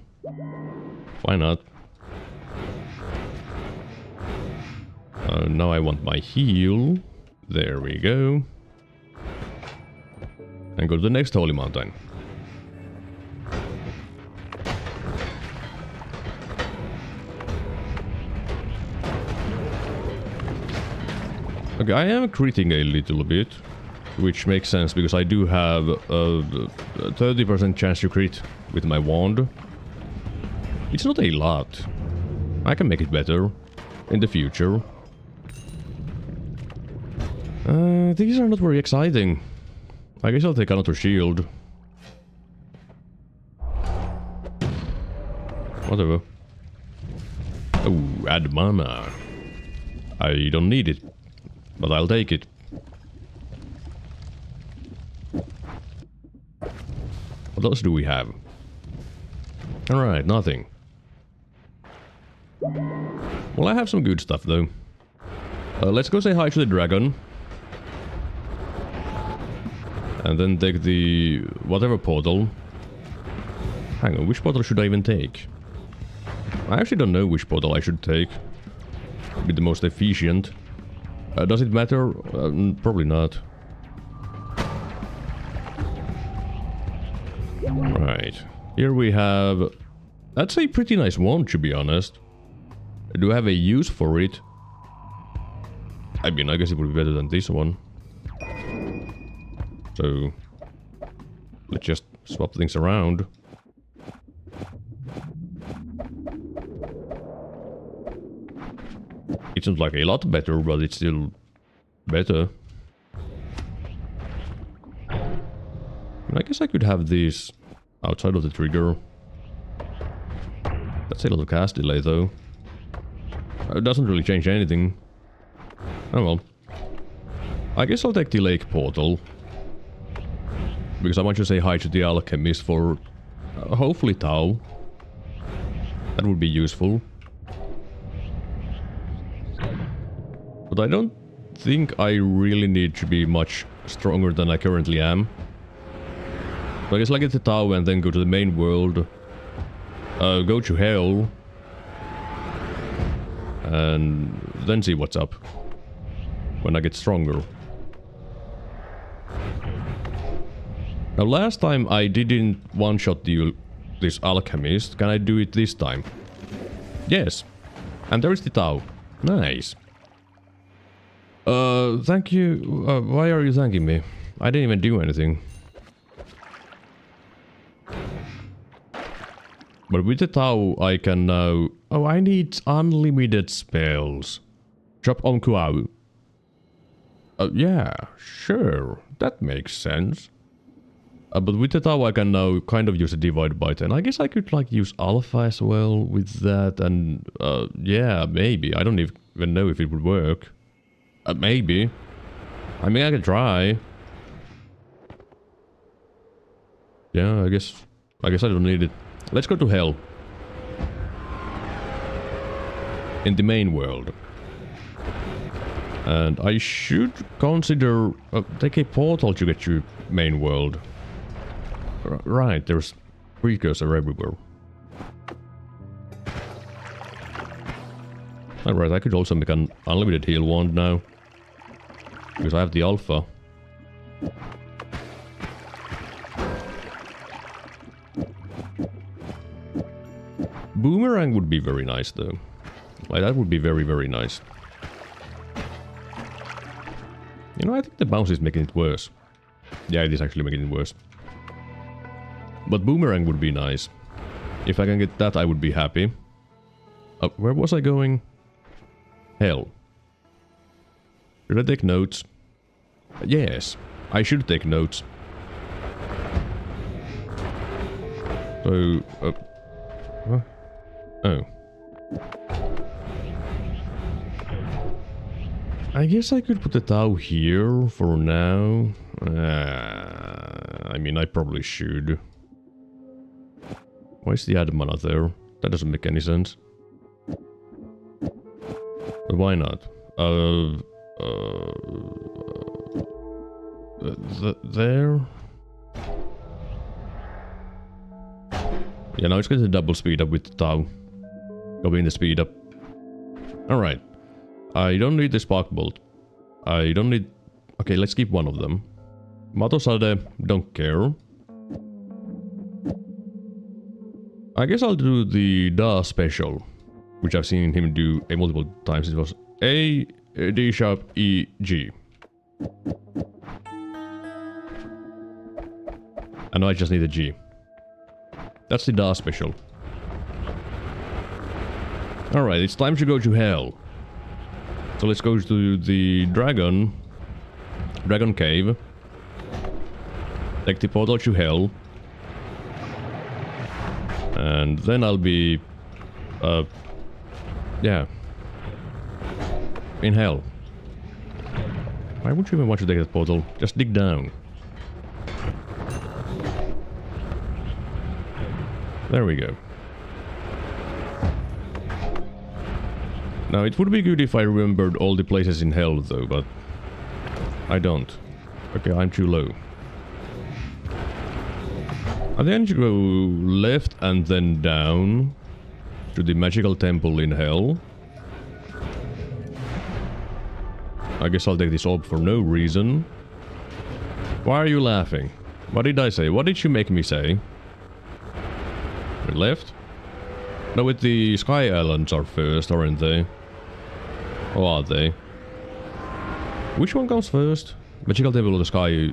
Why not? Now I want my heal. There we go. And go to the next Holy Mountain. Okay, I am critting a little bit, which makes sense because I do have a 30% chance to crit with my wand. It's not a lot. I can make it better in the future. These are not very exciting. I guess I'll take another shield. Whatever. Oh, add mana. I don't need it, but I'll take it. What else do we have? Alright, nothing. Well, I have some good stuff though. Let's go say hi to the dragon. And then take the whatever portal. Hang on, which portal should I even take? I actually don't know which portal I should take. Be the most efficient. Does it matter? Probably not. Right. Here we have... That's a pretty nice wand, to be honest. Do I have a use for it? I mean, I guess it would be better than this one. So... let's just swap things around. It seems like a lot better, but it's still better. I guess I could have this outside of the trigger. That's a lot of cast delay though. It doesn't really change anything. Oh well. I guess I'll take the lake portal. Because I want to say hi to the alchemist for hopefully Tau. That would be useful. But I don't think I really need to be much stronger than I currently am. So I guess I'll get the Tau and then go to the main world. Go to hell. And then see what's up. When I get stronger. Now last time I didn't one-shot this alchemist. Can I do it this time? Yes. And there is the Tau. Nice. Thank you. Why are you thanking me? I didn't even do anything. But with the Tau, I can now... Oh, I need unlimited spells. Drop on Kuau. Yeah, sure. That makes sense. But with the Tau, I can now kind of use a divide by 10. I guess I could, like, use Alpha as well with that. And, yeah, maybe. I don't even know if it would work. Maybe. I mean, I can try. Yeah, I guess I don't need it. Let's go to hell. In the main world. And I should consider... take a portal to get to main world. Right, there's precursor everywhere. Alright, I could also make an unlimited heal wand now. Because I have the alpha. Boomerang would be very nice though. Like that would be very, very nice. You know, I think the bounce is making it worse. Yeah, it is actually making it worse. But boomerang would be nice. If I can get that, I would be happy. Where was I going? Hell. Should I take notes? Yes, I should take notes. So... what? Oh. I guess I could put the Tau here for now. I mean, I probably should. Why is the add mana there? That doesn't make any sense. But why not? There? Yeah, now it's going to double speed up with the Tau. Copying the speed up. Alright. I don't need the Spark Bolt. I don't need... Okay, let's keep one of them. Matosade, don't care. I guess I'll do the Da special. Which I've seen him do multiple times. It was A, D sharp, E, G. And now I just need a G. That's the Da special. Alright, it's time to go to hell. So let's go to the Dragon Cave. Take the portal to hell. And then I'll be... yeah. In hell. Why would you even want to take that portal? Just dig down. There we go. Now, it would be good if I remembered all the places in hell, though, but I don't. Okay, I'm too low. I think I should go left and then down to the magical temple in hell. I guess I'll take this orb for no reason. Why are you laughing? What did I say? What did you make me say? Left? No, with the Sky Islands are first, aren't they? Or are they? Which one comes first? Magical Temple or the Sky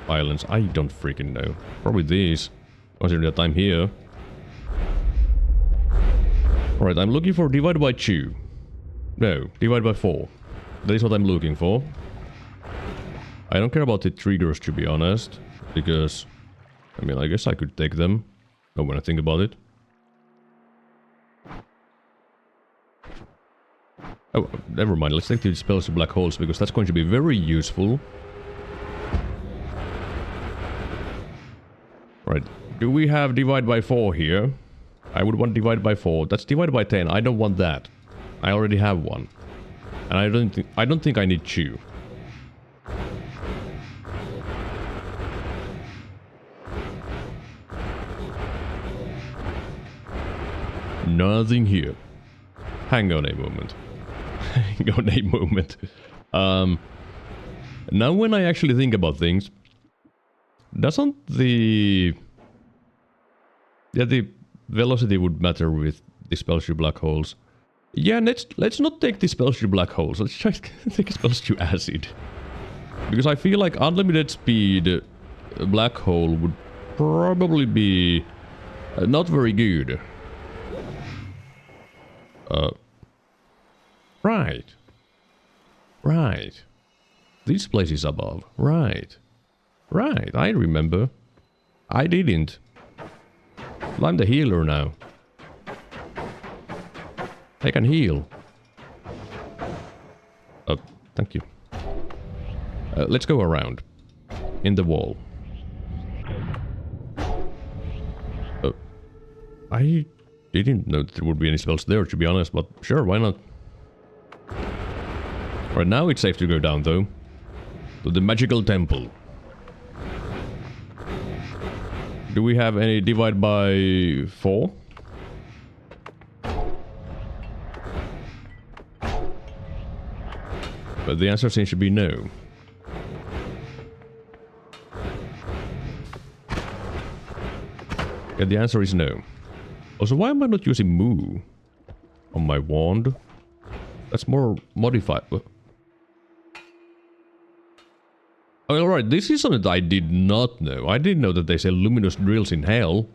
Islands? I don't freaking know. Probably these. Considering that I'm here. Alright, I'm looking for divide by 2. No, divide by 4. That is what I'm looking for. I don't care about the triggers, to be honest. Because, I mean, I guess I could take them. Oh, when I think about it. Oh, never mind. Let's take the spells to black holes, because that's going to be very useful. Right. Do we have divide by 4 here? I would want divide by 4. That's divide by 10. I don't want that. I already have one. And I don't think I need 2. Nothing here. Hang on a moment. Hang on a moment. Now when I actually think about things, doesn't the... Yeah, the velocity would matter with the spells to black holes. Yeah, let's not take the spells to black holes. Let's just take spells to acid. Because I feel like unlimited speed black hole would probably be not very good. Right. Right. This place is above. Right. Right, I remember. I didn't. I'm the healer now. I can heal. Thank you. Let's go around. In the wall. I didn't know that there would be any spells there, to be honest, but sure, why not? Right, now it's safe to go down, though. To the magical temple. Do we have any divide by 4? But the answer seems to be no. Yeah, the answer is no. Also, why am I not using Moo on my wand? That's more modified. Oh, alright, this is something that I did not know. I didn't know that they sell luminous drills in hell.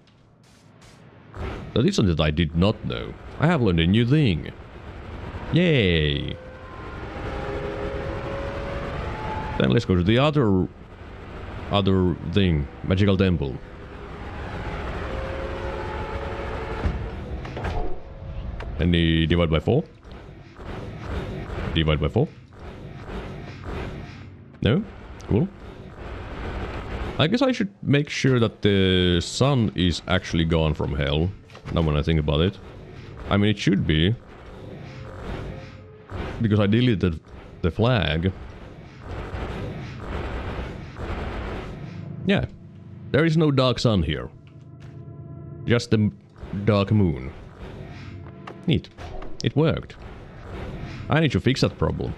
That is something that I did not know. I have learned a new thing. Yay! Then let's go to the other thing, magical temple. Any divide by 4? Divide by 4? No? Cool. I guess I should make sure that the sun is actually gone from hell. Now when I think about it. I mean, it should be. Because I deleted the flag. Yeah. There is no dark sun here. Just the dark moon. Neat. It worked. I need to fix that problem.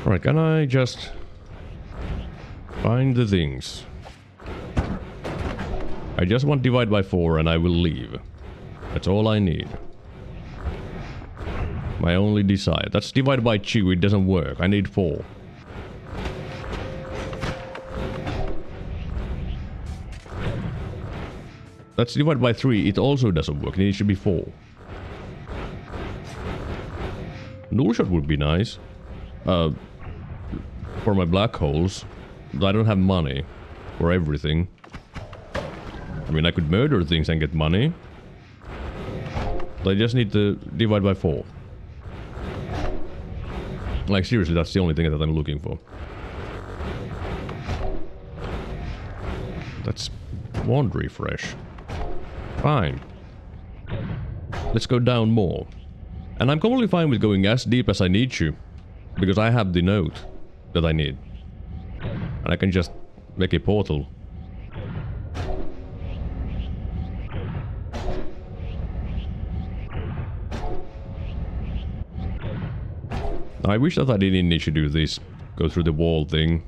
Alright, can I just find the things? I just want divide by 4 and I will leave. That's all I need. My only desire. That's divide by 2, it doesn't work. I need 4. That's divided by 3, it also doesn't work, it needs to be 4. Null shot would be nice. For my black holes. I don't have money for everything. I mean, I could murder things and get money. But I just need to divide by 4. Like, seriously, that's the only thing that I'm looking for. That's wand refresh. Fine. Let's go down more. And I'm completely fine with going as deep as I need to. Because I have the note that I need. And I can just make a portal. I wish that I didn't need to do this. Go through the wall thing.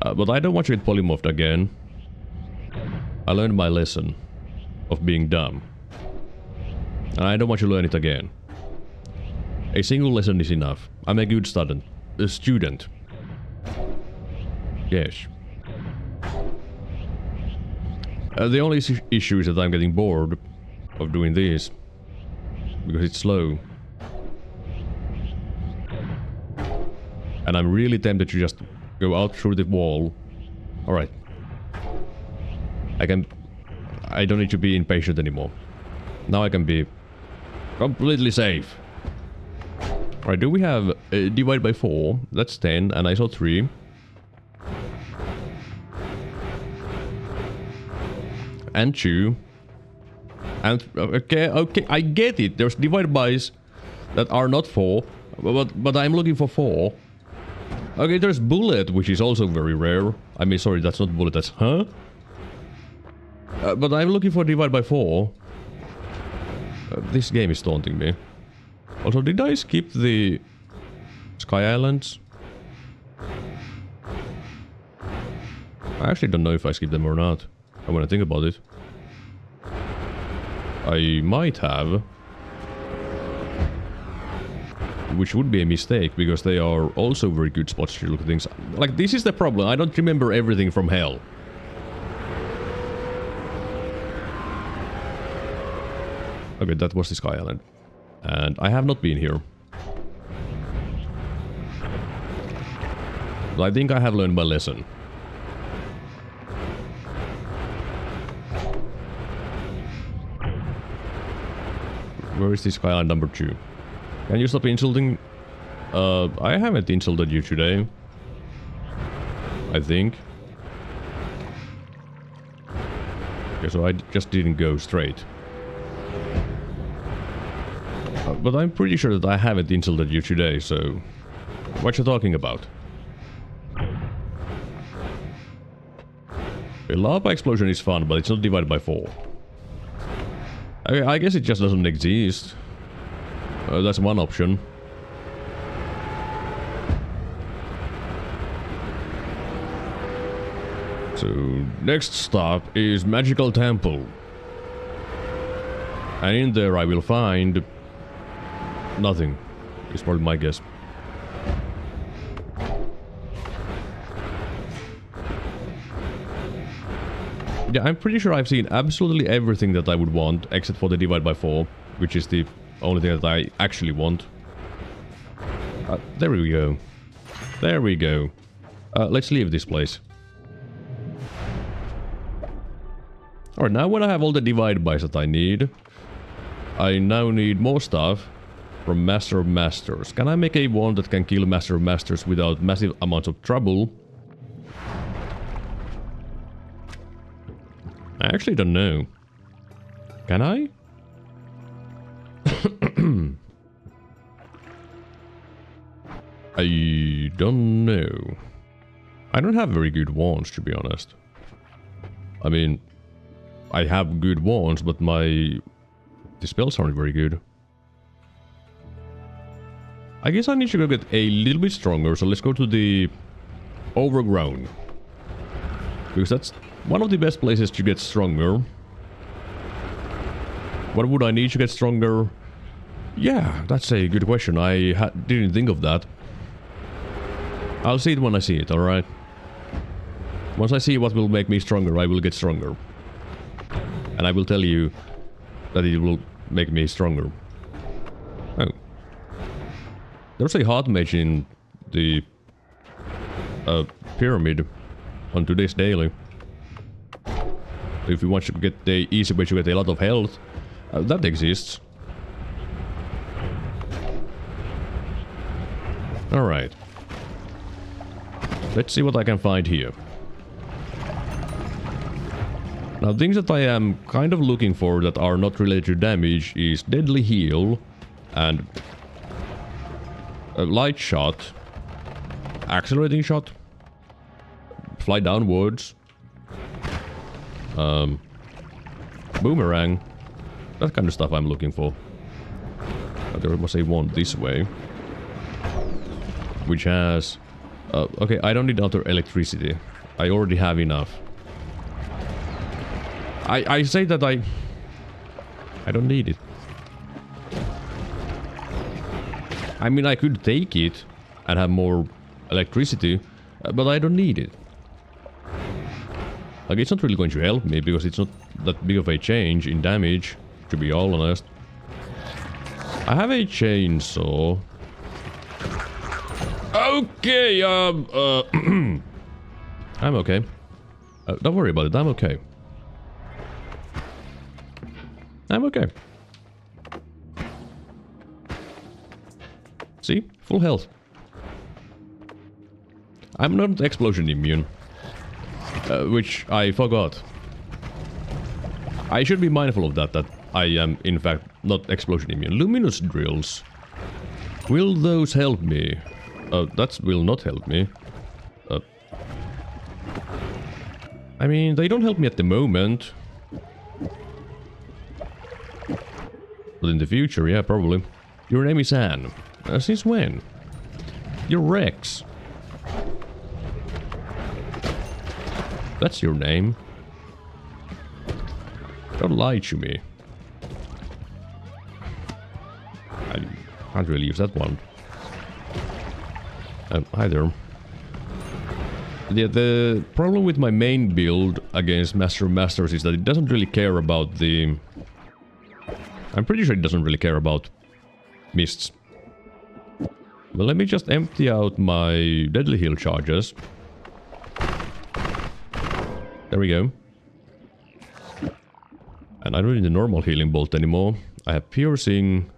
But I don't want to get polymorphed again. I learned my lesson of being dumb. And I don't want to learn it again. A single lesson is enough. I'm a good student. A student. Yes. The only issue is that I'm getting bored of doing this. Because it's slow. And I'm really tempted to just go out through the wall. Alright. I don't need to be impatient anymore. Now I can be completely safe. Alright, do we have divide by 4? That's 10, and I saw 3. And 2. And okay, I get it. There's divide bys that are not 4, but I'm looking for 4. Okay, there's bullet, which is also very rare. I mean, sorry, that's not bullet, that's huh? But I'm looking for divide by 4. This game is taunting me. Also, did I skip the Sky Islands? I actually don't know if I skipped them or not. I want to think about it. I might have. Which would be a mistake, because they are also very good spots to look at things. Like, this is the problem. I don't remember everything from hell. Okay, that was the Sky Island. And I have not been here. But I think I have learned my lesson. Where is this Sky Island number 2? Can you stop insulting? I haven't insulted you today. I think. Okay, so I just didn't go straight. But I'm pretty sure that I haven't insulted you today, so... What you talking about? A lava explosion is fun, but it's not divided by 4. I guess it just doesn't exist. That's one option. So, next stop is Magical Temple. And in there I will find... nothing. Is probably my guess. Yeah, I'm pretty sure I've seen absolutely everything that I would want, except for the divide by 4, which is the only thing that I actually want. There we go. There we go. Let's leave this place. Alright, now when I have all the divide bys that I need, I now need more stuff from Master of Masters. Can I make a wand that can kill Master of Masters without massive amounts of trouble? I actually don't know. Can I? I don't know. I don't have very good wands, to be honest. I mean, I have good wands, but the spells aren't very good. I guess I need to go get a little bit stronger, so let's go to the Overgrown. Because that's one of the best places to get stronger. What would I need to get stronger? Yeah, that's a good question. I didn't think of that. I'll see it when I see it, alright? Once I see what will make me stronger, I will get stronger. And I will tell you that it will make me stronger. Oh. There's a hard mage in the pyramid on today's daily. If you want to get the easy way to get a lot of health, that exists. Alright. Let's see what I can find here. Now, things that I am kind of looking for that are not related to damage is deadly heal and a light shot, accelerating shot, fly downwards, boomerang, that kind of stuff I'm looking for. There was a wand this way, which has... okay, I don't need other electricity. I already have enough. I say that I don't need it. I mean, I could take it and have more electricity, but I don't need it. Like, it's not really going to help me, because it's not that big of a change in damage, to be all honest. I have a chainsaw. Okay, I'm okay. Don't worry about it, I'm okay. I'm okay. See? Full health. I'm not explosion immune. Which I forgot. I should be mindful of that I am, in fact, not explosion immune. Luminous drills. Will those help me? That will not help me. I mean, they don't help me at the moment. But in the future, yeah, probably. Your name is Anne. Since when? You're Rex. That's your name. Don't lie to me. I can't really use that one. Either. Yeah, the problem with my main build against Master of Masters is that it doesn't really care about the... I'm pretty sure it doesn't really care about mists. Well, let me just empty out my deadly heal charges. There we go. And I don't need the normal healing bolt anymore. I have piercing.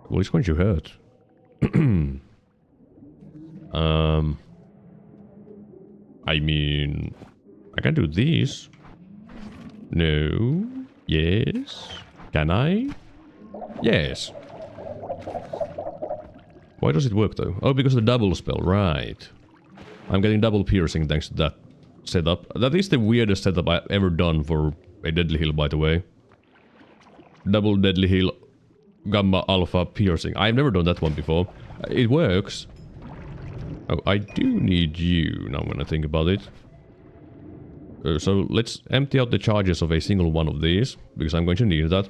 Well, it's going to hurt. I mean, I can do this. No. Yes. Can I? Yes. Why does it work though? Oh, because of the double spell, right. I'm getting double piercing thanks to that setup. That is the weirdest setup I've ever done for a deadly heal, by the way. Double deadly heal, gamma alpha piercing. I've never done that one before. It works. Oh, I do need you now when I think about it. So let's empty out the charges of a single one of these, because I'm going to need that.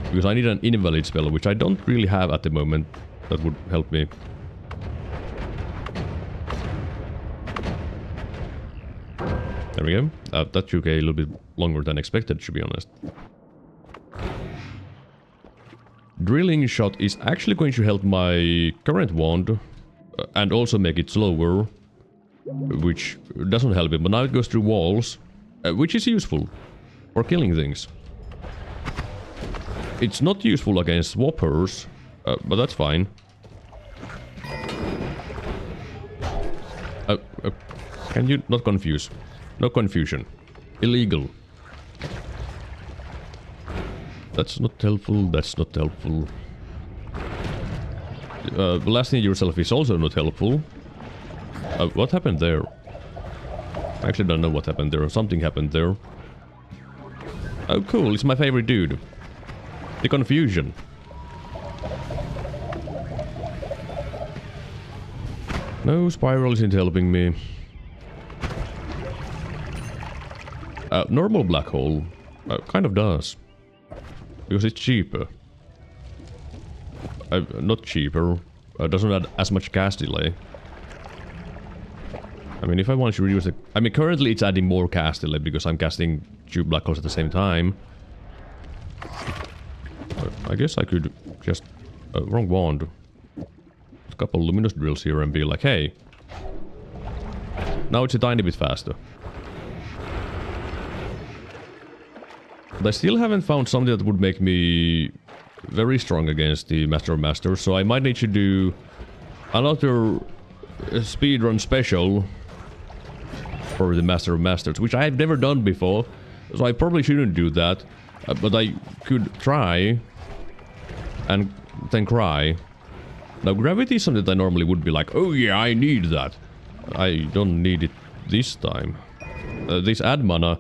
Because I need an invalid spell, which I don't really have at the moment. That would help me. There we go. That took a little bit longer than expected, to be honest. Drilling shot is actually going to help my current wand and also make it slower, which doesn't help it, but now it goes through walls, which is useful for killing things. It's not useful against swappers, but that's fine. Can you not confuse? No confusion. Illegal. That's not helpful, that's not helpful. Blasting yourself is also not helpful. What happened there? I actually don't know what happened there. Something happened there. Oh cool, it's my favorite dude. The confusion. No, spiral isn't helping me. Normal black hole kind of does. Because it's cheaper. Not cheaper. Doesn't add as much cast delay. I mean, if I want to reduce the... I mean, currently it's adding more cast delay because I'm casting two black holes at the same time. I guess I could just... wrong wand. A couple luminous drills here and be like, hey. Now it's a tiny bit faster. But I still haven't found something that would make me very strong against the Master of Masters, so I might need to do another speedrun special for the Master of Masters, which I've never done before, so I probably shouldn't do that. But I could try and then cry. Now, gravity is something that I normally would be like, oh yeah, I need that. I don't need it this time. This add mana,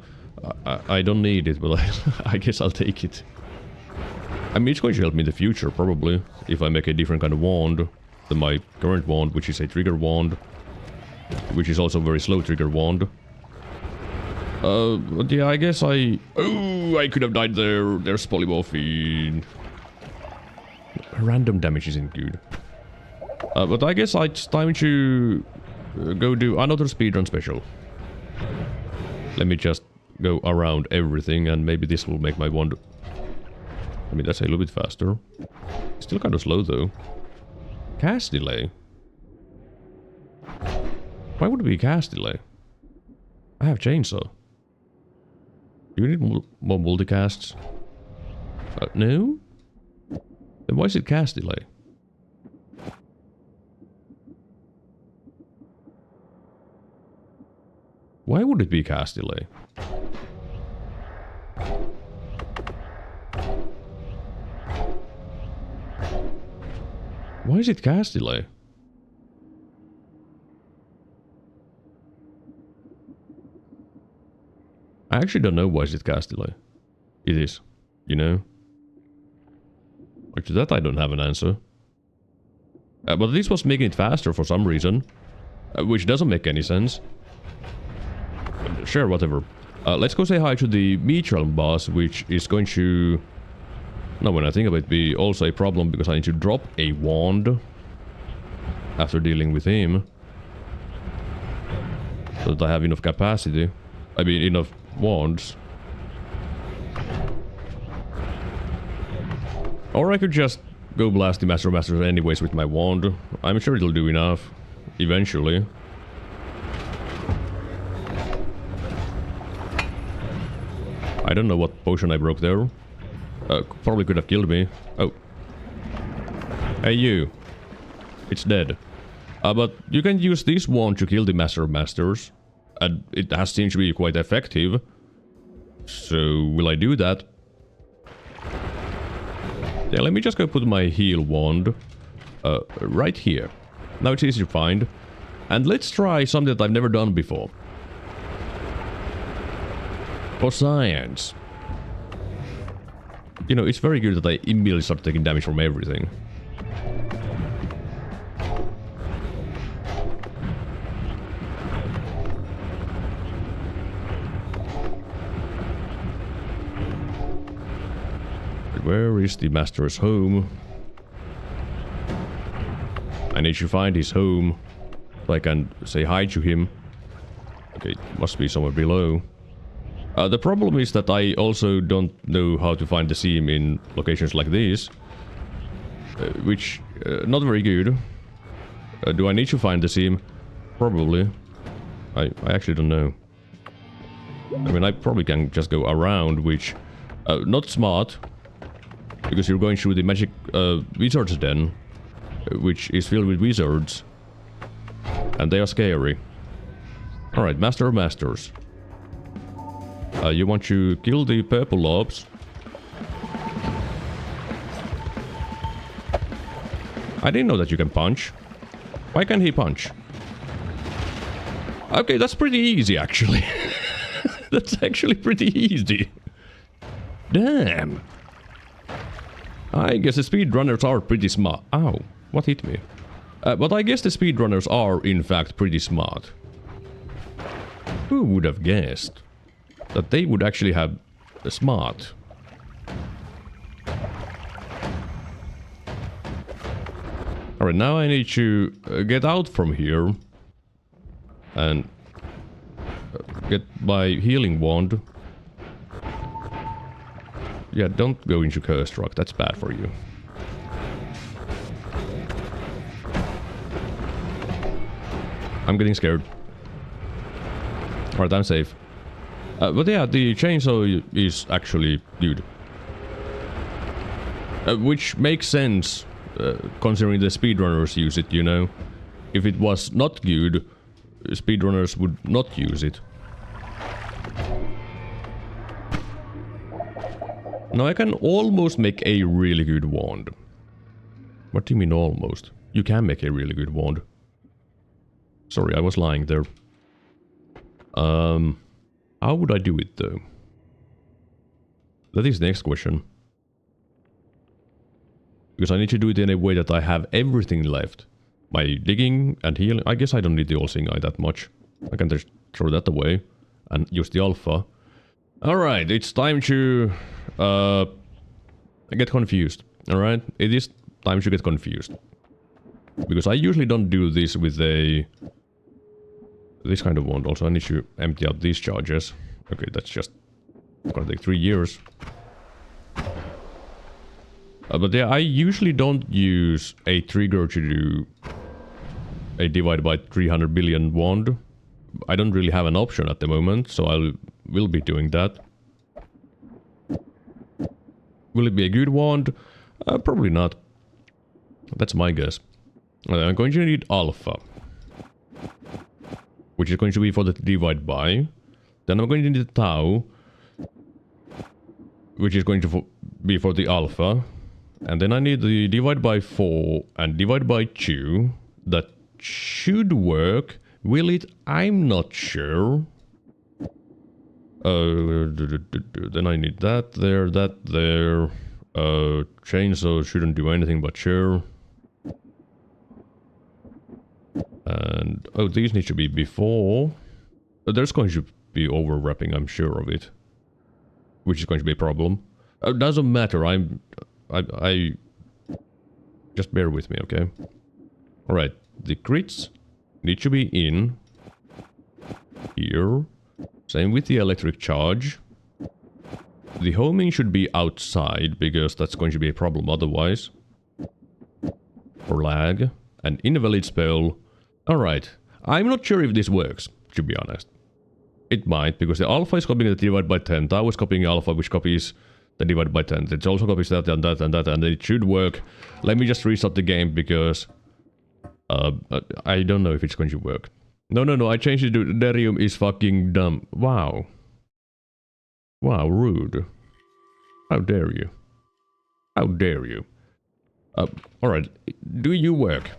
I don't need it, but I guess I'll take it. I mean, it's going to help me in the future, probably, if I make a different kind of wand than my current wand, which is a trigger wand, which is also a very slow trigger wand. But yeah, I guess I could have died there. There's polymorphine. Random damage isn't good. But I guess it's time to go do another speedrun special. Let me just go around everything, and maybe this will make my wand... I mean, that's a little bit faster. Still kind of slow, though. Cast delay? Why would it be cast delay? I have chainsaw. Do you need more multicasts? No? Then why is it cast delay? Why would it be cast delay? Why is it cast delay? I actually don't know why is it cast delay. It is, you know? Actually, that I don't have an answer. But this was making it faster for some reason. Which doesn't make any sense. Sure, whatever. Let's go say hi to the Meat Realm boss, which is going to... Now when I think of it, be also a problem because I need to drop a wand after dealing with him. So that I have enough capacity. I mean, enough wands. Or I could just go blast the Master of Masters anyways with my wand. I'm sure it'll do enough. Eventually. I don't know what potion I broke there. Probably could have killed me. Oh. Hey you. It's dead. But you can use this wand to kill the Master of Masters. And it has seemed to be quite effective. So, will I do that? Yeah, let me just go put my heal wand right here. Now it's easy to find. And let's try something that I've never done before. For science. You know, it's very good that I immediately start taking damage from everything. Where is the Master's home? I need to find his home so I can say hi to him. Okay, must be somewhere below. The problem is that I also don't know how to find the seam in locations like this. Which, not very good. Do I need to find the seam? Probably. I actually don't know. I mean, I probably can just go around, which... not smart. Because you're going through the magic wizard's den. Which is filled with wizards. And they are scary. Alright, Master of Masters. You want to kill the purple orbs. I didn't know that you can punch. Why can't he punch? Okay, that's pretty easy, actually. That's actually pretty easy. Damn. I guess the speedrunners are pretty smart. Ow, what hit me? But I guess the speedrunners are, in fact, pretty smart. Who would have guessed that they would actually have a smart? Alright, now I need to get out from here and get my healing wand. Yeah, don't go into Cursed Rock, that's bad for you. I'm getting scared. Alright, I'm safe. But yeah, the chainsaw is actually good. Which makes sense, considering the speedrunners use it, you know. If it was not good, speedrunners would not use it. Now I can almost make a really good wand. What do you mean almost? You can make a really good wand. Sorry, I was lying there. How would I do it though? That is the next question. Because I need to do it in a way that I have everything left. My digging and healing. I guess I don't need the all-seeing eye that much. I can just throw that away and use the alpha. Alright, it's time to get confused. Alright, it is time to get confused. Because I usually don't do this with this kind of wand. Also, I need to empty out these charges. Okay, that's just gonna take 3 years. But yeah, I usually don't use a trigger to do a divide by 300 billion wand. I don't really have an option at the moment, so I will be doing that. Will it be a good wand? Probably not. That's my guess. I'm going to need alpha, which is going to be for the divide by. Then I'm going to need tau, which is going to be for the alpha. And then I need the divide by 4 and divide by 2. That should work. Will it? I'm not sure. Then I need that there, that there. Chainsaw shouldn't do anything but sure. And oh, these need to be before. There's going to be overwrapping, I'm sure of it. Which is going to be a problem. Doesn't matter, I just bear with me, okay? Alright, the crits need to be in here. Same with the electric charge. The homing should be outside, because that's going to be a problem otherwise. Or lag. An invalid spell. Alright, I'm not sure if this works, to be honest. It might, because the alpha is copying the divide by 10. Tau is copying alpha, which copies the divide by 10. It also copies that and that and that, and it should work. Let me just restart the game, because I don't know if it's going to work. No, I changed it to Derium is fucking dumb. Wow. Wow, rude. How dare you? How dare you? Alright, do you work?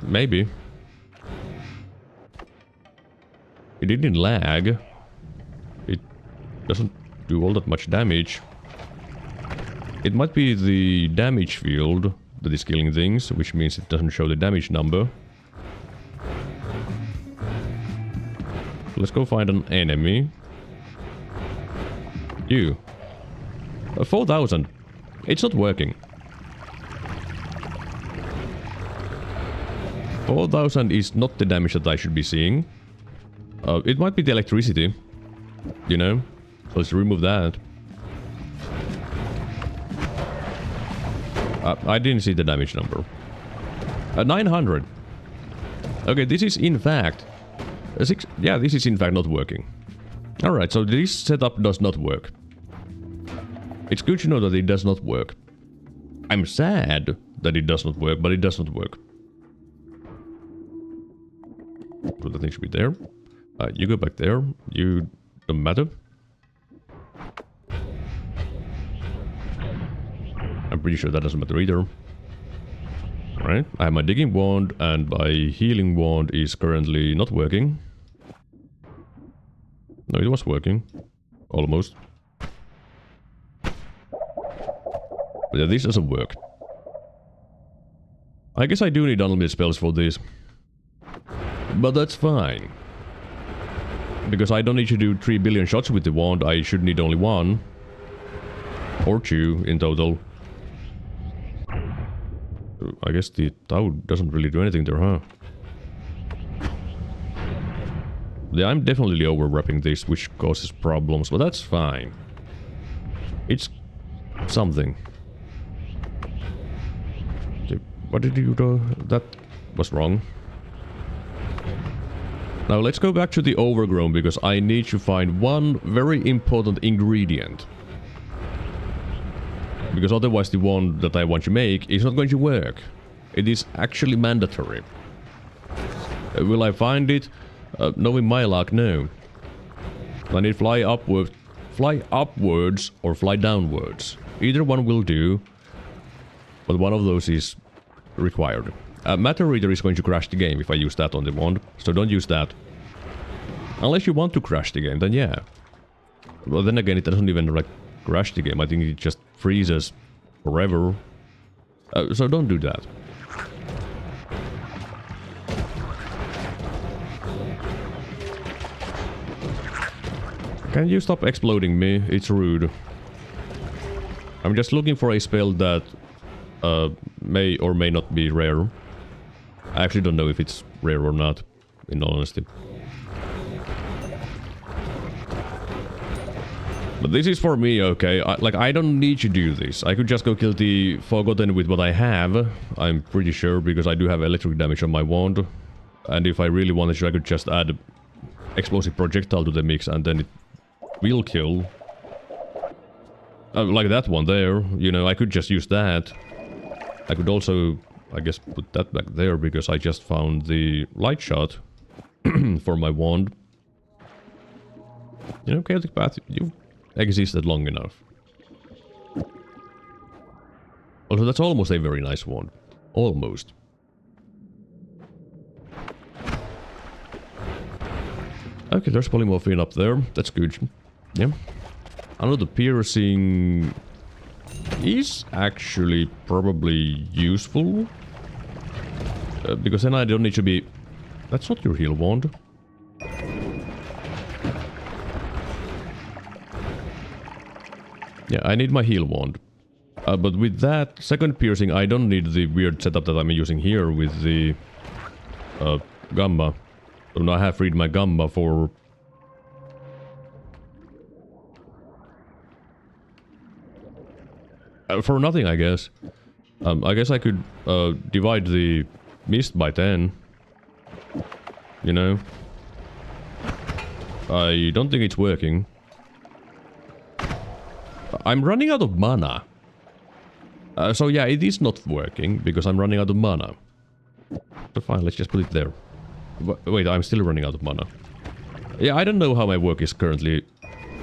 Maybe. It didn't lag. It doesn't do all that much damage. It might be the damage field that is killing things, which means it doesn't show the damage number. Let's go find an enemy. You. 4,000. It's not working. 4,000 is not the damage that I should be seeing. It might be the electricity. You know? So let's remove that. I didn't see the damage number. 900. Okay, this is in fact... yeah, this is in fact not working. Alright, so this setup does not work. It's good to know that it does not work. I'm sad that it does not work, but it does not work. So the thing should be there. You go back there. You don't matter. I'm pretty sure that doesn't matter either. Alright, I have my digging wand, and my healing wand is currently not working. No, it was working. Almost. But yeah, this doesn't work. I guess I do need unlimited spells for this. But that's fine. Because I don't need to do 3 billion shots with the wand, I should need only 1. Or 2 in total. I guess the Tau doesn't really do anything there, huh? Yeah, I'm definitely overwrapping this, which causes problems, but that's fine. It's something. Okay, what did you do? That was wrong. Now let's go back to the overgrown, because I need to find one very important ingredient. Because otherwise the one that I want to make is not going to work. It is actually mandatory. Will I find it? Knowing my luck, no. I need fly upward fly upwards or fly downwards. Either one will do, but one of those is required. Matter Reader is going to crash the game if I use that on the wand, so don't use that. Unless you want to crash the game, then yeah. Well, then again, it doesn't even like crash the game. I think it just freezes forever. So don't do that. Can you stop exploding me? It's rude. I'm just looking for a spell that may or may not be rare. I actually don't know if it's rare or not, in all honesty. But this is for me, okay? I don't need to do this. I could just go kill the Forgotten with what I have. I'm pretty sure, because I do have electric damage on my wand. And if I really wanted to, I could just add explosive projectile to the mix and then it will kill. Like that one there, you know, I could just use that. I could also, I guess, put that back there because I just found the light shot for my wand. You know, Chaotic Path, you've existed long enough. Also, that's almost a very nice wand. Almost. Okay, there's polymorphine up there. That's good. Yeah. Another piercing is actually probably useful. Because then I don't need to be... That's not your heal wand. Yeah, I need my heal wand. But with that second piercing, I don't need the weird setup that I'm using here with the gamma. So now I have freed my gamma for... for nothing, I guess. I guess I could divide the mist by 10. You know? I don't think it's working. I'm running out of mana. So yeah, it is not working because I'm running out of mana. So fine, let's just put it there. Wait, I'm still running out of mana. Yeah, I don't know how my work is currently...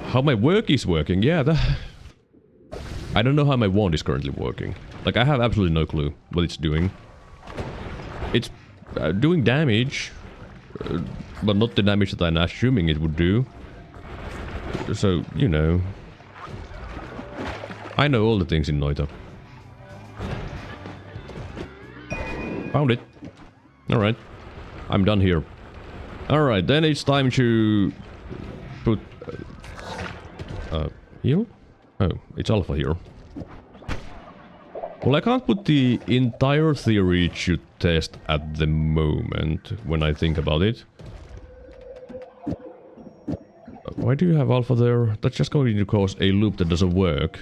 How my work is working, yeah, I don't know how my wand is currently working. Like, I have absolutely no clue what it's doing. It's doing damage, but not the damage that I'm assuming it would do. So, you know... I know all the things in Noita. Found it. Alright. I'm done here. Alright, then it's time to put... heal? Oh, it's alpha here. Well, I can't put the entire theory to test at the moment, when I think about it. Why do you have alpha there? That's just going to cause a loop that doesn't work.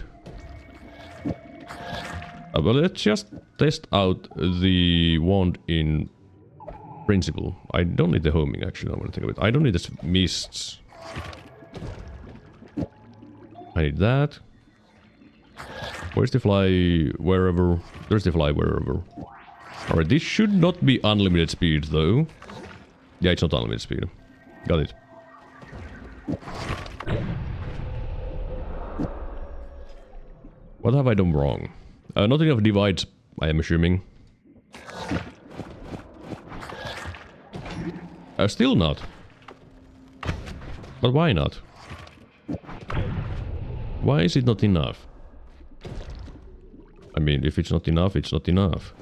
But let's just test out the wand in principle. I don't need the homing, actually, I want to think of it. I don't need the mists. I need that. Where's the fly wherever? There's the fly wherever. Alright, this should not be unlimited speed, though. Yeah, it's not unlimited speed. Got it. What have I done wrong? Not enough divides, I am assuming. Still not. But why not? Why is it not enough? I mean, if it's not enough, it's not enough.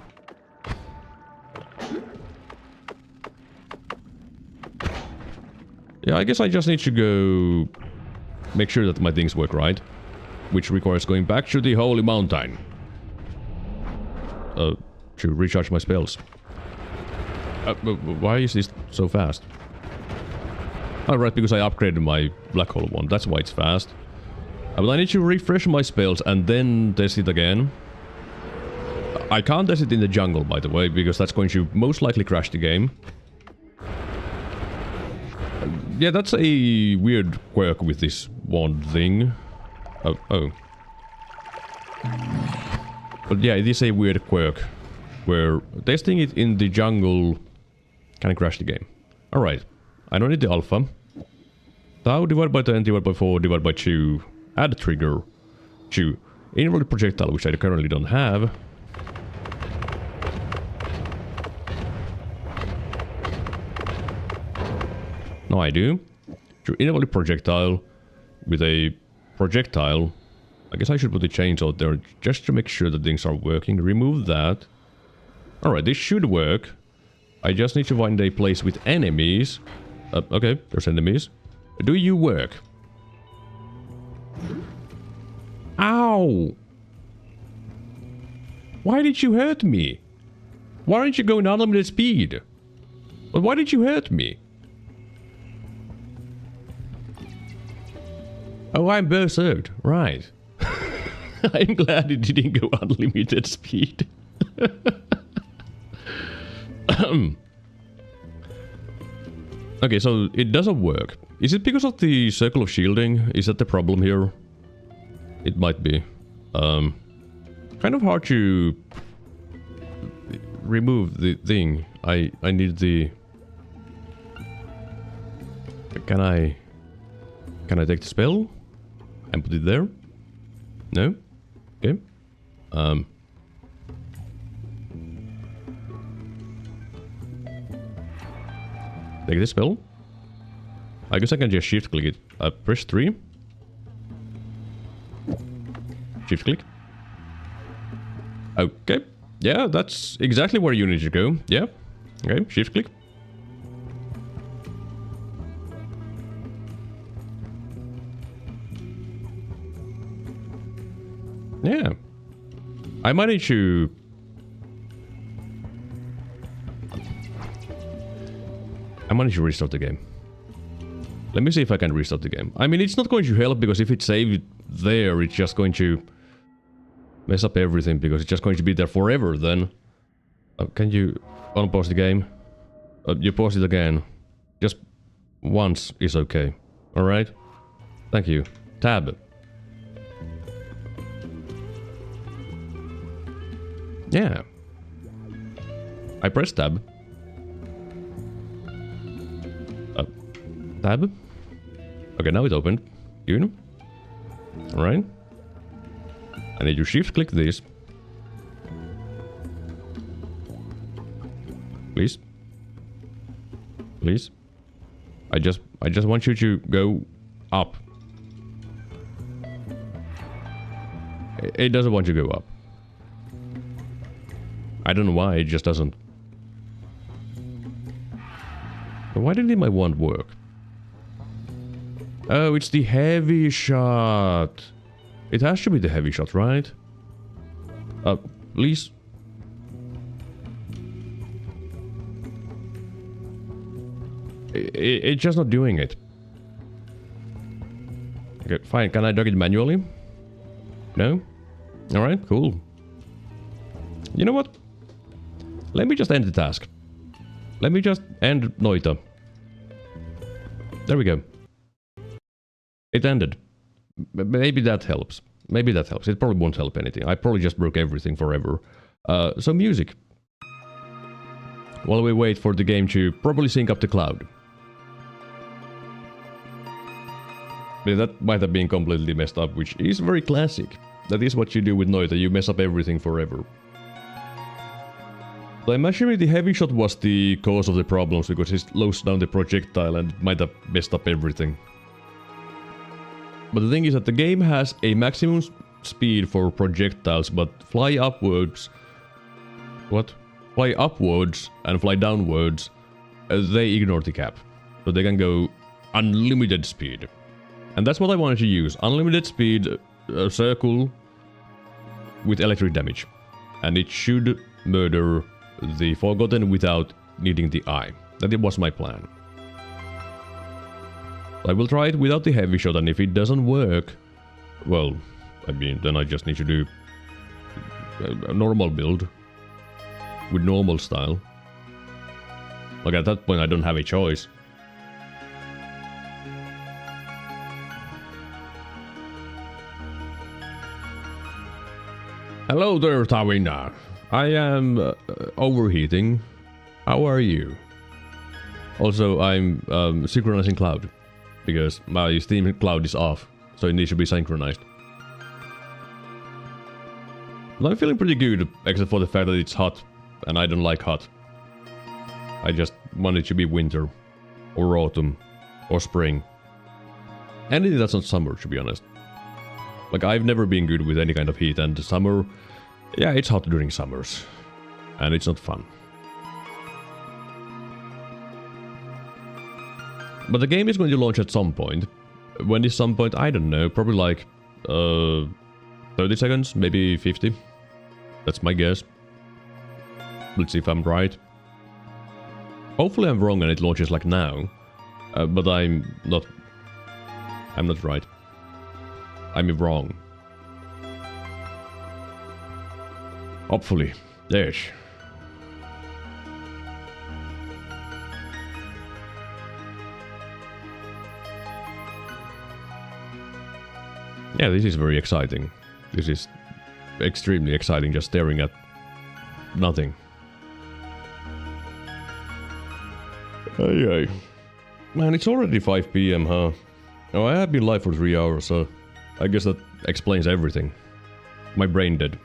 Yeah, I guess I just need to go make sure that my things work right. Which requires going back to the Holy Mountain. To recharge my spells. Why is this so fast? Oh, right, because I upgraded my black hole one. That's why it's fast. But I need to refresh my spells and then test it again. I can't test it in the jungle, by the way, because that's going to most likely crash the game. Yeah, that's a weird quirk with this wand thing. Oh. But yeah, it is a weird quirk, where testing it in the jungle can crash the game. Alright, I don't need the alpha. Tau divided by 10 divided by 4 divided by 2. Add trigger. 2. Invalid projectile, which I currently don't have. No, I do. To invalid projectile with a projectile. I guess I should put the chains out there just to make sure that things are working. Remove that. Alright, this should work. I just need to find a place with enemies. Okay, there's enemies. Do you work? Ow! Why did you hurt me? Why aren't you going unlimited speed? But why did you hurt me? Oh, I'm berserked. Right. I'm glad it didn't go unlimited speed. Okay, so it doesn't work. Is it because of the circle of shielding? Is that the problem here? It might be. Kind of hard to remove the thing. I need the... Can I take the spell and put it there? No? Okay. Take the spell. I guess I can just shift click it. Press 3. Shift click. Okay. Yeah, that's exactly where you need to go. Yeah. Okay, shift click. Yeah. I might need to... restart the game. Let me see if I can restart the game. I mean, it's not going to help because if it's saved there, it's just going to mess up everything because it's just going to be there forever then. Can you unpause the game? You pause it again. Just once is okay. Alright? Thank you. Tab. Yeah. I pressed tab. Tab. Okay, now it's opened. Good. Alright. I need to shift click this. Please. Please. I just want you to go up. It doesn't want you to go up. I don't know why, it just doesn't. Why didn't my wand work? Oh, it's the heavy shot. It has to be the heavy shot, right? Please. It's just not doing it. Okay, fine. Can I dog it manually? No? Alright, cool. You know what? Let me just end the task. Let me just end Noita. There we go. It ended. Maybe that helps. Maybe that helps. It probably won't help anything. I probably just broke everything forever. So music. While we wait for the game to properly sync up the cloud. But that might have been completely messed up, which is very classic. That is what you do with Noita, you mess up everything forever. So I'm assuming the heavy shot was the cause of the problems, because it slows down the projectile and might have messed up everything. But the thing is that the game has a maximum speed for projectiles, but fly upwards... What? Fly upwards and fly downwards, they ignore the cap. So they can go unlimited speed. And that's what I wanted to use. Unlimited speed, circle with electric damage. And it should murder the Forgotten without needing the eye. That was my plan. I will try it without the heavy shot, and if it doesn't work, well, I mean, then I just need to do a normal build with normal style. Like at that point I don't have a choice. Hello there, Tawina. I am overheating. How are you? Also, I'm synchronizing cloud. because my Steam cloud is off, so it needs to be synchronized. But I'm feeling pretty good, except for the fact that it's hot, and I don't like hot. I just want it to be winter, or autumn, or spring. Anything that's not summer, to be honest. Like, I've never been good with any kind of heat, and summer... Yeah, it's hot during summers. And it's not fun. But the game is going to launch at some point. When is some point? I don't know. Probably like... 30 seconds? Maybe 50? That's my guess. Let's see if I'm right. Hopefully I'm wrong and it launches like now. But I'm not right. I'm wrong. Hopefully. Yes. Yeah, this is very exciting. This is extremely exciting, just staring at nothing. Hey. Man, it's already 5 PM, huh? Oh, I have been live for 3 hours, so I guess that explains everything. My brain dead.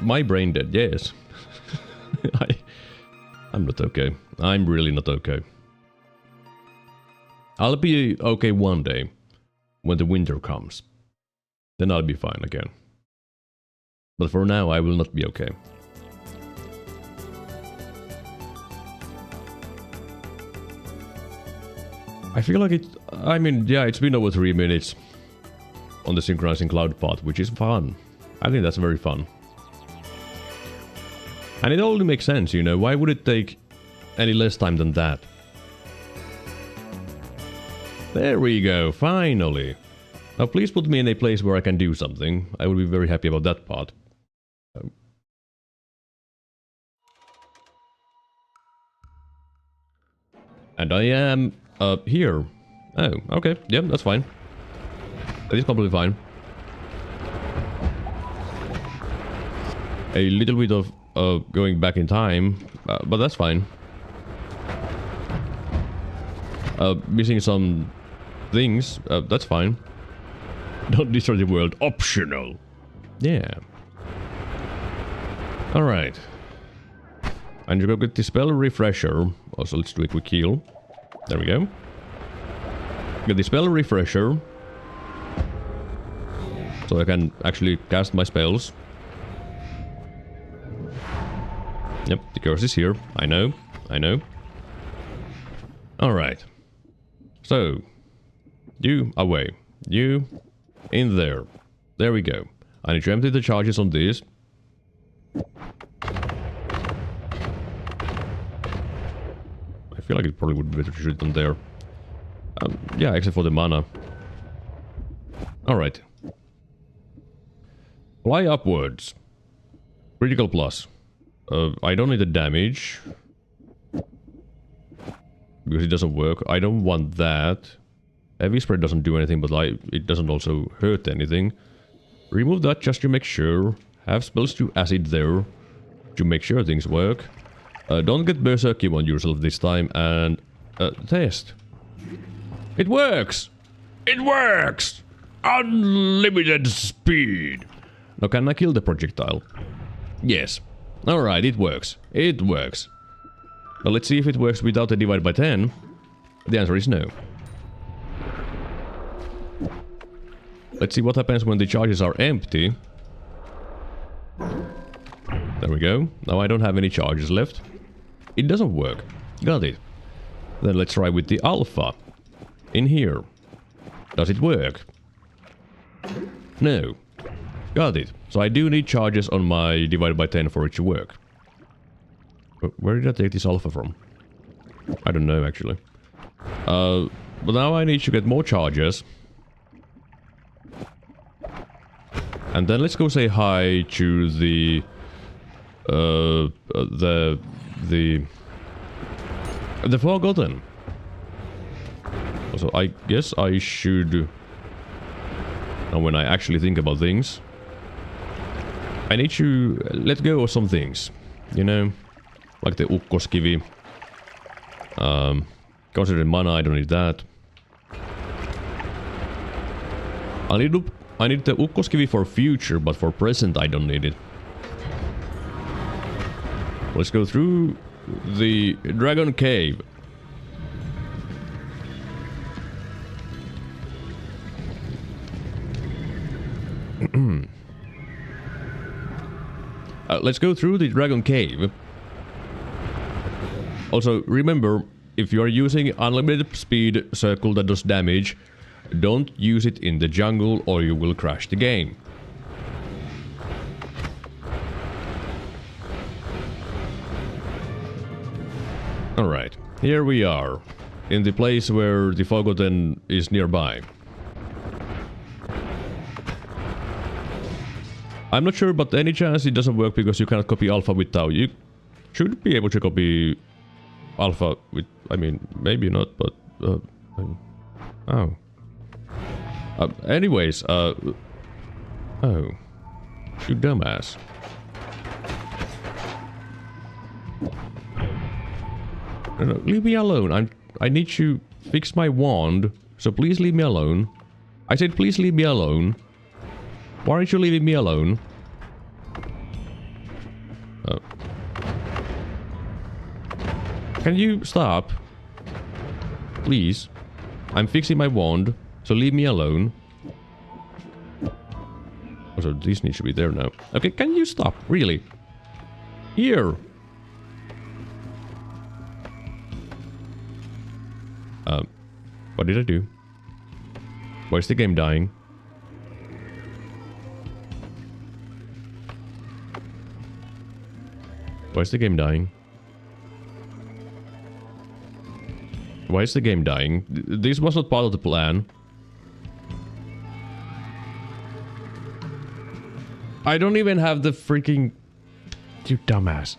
My brain dead, yes. I'm not okay. I'm really not okay. I'll be okay one day, when the winter comes. Then I'll be fine again. But for now, I will not be okay. I feel like it... I mean, yeah, it's been over 3 minutes on the synchronizing cloud part, which is fun. I think that's very fun. And it only makes sense, you know, why would it take any less time than that? There we go, finally! Now please put me in a place where I can do something. I will be very happy about that part. And I am... here. Oh, okay, yeah, that's fine. That is completely fine. A little bit of going back in time, but that's fine. Missing some things, that's fine. Don't destroy the world, optional. Yeah. Alright. And you go get the spell refresher. Also, let's do a quick heal. There we go. Get the spell refresher. So I can actually cast my spells. Yep, the curse is here. I know. Alright. So, you away. You in there. There we go. I need to empty the charges on this. I feel like it probably would be better to shoot them there. Yeah, except for the mana. Alright. Fly upwards. Critical plus. I don't need the damage. Because it doesn't work. I don't want that. Heavy spread doesn't do anything, but it doesn't also hurt anything. Remove that just to make sure. Have spells to acid there. To make sure things work. Don't get berserky on yourself this time. And test. It works! It works! Unlimited speed! Now can I kill the projectile? Yes. Alright, it works. It works. Now let's see if it works without a divide by 10. The answer is no. Let's see what happens when the charges are empty. There we go. Now I don't have any charges left. It doesn't work. Got it. Then let's try with the alpha. In here. Does it work? No. Got it. So I do need charges on my divided by 10 for it to work. Where did I take this alpha from? I don't know, actually. But now I need to get more charges. And then let's go say hi to the Forgotten. So I guess I should... Now when I actually think about things... I need to let go of some things. You know? Like the Ukkoskivi. Concentrated mana, I don't need that. I need the ukkoskivi for future, but for present I don't need it. Let's go through the dragon cave. Let's go through the dragon cave. Also, remember, if you are using unlimited speed circle that does damage, don't use it in the jungle or you will crash the game. Alright, here we are, in the place where the Forgotten is nearby. I'm not sure, but any chance it doesn't work because you cannot copy alpha with Tau. You should be able to copy alpha with... I mean, maybe not, but... oh. Anyways, oh. You dumbass. No, leave me alone. I need to fix my wand, so please leave me alone. I said please leave me alone. Why aren't you leaving me alone? Oh. Can you stop? Please. I'm fixing my wand, so leave me alone. Also, these need to be there now. Okay, can you stop? Really? Here! What did I do? Why is the game dying? Why is the game dying? Why is the game dying? This was not part of the plan. I don't even have the freaking... You dumbass.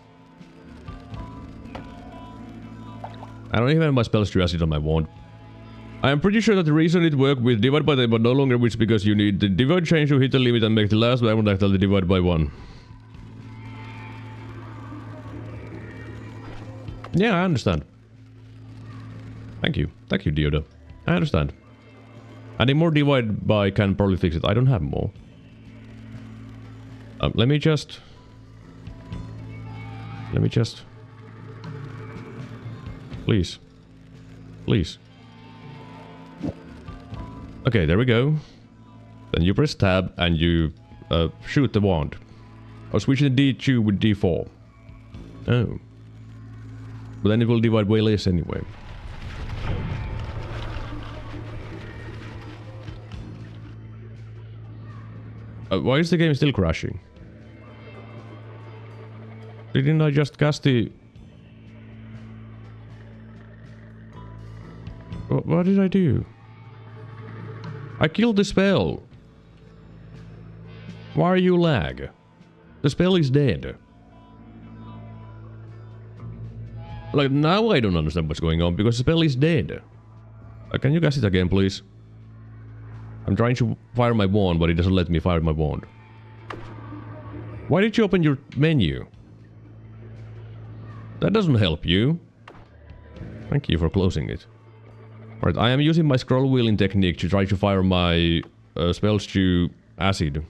I don't even have my spells to acid on my wand. I am pretty sure that the reason it worked with divide by 10 but no longer is because you need the divide change to hit the limit and make the last diamond actually divide by 1. Yeah, I understand. Thank you. Thank you, Dioda. I understand. Adding more divide by can probably fix it. I don't have more. Let me just... Please. Please. Okay, there we go. Then you press tab and you shoot the wand. Or switch the D2 with D4. Oh. But then it will divide way less anyway. Why is the game still crashing? Didn't I just cast the... What did I do? I killed the spell. Why are you lag? The spell is dead. Like, now I don't understand what's going on because the spell is dead. Can you cast it again, please? I'm trying to fire my wand, but it doesn't let me fire my wand. Why did you open your menu? That doesn't help you. Thank you for closing it. Alright, I am using my scroll wheeling technique to try to fire my spells to acid.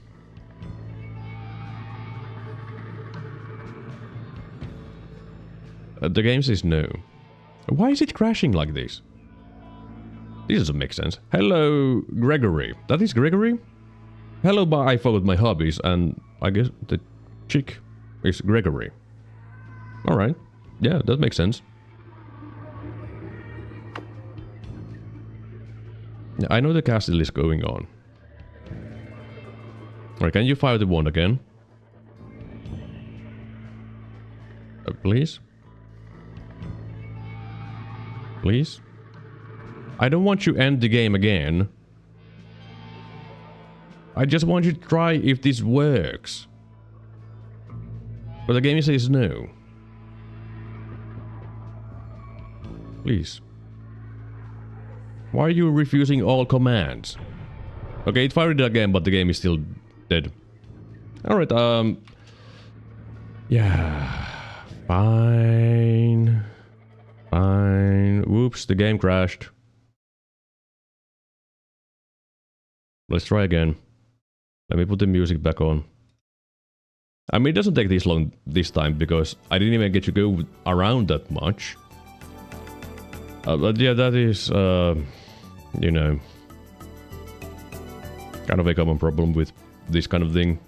The game says no. Why is it crashing like this? This doesn't make sense. Hello, Gregory. That is Gregory? Hello, but I forgot my hobbies, and I guess the chick is Gregory. Alright. Yeah, that makes sense. Yeah, I know the castle is going on. Alright, can you fire the wand again? Please? Please? I don't want you to end the game again. I just want you to try if this works. But the game says no. Please. Why are you refusing all commands? Okay, it fired it again, but the game is still dead. Alright, yeah. Fine. Fine. Whoops, the game crashed. Let's try again. Let me put the music back on. I mean, it doesn't take this long this time because I didn't even get to go around that much. But yeah, that is, you know, kind of a common problem with this kind of thing.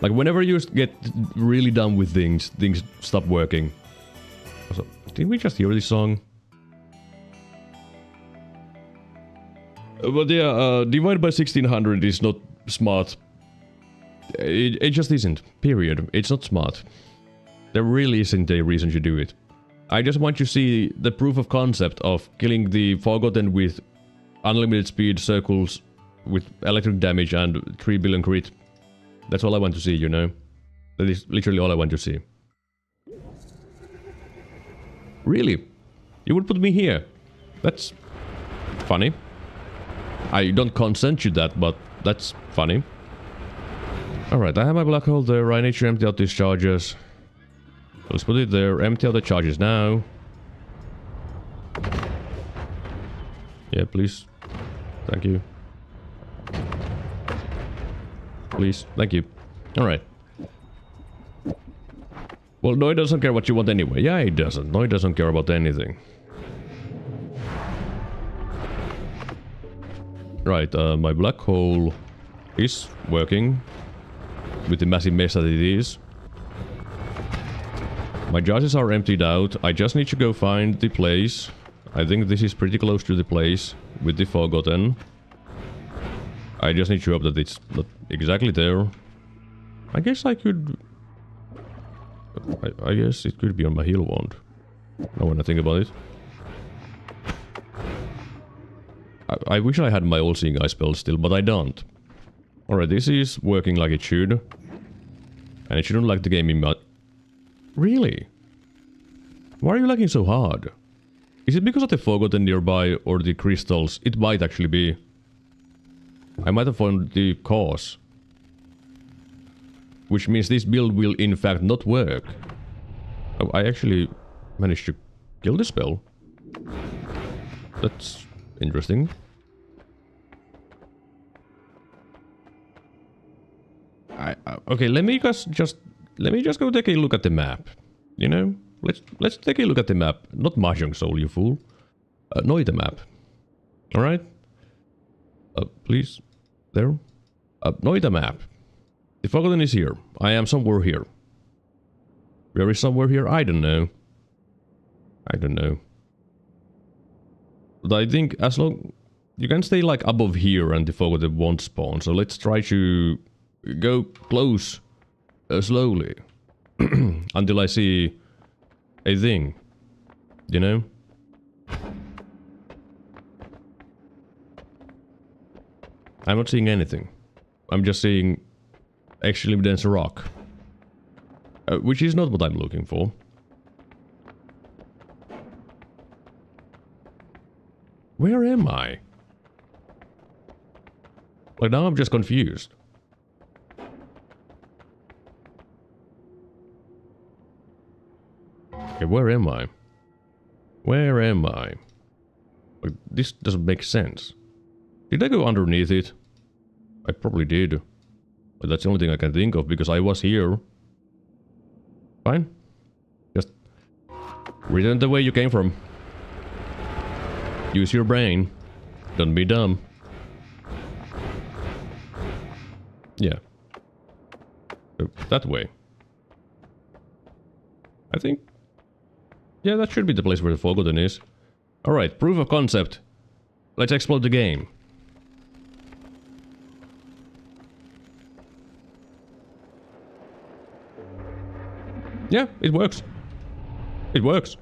Like, whenever you get really done with things stop working. Also, did we just hear this song? But yeah, divide by 1600 is not smart. It just isn't. Period. It's not smart. There really isn't a reason to do it. I just want to see the proof of concept of killing the Forgotten with unlimited speed, circles, with electric damage and 3 billion crit. That's all I want to see, you know? That is literally all I want to see. Really? You would put me here? That's funny. I don't consent to that, but that's funny. Alright, I have my black hole there. I need to empty out these charges. Let's put it there. Empty out the charges now. Yeah, please. Thank you. Please. Thank you. Alright. Well, Noita doesn't care what you want anyway. Yeah, he doesn't. Noita doesn't care about anything. Right, my black hole is working. With the massive mess that it is. My charges are emptied out. I just need to go find the place. I think this is pretty close to the place with the Forgotten. I just need to hope that it's not exactly there. I guess I could... I guess it could be on my heal wand. Now when I think about it. I wish I had my old seeing eye spell still, but I don't. Alright, this is working like it should. And it shouldn't lag the game in much. Really? Why are you lagging so hard? Is it because of the Forgotten nearby or the crystals? It might actually be. I might have found the cause. Which means this build will in fact not work. Oh, I actually managed to kill the spell. That's interesting. Okay, let me just go take a look at the map. You know, let's take a look at the map. Not Mahjong Soul, you fool. Noita map. All right. Please, there. Noita map. The Forgotten is here. I am somewhere here. Where is somewhere here? I don't know. I don't know. But I think as long you can stay like above here and the Forgotten won't spawn. So let's try to go close slowly until I see a thing, you know? I'm not seeing anything. I'm just seeing actually dense rock, which is not what I'm looking for. Where am I? Like now I'm just confused. Okay, where am I? Where am I? Like, this doesn't make sense. Did I go underneath it? I probably did. But that's the only thing I can think of because I was here. Fine. Just return the way you came from. Use your brain. Don't be dumb. Yeah. So, that way. I think... yeah, that should be the place where the Forgotten is. Alright, proof of concept. Let's explode the game. Yeah, it works. It works.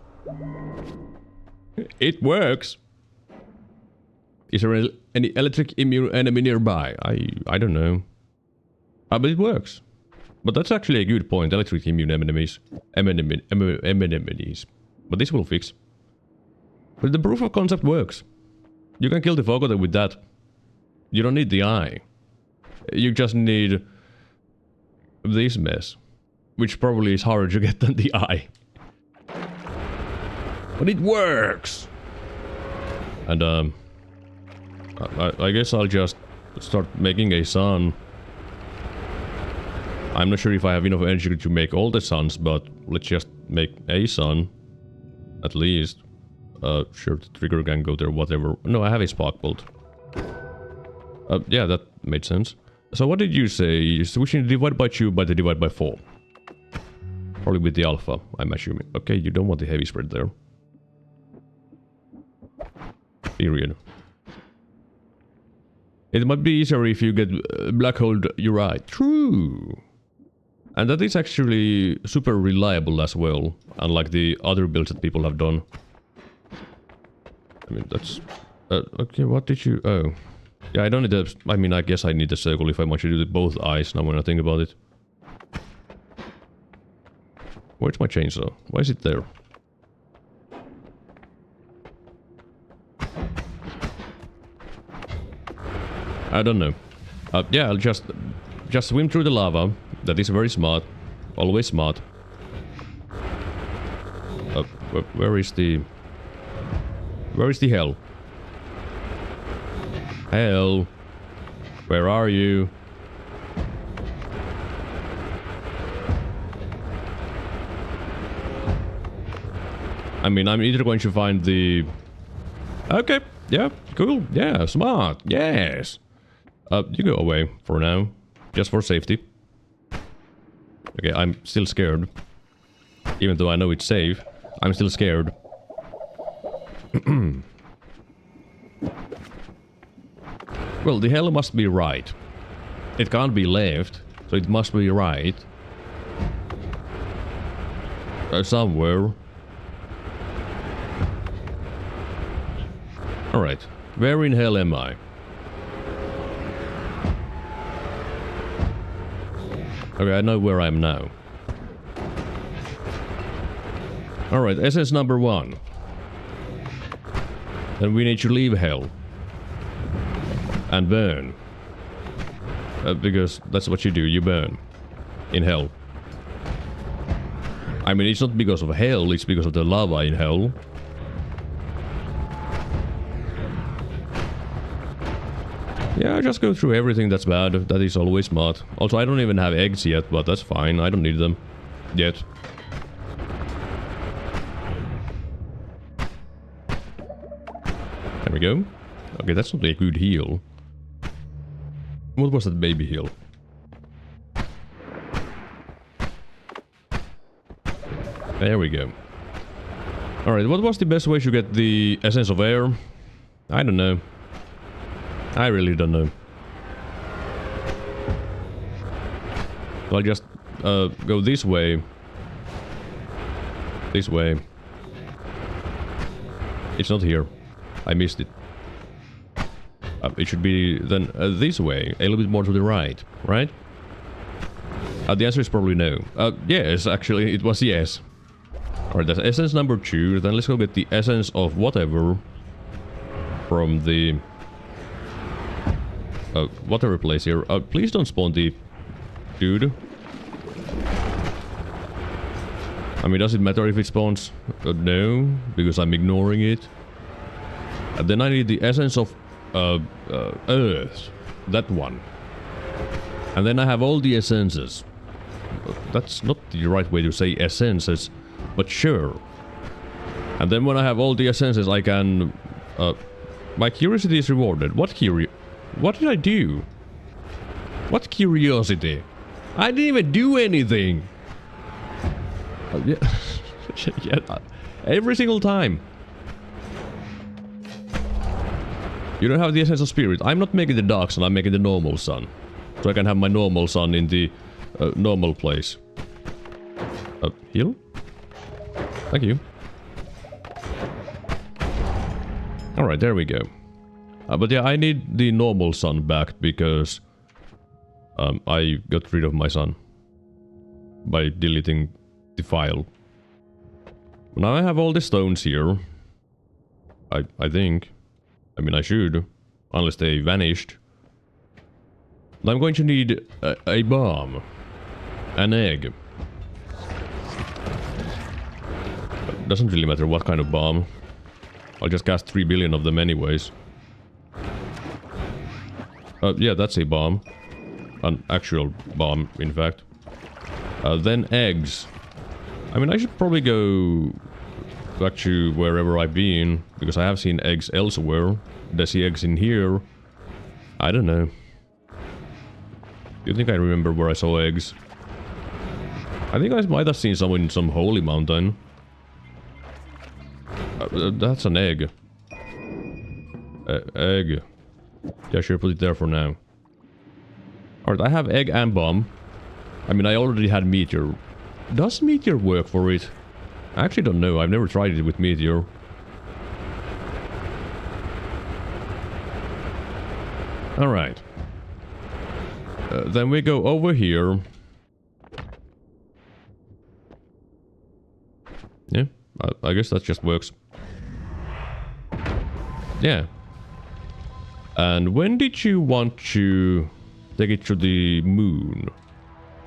It works. Is there any electric immune enemy nearby? I don't know. But it works. But that's actually a good point. Electric immune enemies. Enemies. But this will fix. But the proof of concept works. You can kill the Forgotten with that. You don't need the eye. You just need this mess. Which probably is harder to get than the eye. But it works! And I guess I'll just start making a sun. I'm not sure if I have enough energy to make all the suns, but let's just make a sun. At least. Sure, the trigger can go there, whatever. No, I have a spark bolt. Yeah, that made sense. So what did you say? Switching the divide by 2 by the divide by 4. Probably with the alpha, I'm assuming. Okay, you don't want the heavy spread there. Period. It might be easier if you get black hole Urite. True. And that is actually super reliable as well, unlike the other builds that people have done. I mean, that's... okay, what did you... Oh. Yeah, I don't need the... I mean, I guess I need the circle if I want to do both eyes, now when I think about it. Where's my chainsaw? Why is it there? I don't know. Yeah, I'll just swim through the lava. That is very smart. Always smart. Where is the... Where is the hell? Hell. Where are you? I mean, I'm either going to find the... Okay. Yeah. Cool. Yeah. Smart. Yes. You go away for now. Just for safety. Okay, I'm still scared. Even though I know it's safe, I'm still scared. Well, the hell must be right. It can't be left, so it must be right. Somewhere. Alright, where in hell am I? Okay, I know where I am now. Alright, essence number 1. Then we need to leave hell. And burn. Because that's what you do, you burn. In hell. I mean, it's not because of hell, it's because of the lava in hell. Yeah, just go through everything that's bad. That is always smart. Also, I don't even have eggs yet, but that's fine. I don't need them. Yet. There we go. Okay, that's not a good heal. What was that baby heal? There we go. Alright, what was the best way to get the essence of air? I don't know. I really don't know. So I'll just go this way. This way. It's not here. I missed it. It should be then this way. A little bit more to the right, right? The answer is probably no. Yes, actually, it was yes. Alright, that's essence number 2. Then let's go get the essence of whatever from the... whatever place here. Please don't spawn the dude. I mean, does it matter if it spawns? No, because I'm ignoring it. And then I need the essence of Earth. That one. And then I have all the essences. That's not the right way to say essences, but sure. And then when I have all the essences, I can... my curiosity is rewarded. What did I do? What curiosity? I didn't even do anything! Yeah. Yeah, every single time. You don't have the essence of spirit. I'm not making the dark sun, I'm making the normal sun. So I can have my normal sun in the normal place. Heal? Thank you. Alright, there we go. But yeah, I need the normal sun back because I got rid of my sun by deleting the file. Now I have all the stones here. I think. I mean, I should. Unless they vanished. I'm going to need a bomb. An egg. Doesn't really matter what kind of bomb. I'll just cast 3 billion of them anyways. Yeah, that's a bomb. An actual bomb, in fact. Then eggs. I mean, I should probably go back to wherever I've been, because I have seen eggs elsewhere. Did I see eggs in here? I don't know. Do you think I remember where I saw eggs? I think I might have seen some in some holy mountain. That's an egg. Egg. Yeah, sure, put it there for now. Alright, I have egg and bomb. I mean, I already had meteor. Does meteor work for it? I actually don't know. I've never tried it with meteor. Alright. Then we go over here. Yeah, I guess that just works. Yeah. And when did you want to take it to the moon?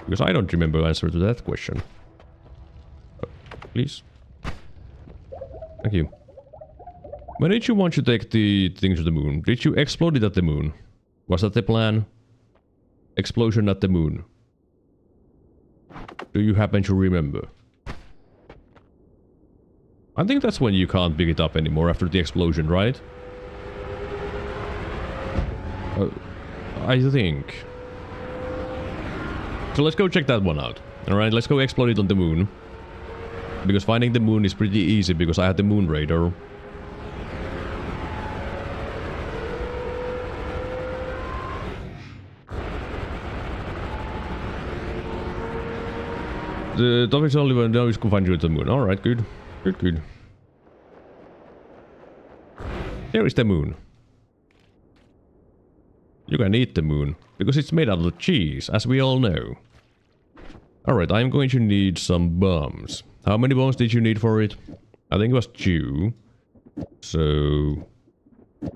Because I don't remember the answer to that question. Please. Thank you. When did you want to take the thing to the moon? Did you explode it at the moon? Was that the plan? Explosion at the moon. Do you happen to remember? I think that's when you can't pick it up anymore after the explosion, right? I think. So let's go check that one out. Alright, let's go explode it on the moon. Because finding the moon is pretty easy because I had the moon radar. The topic's only when now is to find you at the moon. Alright, good. Good, good. There is the moon. You can eat the moon, because it's made out of cheese, as we all know. Alright, I'm going to need some bombs. How many bombs did you need for it? I think it was 2. So...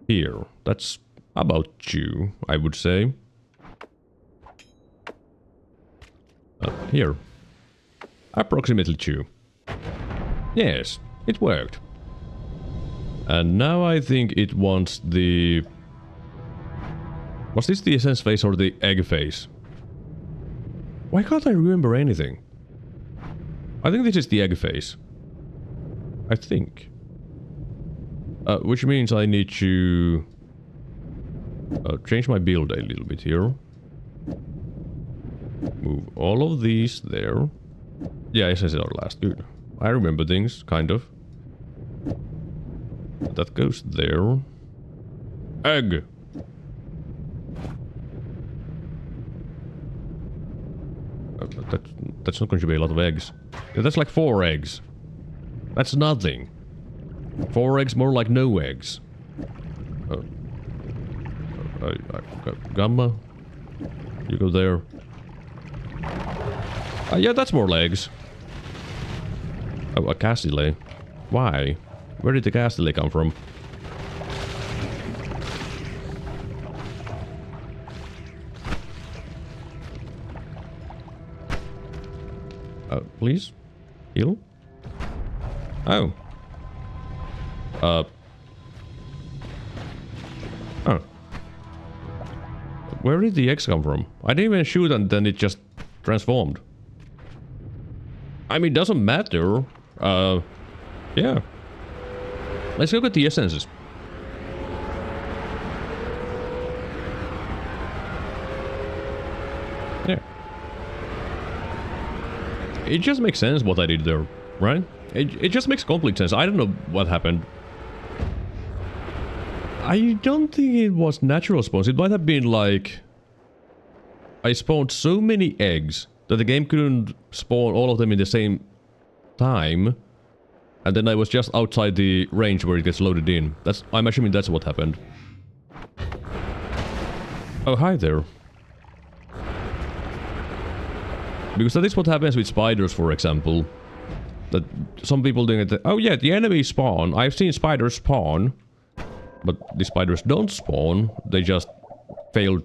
here. That's about 2, I would say. Here. Approximately 2. Yes, it worked. And now I think it wants the... Was this the essence phase or the egg phase? Why can't I remember anything? I think this is the egg phase. I think. Which means I need to... change my build a little bit here. Move all of these there. Yeah, essence is our last. Good. I remember things, kind of. That goes there. Egg! That's not going to be a lot of eggs. Yeah, that's like 4 eggs. That's nothing. 4 eggs, more like no eggs. Gamma? You go there. Yeah, that's more legs. Oh, a Castile. Why? Where did the Castile come from? Please? Heal? Oh. Oh. Where did the eggs come from? I didn't even shoot and then it just transformed. I mean, it doesn't matter. Yeah. Let's look at the essences. Yeah. It just makes sense what I did there, right? It just makes complete sense. I don't know what happened. I don't think it was natural spawns. It might have been like... I spawned so many eggs that the game couldn't spawn all of them in the same time. And then I was just outside the range where it gets loaded in. I'm assuming that's what happened. Oh, hi there. Because that is what happens with spiders, for example. That some people doing it. Oh yeah, the enemies spawn. I've seen spiders spawn. But the spiders don't spawn. They just fail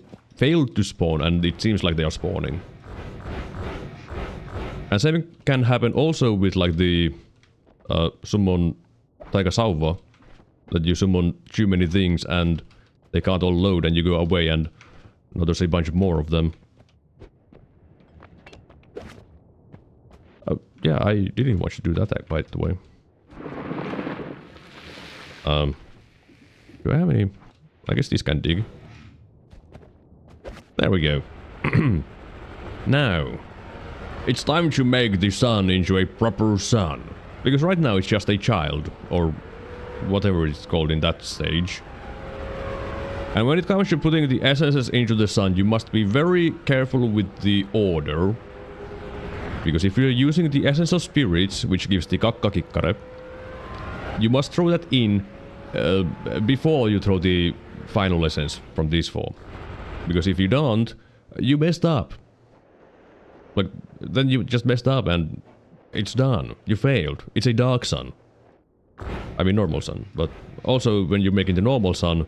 to spawn, and it seems like they are spawning. And same can happen also with like the summon Taikasauva. That you summon too many things and they can't all load and you go away and No, there's a bunch more of them. Yeah, I didn't want to do that, by the way. Do I have any... I guess this can dig. There we go. Now, it's time to make the sun into a proper sun. Because right now it's just a child, or whatever it's called in that stage. And when it comes to putting the essences into the sun, you must be very careful with the order. Because if you're using the essence of spirits, which gives the kakkakikkare, you must throw that in before you throw the final essence from these four. Because if you don't, you messed up. Like, then you just messed up and it's done. You failed. It's a dark sun. I mean normal sun. But also when you're making the normal sun,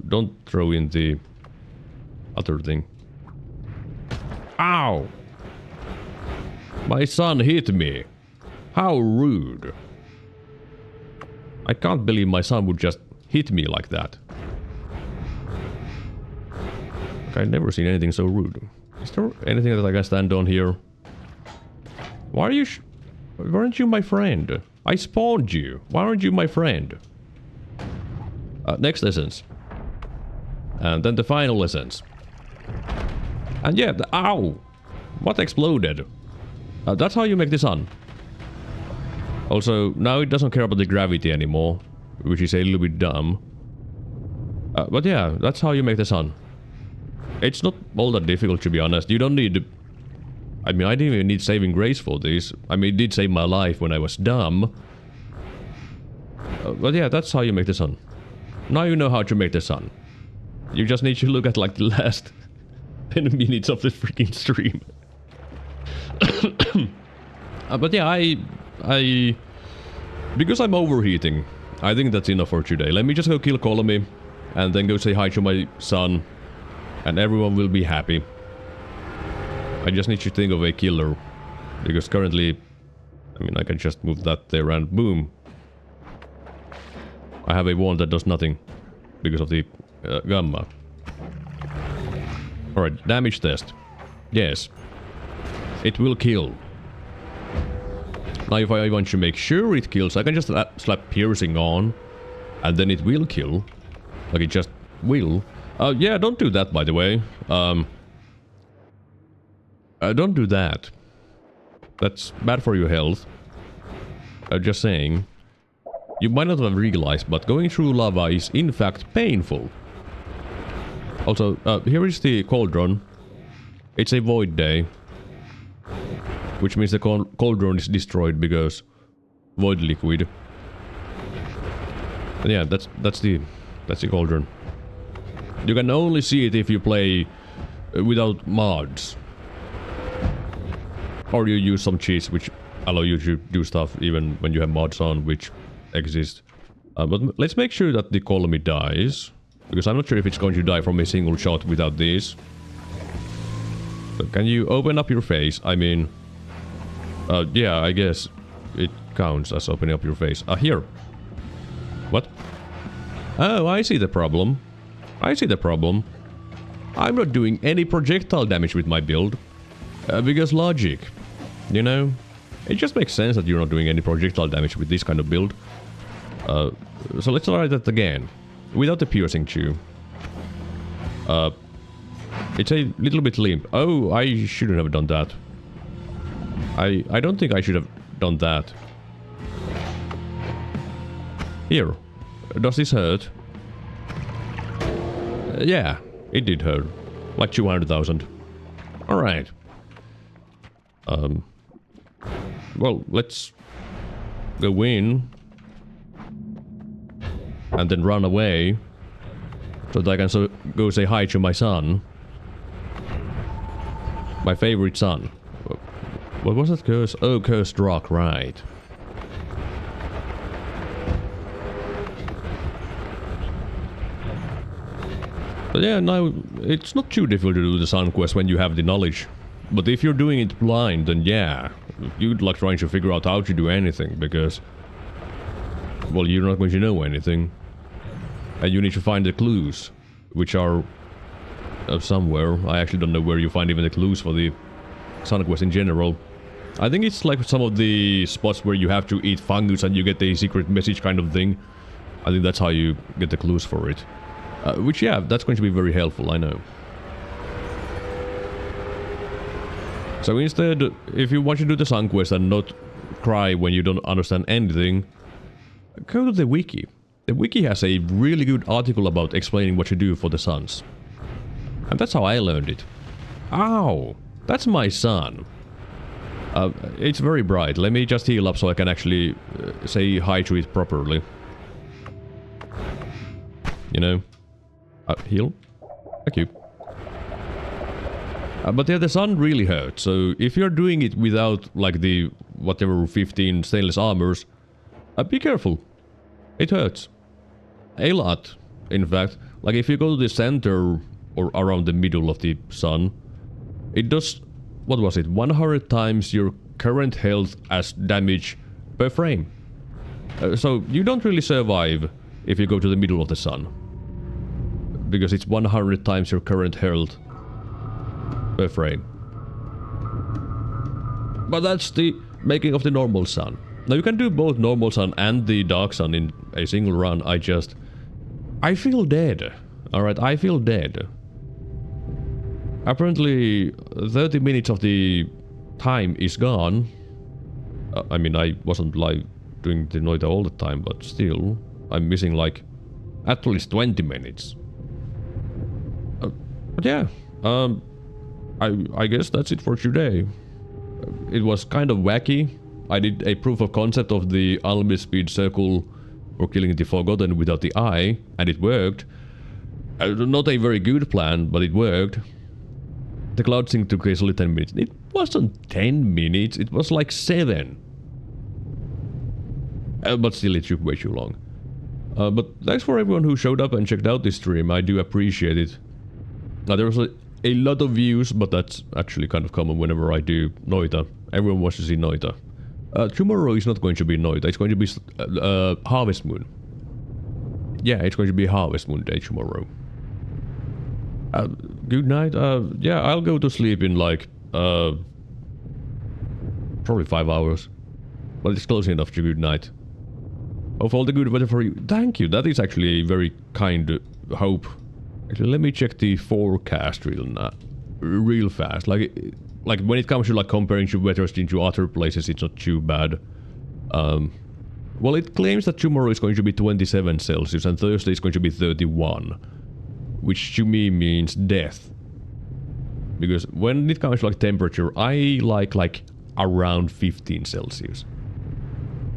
don't throw in the other thing. Ow! My son hit me. How rude. I can't believe my son would just hit me like that. I've never seen anything so rude. Is there anything that I can stand on here? Why are you why aren't you my friend? I spawned you. Why aren't you my friend? Next essence. And then the final essence. And yeah, ow! What exploded? That's how you make the sun. Also, now it doesn't care about the gravity anymore, which is a little bit dumb. But yeah, that's how you make the sun. It's not all that difficult, to be honest. You don't need... I mean, I didn't even need saving grace for this. I mean, it did save my life when I was dumb. But yeah, that's how you make the sun. Now you know how to make the sun. You just need to look at like the last 10 minutes of the freaking stream. But yeah, I... Because I'm overheating, I think that's enough for today. Let me just go kill Colony, and then go say hi to my son, and everyone will be happy. I just need to think of a killer, because currently, I mean, I can just move that there and boom. I have a wand that does nothing, because of the gamma. Alright, damage test. Yes. It will kill. Now if I want to make sure it kills, I can just slap piercing on, and then it will kill. Like it just will. Yeah, don't do that, by the way. Don't do that. That's bad for your health. Just saying. You might not have realized, but going through lava is in fact painful. Also, here is the cauldron. It's a void day. Which means the cauldron is destroyed because void liquid. And yeah, that's the cauldron. You can only see it if you play without mods. Or you use some cheats which allow you to do stuff even when you have mods on, which exist. But let's make sure that the colony dies. Because I'm not sure if it's going to die from a single shot without this. So can you open up your face? I mean... yeah, I guess it counts as opening up your face. Here. What? Oh, I see the problem. I see the problem. I'm not doing any projectile damage with my build. Because logic. You know? It just makes sense that you're not doing any projectile damage with this kind of build. So let's try that again. Without the piercing chew. It's a little bit limp. Oh, I shouldn't have done that. I don't think I should have done that. Here. Does this hurt? Yeah, it did hurt. Like 200,000. Alright. Well, let's go in. And then run away. So that I can go say hi to my son. My favorite son. What was that curse? Oh, cursed rock, right. But yeah, now it's not too difficult to do the sun quest when you have the knowledge. But if you're doing it blind, then yeah, you'd like trying to figure out how to do anything, because... well, you're not going to know anything. And you need to find the clues, which are somewhere. I actually don't know where you find even the clues for the Sun Quest in general. I think it's like some of the spots where you have to eat fungus and you get a secret message kind of thing. I think that's how you get the clues for it. Which, yeah, that's going to be very helpful, I know. So instead, if you want to do the Sun Quest and not cry when you don't understand anything, go to the wiki. The wiki has a really good article about explaining what to do for the suns. And that's how I learned it. Ow! That's my sun. It's very bright. Let me just heal up so I can actually say hi to it properly. You know? Heal? Thank you. But yeah, the sun really hurts, so if you're doing it without, like, the whatever 15 stainless armors, be careful. It hurts. A lot, in fact. Like, if you go to the center or around the middle of the sun, it does, what was it, 100 times your current health as damage per frame. So you don't really survive if you go to the middle of the sun. Because it's 100 times your current health per frame. But that's the making of the normal sun. Now you can do both normal sun and the dark sun in a single run. I feel dead. Alright, I feel dead. Apparently 30 minutes of the time is gone. I mean, I wasn't like doing the Noita all the time, but still, I'm missing like at least 20 minutes. But yeah, I guess that's it for today. It was kind of wacky. I did a proof of concept of the unlimited speed circle for killing the Forgotten without the eye, and it worked. Not a very good plan, but it worked. The cloud sync took easily 10 minutes. It wasn't 10 minutes, it was like 7. But still, it took way too long. But thanks for everyone who showed up and checked out this stream, I do appreciate it. There was a lot of views, but that's actually kind of common whenever I do Noita. Everyone wants to see Noita. Tomorrow is not going to be Noita, it's going to be Harvest Moon. Yeah, it's going to be Harvest Moon Day tomorrow. Good night. Yeah, I'll go to sleep in like, probably 5 hours. But it's close enough to good night. Of all the good weather for you. Thank you, that is actually a very kind hope. Actually, let me check the forecast real fast. Like when it comes to like comparing to weather into other places, it's not too bad. Well, it claims that tomorrow is going to be 27 Celsius and Thursday is going to be 31. Which to me means death. Because when it comes to like temperature, I like around 15 Celsius.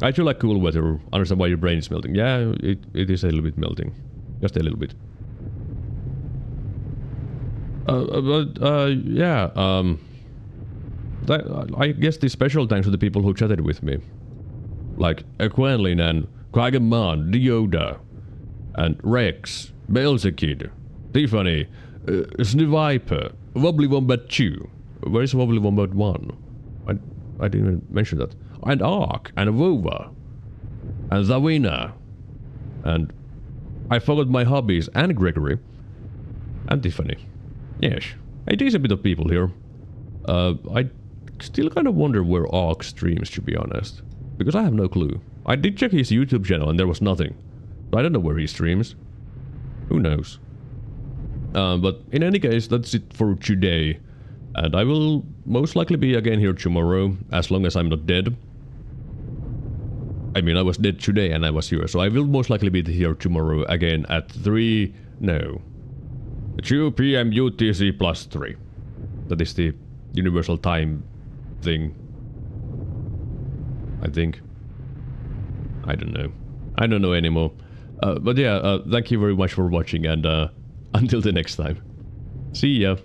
I do like cool weather. Understand why your brain is melting. Yeah, it is a little bit melting. Just a little bit. Yeah, I guess the special thanks to the people who chatted with me. Like Aquanlin and Quagamon, Dioda, and Rex, Belzekid, Tiffany, Sniviper, Wobbly Wombat 2. Where's Wobbly Wombat 1? I didn't even mention that. And Ark, and Vova, and Zawina, and I forgot my hobbies, and Gregory, and Tiffany. Yes, a decent bit of people here. I still kind of wonder where Ark streams, to be honest. Because I have no clue. I did check his YouTube channel and there was nothing. So I don't know where he streams. Who knows? But in any case, that's it for today. And I will most likely be again here tomorrow, as long as I'm not dead. I mean, I was dead today and I was here, so I will most likely be here tomorrow again at 2 PM UTC plus 3. That is the universal time thing. I think. I don't know. I don't know anymore. But yeah, thank you very much for watching and until the next time. See ya.